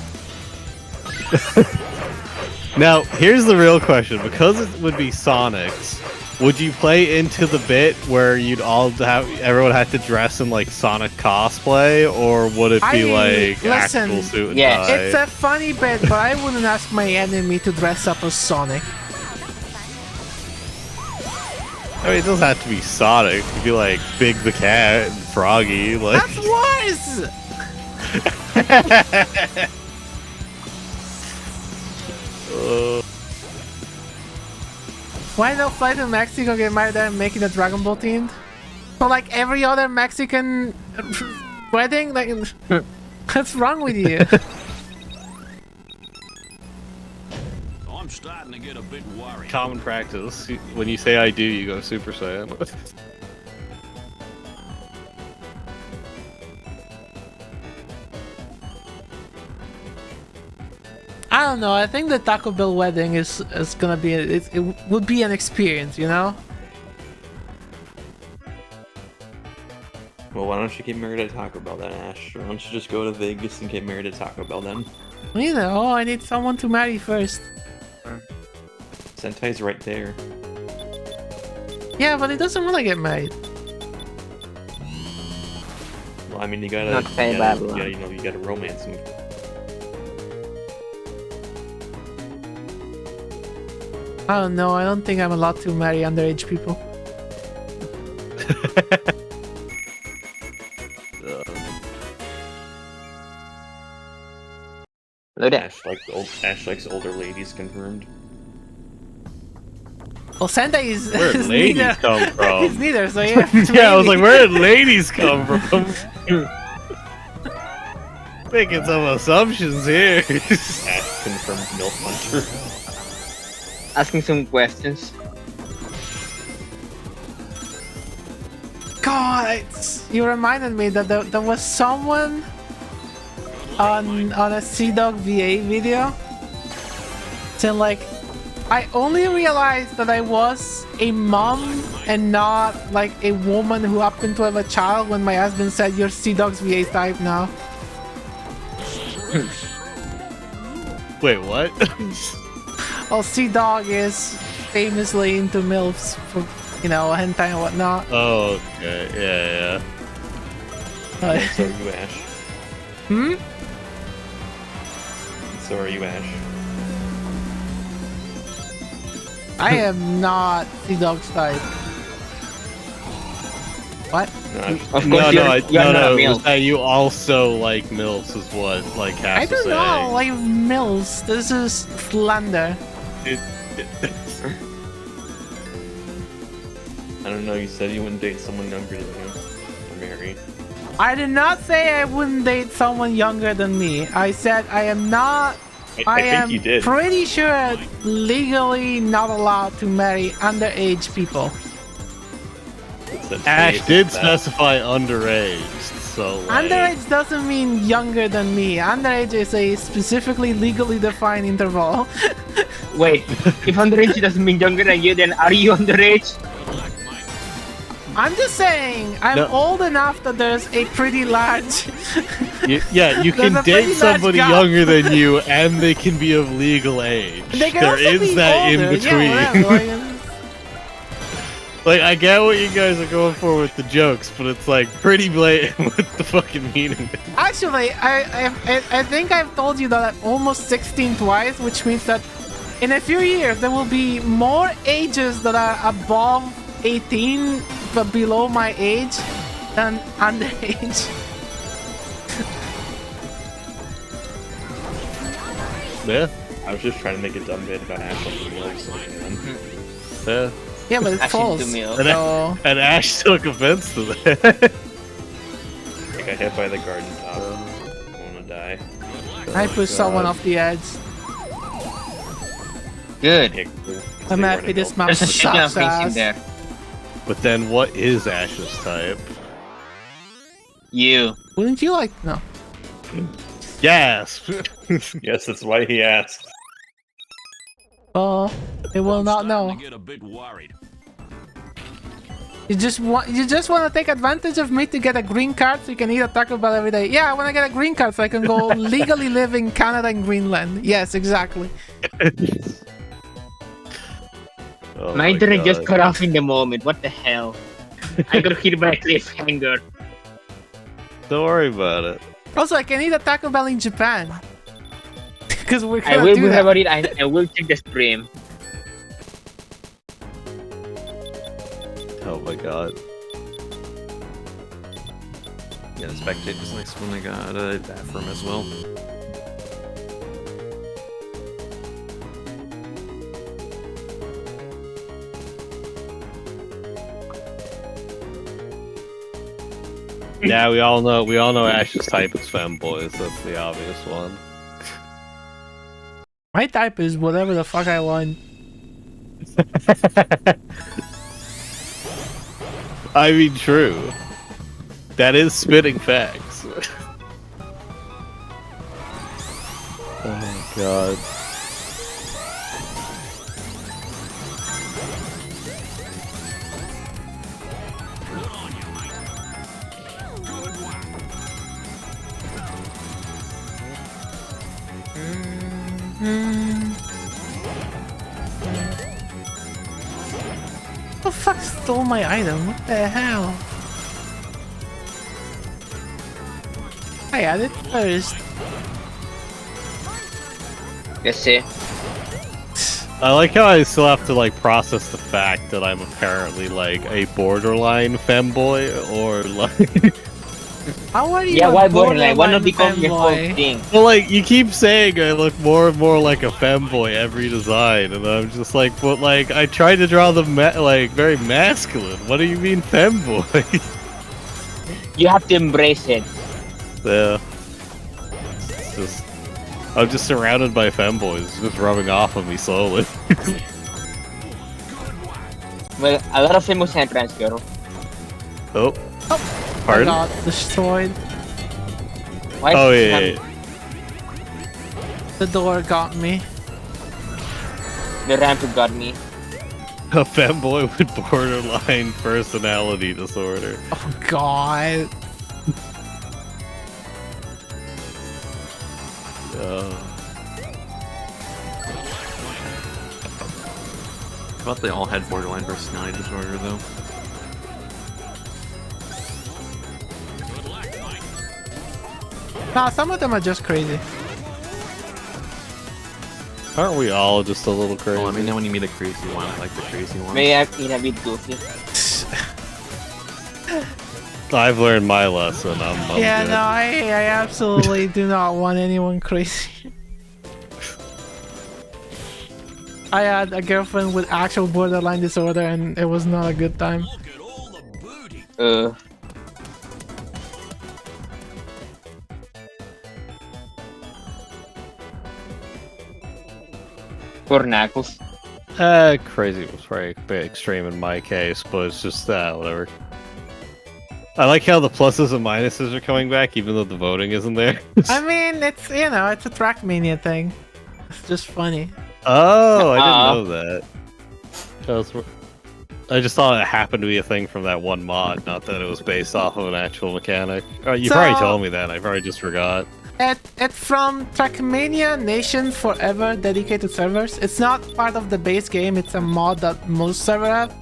now here's the real question: because it would be Sonic's, would you play into the bit where you'd all have everyone had to dress in like Sonic cosplay, or would it be like listen, actual suit and yeah, tie? It's a funny bit, but I wouldn't ask my enemy to dress up as Sonic. I mean, it doesn't have to be Sonic. It could be like Big the Cat and Froggy. Like, That's worse! Why not fly to Mexico, get married there, and make it a Dragon Ball themed? So like every other Mexican wedding? Like, what's wrong with you? I'm starting to get a bit worried. common practice. When you say I do, you go Super Saiyan. I don't know. I think the Taco Bell wedding is gonna be it would be an experience, you know. Well, why don't you get married at Taco Bell then, Ash? Or why don't you just go to Vegas and get married at Taco Bell then? You know, I need someone to marry first. Sentai's right there. Yeah, but he doesn't want to get married. Well, I mean, you gotta, Not say Babylon. you gotta romance him. I don't know. I don't think I'm allowed to marry underage people. Look at Ash likes older ladies confirmed. Well, Sendai is, Where did is ladies neither. come from? He's neither, so yeah. Yeah, I was like, where did ladies come from? Making some assumptions here. Ash confirmed MILF Hunter. asking some questions. God, you reminded me that there was someone on a Sea-Dog VA video saying like, I only realized that I was a mom and not like a woman who happened to have a child when my husband said you're Sea-Dog's VA type now. Wait, what? Well, Sea-Dog is famously into MILFs for, you know, hentai and whatnot. Oh, okay. Yeah, So are you, Ash. Hmm? So are you, Ash. I am not Sea-Dog's type. What? No, Of yeah. course, No, you're no, not a it male. was that you also like MILFs is what, like, Cass I was don't saying. know, like MILFs. This is slander. I don't know, you said you wouldn't date someone younger than you. Or marry. I did not say I wouldn't date someone younger than me. I said I am not. I am think you did. pretty sure legally not allowed to marry underage people. It said Ash date did that. specify underage, so like... Underage doesn't mean younger than me. Underage is a specifically legally defined interval. Wait, if underage doesn't mean younger than you, then are you underage? I'm just saying, I'm No. old enough that there's a pretty large. Yeah, you There's can a pretty date large somebody gap. younger than you, and they can be of legal age. They can There also is be that older. in between. Yeah, whatever, like, Like, I get what you guys are going for with the jokes, but it's like pretty blatant with the fucking meaning. Actually, I think I've told you that I'm almost 16 twice, which means that in a few years there will be more ages that are above 18 but below my age than underage. Yeah, I was just trying to make a dumb bit about Ash on the MILFs, man. yeah. Yeah, but it's Actually, false. to me, So And Ash took offense to that. I got hit by the garden top. I wanna die. I pushed someone off the edge. Good. Yeah, 'cause I'm they happy weren't this MILF. map There's a shit ton of sucks things in ass. there. But then, what is Ash's type? You. Wouldn't you like no? Yes. Yes, that's why he asked. Oh, they will I'm not starting know. to get a bit worried. You just want to take advantage of me to get a green card so you can eat a Taco Bell every day. Yeah, I want to get a green card so I can go legally live in Canada and Greenland. Yes, exactly. Oh My my internet just God. cut off in the moment. What the hell? I got hit by a cliffhanger. Don't worry about it. Also, I can eat a Taco Bell in Japan. Because we're I gonna will do have that. it. I will check the stream. Oh my God. Yeah, the spectator's next one. I got a bathroom as well. Yeah, we all know Ash's type is femboys. That's the obvious one. My type is whatever the fuck I want. I mean, true. That is spitting facts. Oh my God. Who the fuck stole my item? What the hell? I had it first. Let's see. I like how I still have to like process the fact that I'm apparently like a borderline femboy or like. How are you? Yeah, a why borderline? Why not become your whole femboy? thing? Well, like you keep saying I look more and more like a femboy every design, and I'm just like, but like I tried to draw them like very masculine. What do you mean femboy? You have to embrace it. Yeah. It's just, I'm just surrounded by femboys, just rubbing off on me slowly. Well, a lot of famous entrance, girl. Oh. I Pardon? got destroyed. Why Oh is yeah, it yeah. The door got me. The ramp got me? A femboy with borderline personality disorder. Oh god. I thought they all had borderline personality disorder, though. Nah, some of them are just crazy. Aren't we all just a little crazy? Well, I mean, when you meet a crazy one, I like the crazy one. May I mean a bit goofy. I've learned my lesson. I'm Yeah, good. no, I absolutely do not want anyone crazy. I had a girlfriend with actual borderline disorder and it was not a good time. Look at all the booty. Poor Knuckles. Crazy was probably a bit extreme in my case, but it's just whatever. I like how the pluses and minuses are coming back, even though the voting isn't there. I mean, it's, you know, it's a Trackmania thing. It's just funny. Oh, I didn't know that. I just thought it happened to be a thing from that one mod, not that it was based off of an actual mechanic. Oh, you probably told me that, I probably just forgot. It's from Trackmania Nation Forever dedicated servers. It's not part of the base game, it's a mod that most servers have,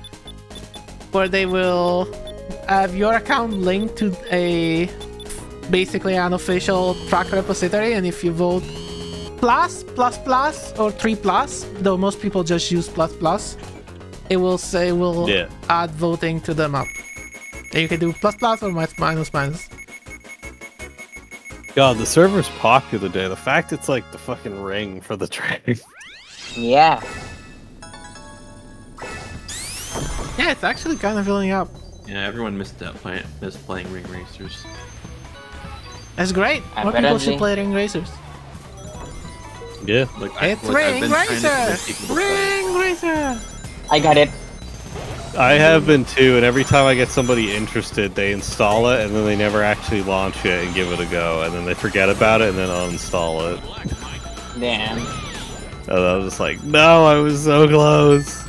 where they will have your account linked to basically an official track repository, and if you vote plus, or 3+, though most people just use plus, it will say add voting to the map. And you can do plus or minus. God, the server's popular today. The fact it's like the fucking ring for the track. Yeah. Yeah, it's actually kind of filling up. Yeah, everyone missed playing Ring Racers. That's great. More people should Apparently. play Ring Racers. Yeah. Like, It's I've Ring been trying to Racer! convince people to play. Ring Racer! I got it. I have been too, and every time I get somebody interested, they install it, and then they never actually launch it and give it a go, and then they forget about it and then uninstall it. Damn. And I was just like, no, I was so close.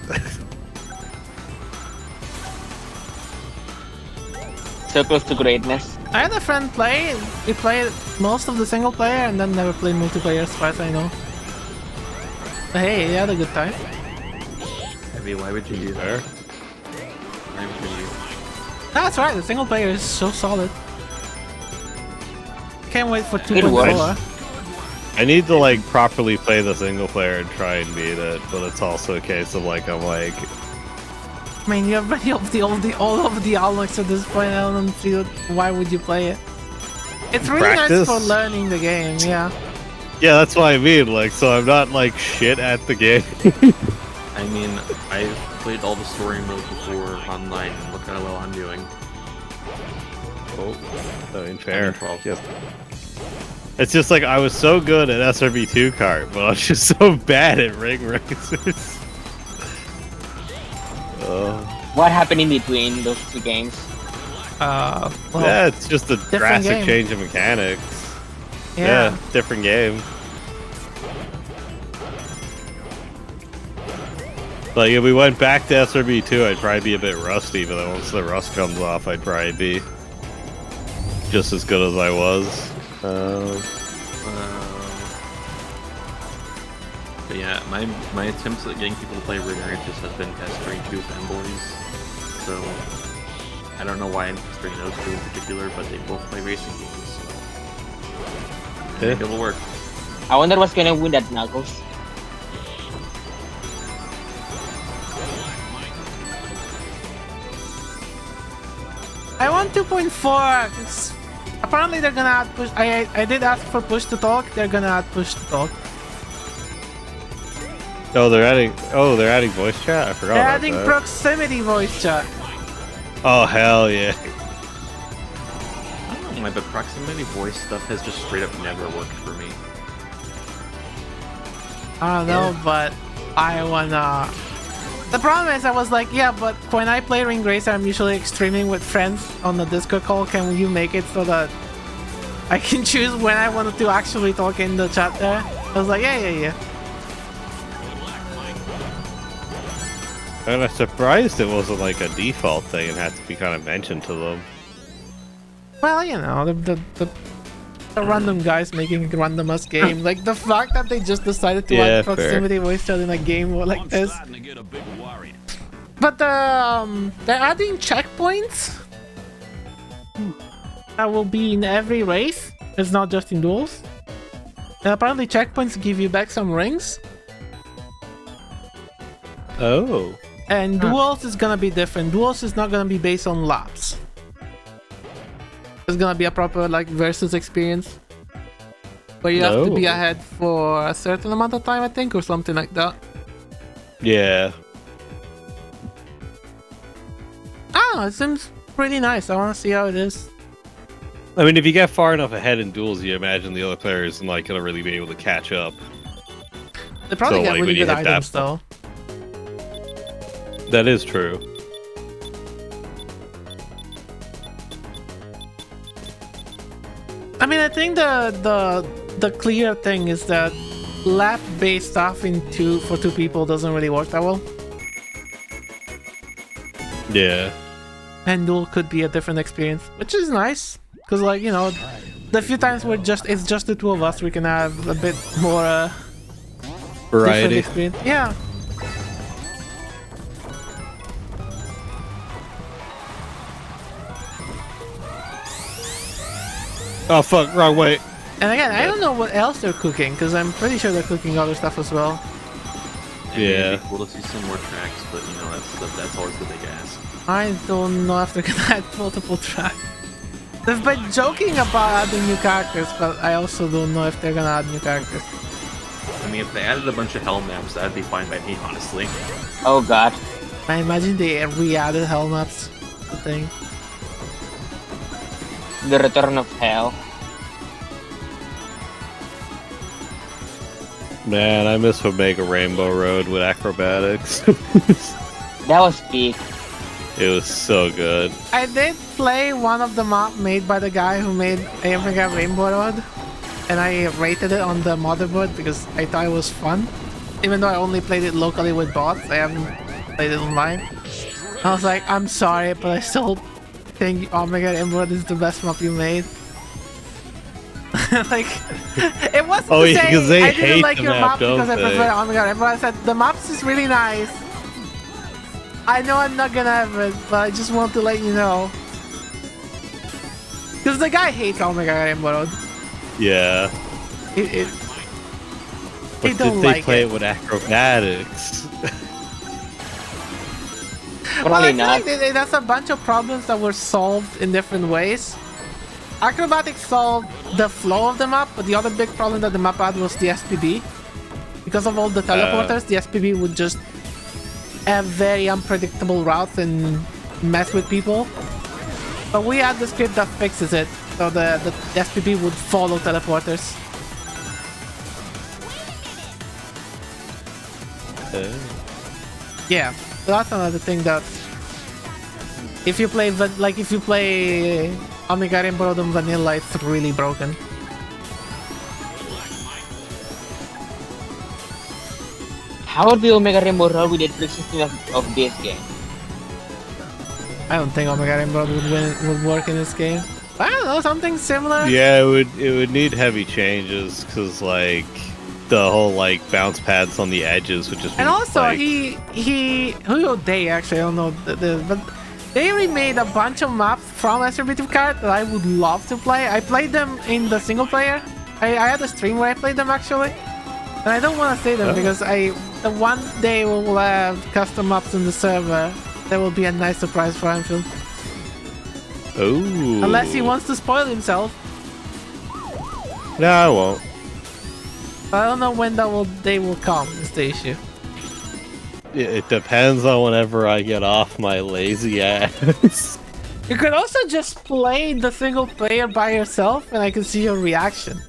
So close to greatness. I had a friend play. He played most of the single player and then never played multiplayer as far as I know. But hey, he had a good time. Heavy, why would you do that? Why would you? That's right, the single player is so solid. Can't wait for It works. 2.0. I need to like properly play the single player and try and beat it, but it's also a case of like I'm like, I mean, you have all of the Almanacs at this point. I don't see why would you play it. It's really Practice? nice for learning the game, yeah. yeah, that's what I mean. Like, so I'm not like shit at the game. I mean, I've played all the story modes before online, and look how well I'm doing. I mean, fair. 12. Yes. It's just like I was so good at SRB2 kart, but I was just so bad at ring racers. What happened in between those two games? Well, Yeah, it's just a drastic game. change of mechanics. yeah. Different game. Like, if we went back to SRB2, I'd probably be a bit rusty, but then once the rust comes off, I'd probably be just as good as I was. But yeah, my attempts at getting people to play Ring Racers has been pestering two fanboys. So I don't know why I'm pestering those two in particular, but they both play racing games. So Yeah. maybe it'll work. I wonder what's gonna win that Knuckles. I want 2.4. Apparently they're gonna add push. I did ask for push to talk. They're gonna add push to talk. Oh, they're adding voice chat. I forgot. They're about adding that. proximity voice chat. Oh hell yeah! I don't know why, but proximity voice stuff has just straight up never worked for me. I don't know, but I wanna. The problem is, I was like, yeah, but when I play Ring Racer, I'm usually streaming with friends on the Discord call. Can you make it so that I can choose when I wanted to actually talk in the chat there? I was like, yeah. And I'm surprised it wasn't like a default thing and had to be kind of mentioned to them. Well, you know, the random guys making a randomest game. Like, the fact that they just decided to add proximity voice chat in a game like this. Starting to get a bit worried. But they're adding checkpoints that will be in every race. It's not just in duels. And apparently checkpoints give you back some rings. Oh. And duels is gonna be different. Duels is not gonna be based on laps. It's gonna be a proper like versus experience. Where you have to be ahead for a certain amount of time, I think, or something like that. Yeah. I don't know, it seems pretty nice. I wanna see how it is. I mean, if you get far enough ahead in duels, you imagine the other players isn't like gonna really be able to catch up. They probably So, get like, really when you good hit items that- though. That is true. I mean, I think the clear thing is that lap-based stuff for two people doesn't really work that well. Yeah. And duel could be a different experience, which is nice because, like, you know, the few times it's just the two of us, we can have a bit more different Variety. experience. Yeah. Oh fuck! Wrong way. And again, I don't know what else they're cooking because I'm pretty sure they're cooking other stuff as well. I mean, Yeah. it'd be cool to see some more tracks, but you know that's always the big ask. I don't know if they're gonna add multiple tracks. They've been joking about adding new characters, but I also don't know if they're gonna add new characters. I mean, if they added a bunch of hell maps, that'd be fine by me, honestly. Oh god. I imagine they re-added hell maps. The thing. The return of hell. Man, I miss Omega Rainbow Road with acrobatics. That was peak. It was so good. I did play one of the map made by the guy who made Omega Rainbow Road, and I rated it on the motherboard because I thought it was fun. Even though I only played it locally with bots, I haven't played it online. I was like, I'm sorry, but I still think Omega Rainbow Road is the best map you made. Like, it wasn't Oh, to yeah, say 'cause they I didn't hate like the your map, map because I don't prefer they? Omega Rainbow. I said the maps is really nice. I know I'm not gonna have it, but I just want to let you know. Because the guy hates Omega Rainbow Road. Yeah. He But don't did they like play it. it with acrobatics? Well, I Probably feel not. like that's a bunch of problems that were solved in different ways. Acrobatics solved the flow of the map, but the other big problem that the map had was the SPB. Because of all the teleporters, the SPB would just have very unpredictable routes and mess with people. But we had the script that fixes it, so the SPB would follow teleporters. Yeah, so that's another thing that if you play Omega Rainbow Road on vanilla, it's really broken. How would be Omega Rainbow Road with the trick system of this game? I don't think Omega Rainbow Road would work in this game. I don't know, something similar. Yeah, it would need heavy changes because like the whole like bounce pads on the edges would just. And be, also, like, they actually, I don't know, but they remade a bunch of maps from Astrobeative Kart that I would love to play. I played them in the single player. I had a stream where I played them actually, and I don't want to say them because the one day we will have custom maps in the server. That will be a nice surprise for Anfield. Ooh. Unless he wants to spoil himself. No, I won't. I don't know when day will come, is the issue. It depends on whenever I get off my lazy ass. You could also just play the single player by yourself and I can see your reaction.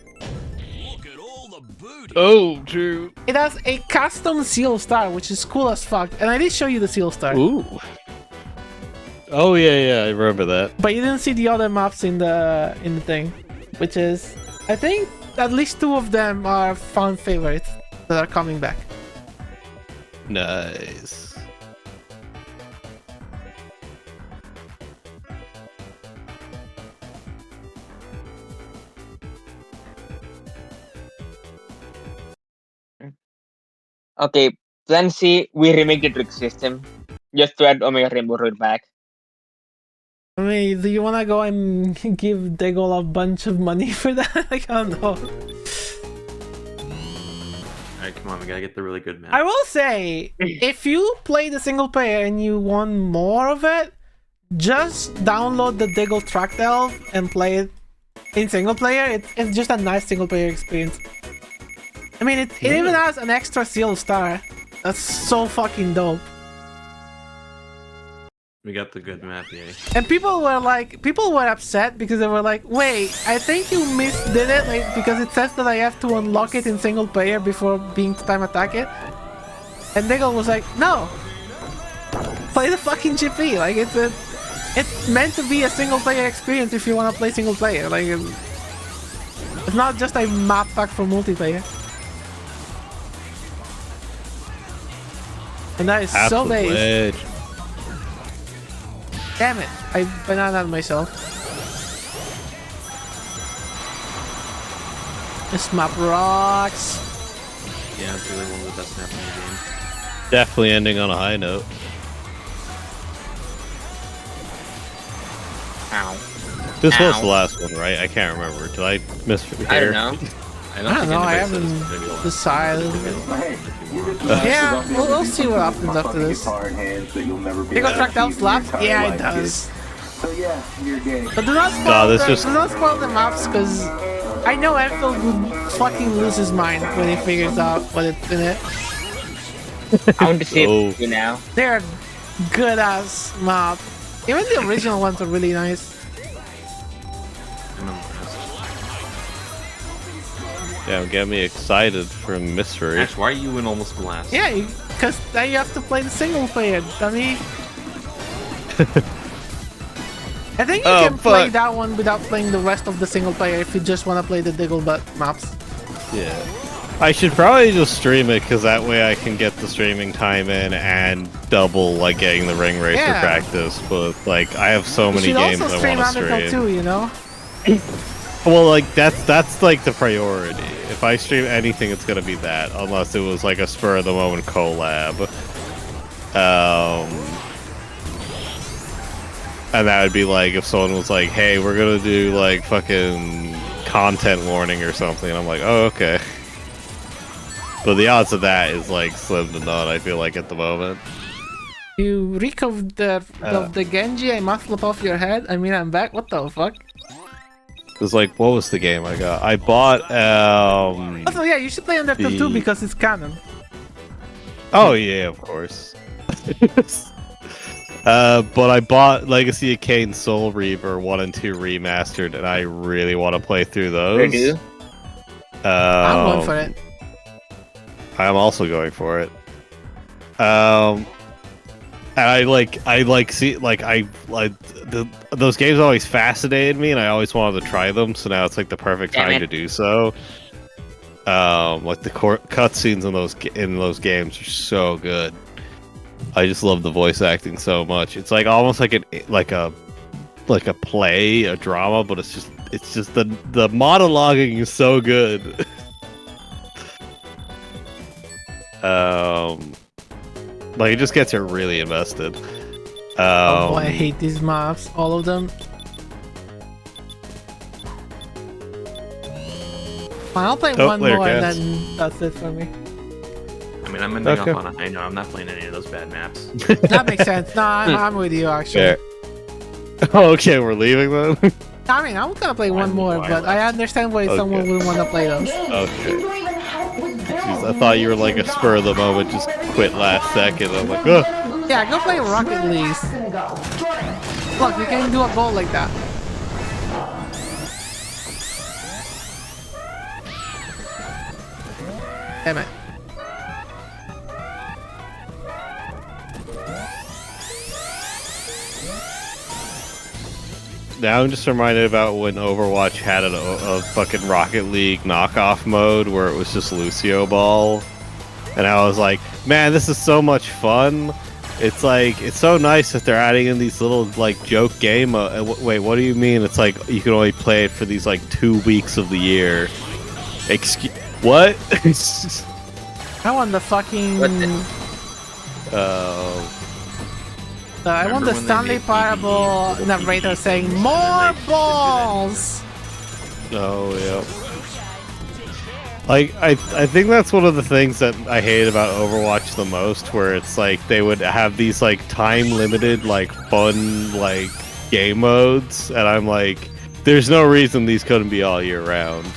Look at all the booty. Oh, true. It has a custom seal star, which is cool as fuck. And I did show you the seal star. Ooh. Oh yeah, I remember that. But you didn't see the other maps in the thing. Which is, I think at least 2 of them are fan favorites that are coming back. Nice. Okay, Plan C, we remake the trick system. Just to add Omega Rainbow Road back. I mean, do you wanna go and give Degol a bunch of money for that? Like, I don't know. Alright, come on, we gotta get the really good map. I will say, if you play the single player and you want more of it, just download the Diggle track delve and play it in single player. It's just a nice single player experience. I mean, it even has an extra seal star. That's so fucking dope. We got the good map, yay. And people were upset because they were like, wait, I think you misdid it, like, because it says that I have to unlock it in single player before being time attack it. And Diggle was like, no, play the fucking GP. Like, it's meant to be a single player experience if you want to play single player. Like, it's not just a map pack for multiplayer. And that is so base. Damn it, I bananaed myself. This map rocks. Yeah, it's really one of the best maps in the game. Definitely ending on a high note. Ow. This was Ow. the last one, right? I can't remember. Did I mishear? I don't know. I don't know, I haven't decided. Yeah, we'll see what happens after this. Diggle track down slaps? Yeah, it does. But do not spoil the maps, because I know Enfield would fucking lose his mind when he figures out what it's in it. I want to see it you now. They're good ass maps. Even the original ones are really nice. Yeah, get me excited for mystery. Ash, why are you in almost last? Yeah, because now you have to play the single player, dummy. I think you can play that one without playing the rest of the single player if you just want to play the Digglebutt maps. Yeah. I should probably just stream it, because that way I can get the streaming time in and double, like, getting the ring racer practice. But, like, I have so many games I want to stream. You should also stream Undertale too, you know? Well, like, that's like the priority. If I stream anything, it's gonna be that, unless it was like a spur of the moment collab. And that would be like if someone was like, "Hey, we're gonna do like fucking content warning or something," and I'm like, "Oh, okay." But the odds of that is like slim to none. I feel like at the moment. You reek of the Genji. I must slip off your head. I mean, I'm back. What the fuck? Because, like, what was the game I got? I bought, Also, yeah, you should play Undertale 2 because it's canon. Oh, yeah, of course. But I bought Legacy of Kain Soul Reaver 1 and 2 remastered, and I really want to play through those. You do? I'm going for it. I'm also going for it. And those games always fascinated me, and I always wanted to try them. So now it's like the perfect time to do so. Like the cutscenes in those games are so good. I just love the voice acting so much. It's like almost like a play, a drama, but it's just the monologuing is so good. Like, it just gets her really invested. Oh boy, I hate these maps, all of them. Fine, I'll play one more and then that's it for me. I mean, I'm ending up on a high note. I'm not playing any of those bad maps. That makes sense. No, I'm with you, actually. Fair. Okay, we're leaving then. I mean, I'm gonna play one more, why but I understand why someone Okay. wouldn't want to play those. Okay. Jeez, I thought you were like a spur of the moment, just quit last second. I'm like, oh. Yeah, go play Rocket League. Look, you can do a goal like that. Damn it. Now I'm just reminded about when Overwatch had a fucking Rocket League knockoff mode where it was just Lucio Ball. And I was like, man, this is so much fun. It's like, it's so nice that they're adding in these little, like, joke game. Wait, what do you mean? It's like, you can only play it for these, like, 2 weeks of the year. What? I want the fucking... I want the Remember when they Stanley made Parable PvE, narrator PvE saying, fixes it, more and they just balls! Oh, yeah. Like, I think that's one of the things that I hate about Overwatch the most, where it's like, they would have these, like, time-limited, like, fun, like, game modes, and I'm like, there's no reason these couldn't be all year round.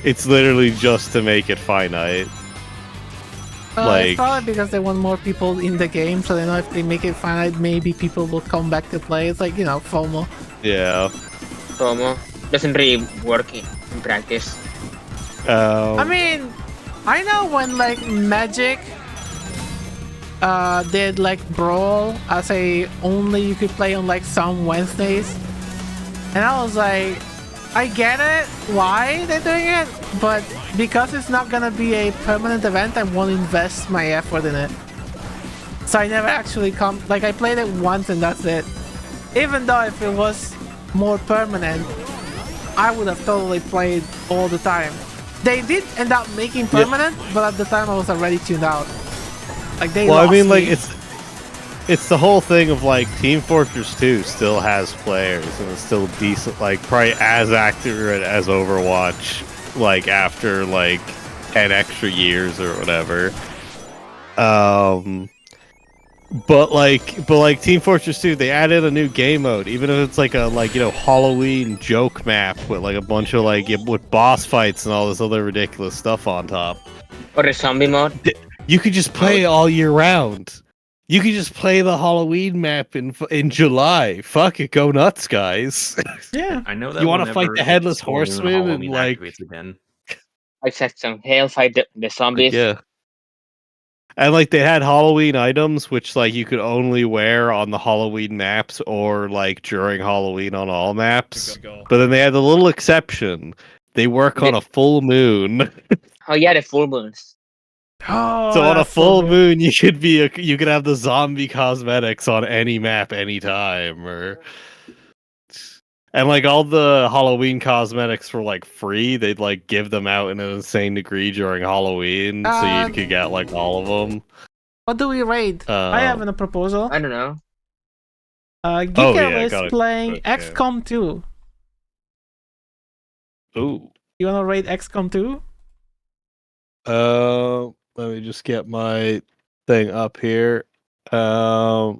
It's literally just to make it finite. It's probably because they want more people in the game, so they know if they make it finite, maybe people will come back to play. It's like, you know, FOMO. Yeah. FOMO doesn't really work in practice. I mean, I know when like Magic did like Brawl as a only you could play on like some Wednesdays, and I was like, I get it why they're doing it, but because it's not gonna be a permanent event, I won't invest my effort in it. So I never actually I played it once and that's it. Even though if it was more permanent, I would have totally played all the time. They did end up making permanent, but at the time I was already tuned out. Like they lost me. It's the whole thing of like Team Fortress 2 still has players and it's still decent, like probably as accurate as Overwatch, like after like 10 extra years or whatever. But like Team Fortress 2, they added a new game mode, even if it's like a Halloween joke map with like a bunch of with boss fights and all this other ridiculous stuff on top. Or a zombie mode. You could just play it all year round. You could just play the Halloween map in July. Fuck it, go nuts, guys. Yeah. I know that you want to fight the Headless Horseman and like again. I said some hell fight the zombies. Yeah. And like they had Halloween items which like you could only wear on the Halloween maps or like during Halloween on all maps. But then they had the little exception. They work on a full moon. Oh yeah, the full moons. Oh, So on a that's full so moon you could have the zombie cosmetics on any map anytime and like all the Halloween cosmetics were like free. They'd like give them out in an insane degree during Halloween, so you could get like all of them. What do we raid? I have a proposal. I don't know. Geeko is playing XCOM 2. Ooh. You wanna raid XCOM 2? Let me just get my thing up here. I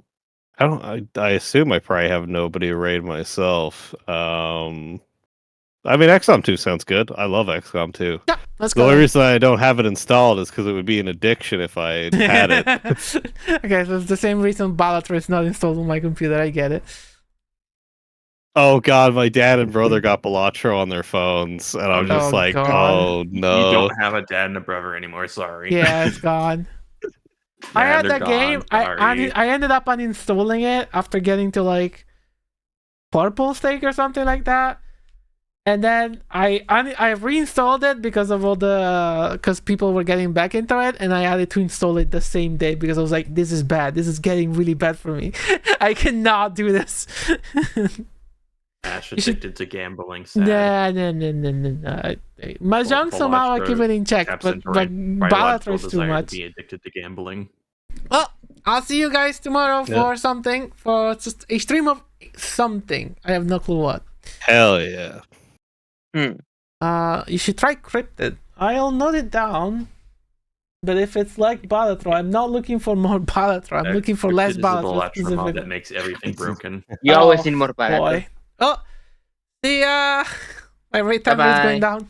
assume I probably have nobody to raid myself. I mean, XCOM 2 sounds good. I love XCOM 2. Yeah, let's The go. only reason I don't have it installed is because it would be an addiction if I had it. Okay, so it's the same reason Balatro is not installed on my computer. I get it. Oh god, my dad and brother got Balatro on their phones, and I'm just like, God. oh no. You don't have a dad and a brother anymore, sorry. Yeah, it's gone. I had that game. I ended up uninstalling it after getting to like Purple Stake or something like that, and then I reinstalled it because of all because people were getting back into it, and I had to install it the same day because I was like, this is bad. This is getting really bad for me. I cannot do this. Ash addicted to gambling. Sad. No. Mahjong somehow I keep it in check, but Balatro is too much. To be addicted to gambling. Well, I'll see you guys tomorrow for something, for just a stream of something. I have no clue what. Hell yeah. You should try Cryptid. I'll note it down. But if it's like Balatro, I'm not looking for more Balatro. I'm looking for less Visible Balatro. attribute Specifically. that makes everything broken. You always need more Balatro. Boy. Oh, the my rate timer is going down.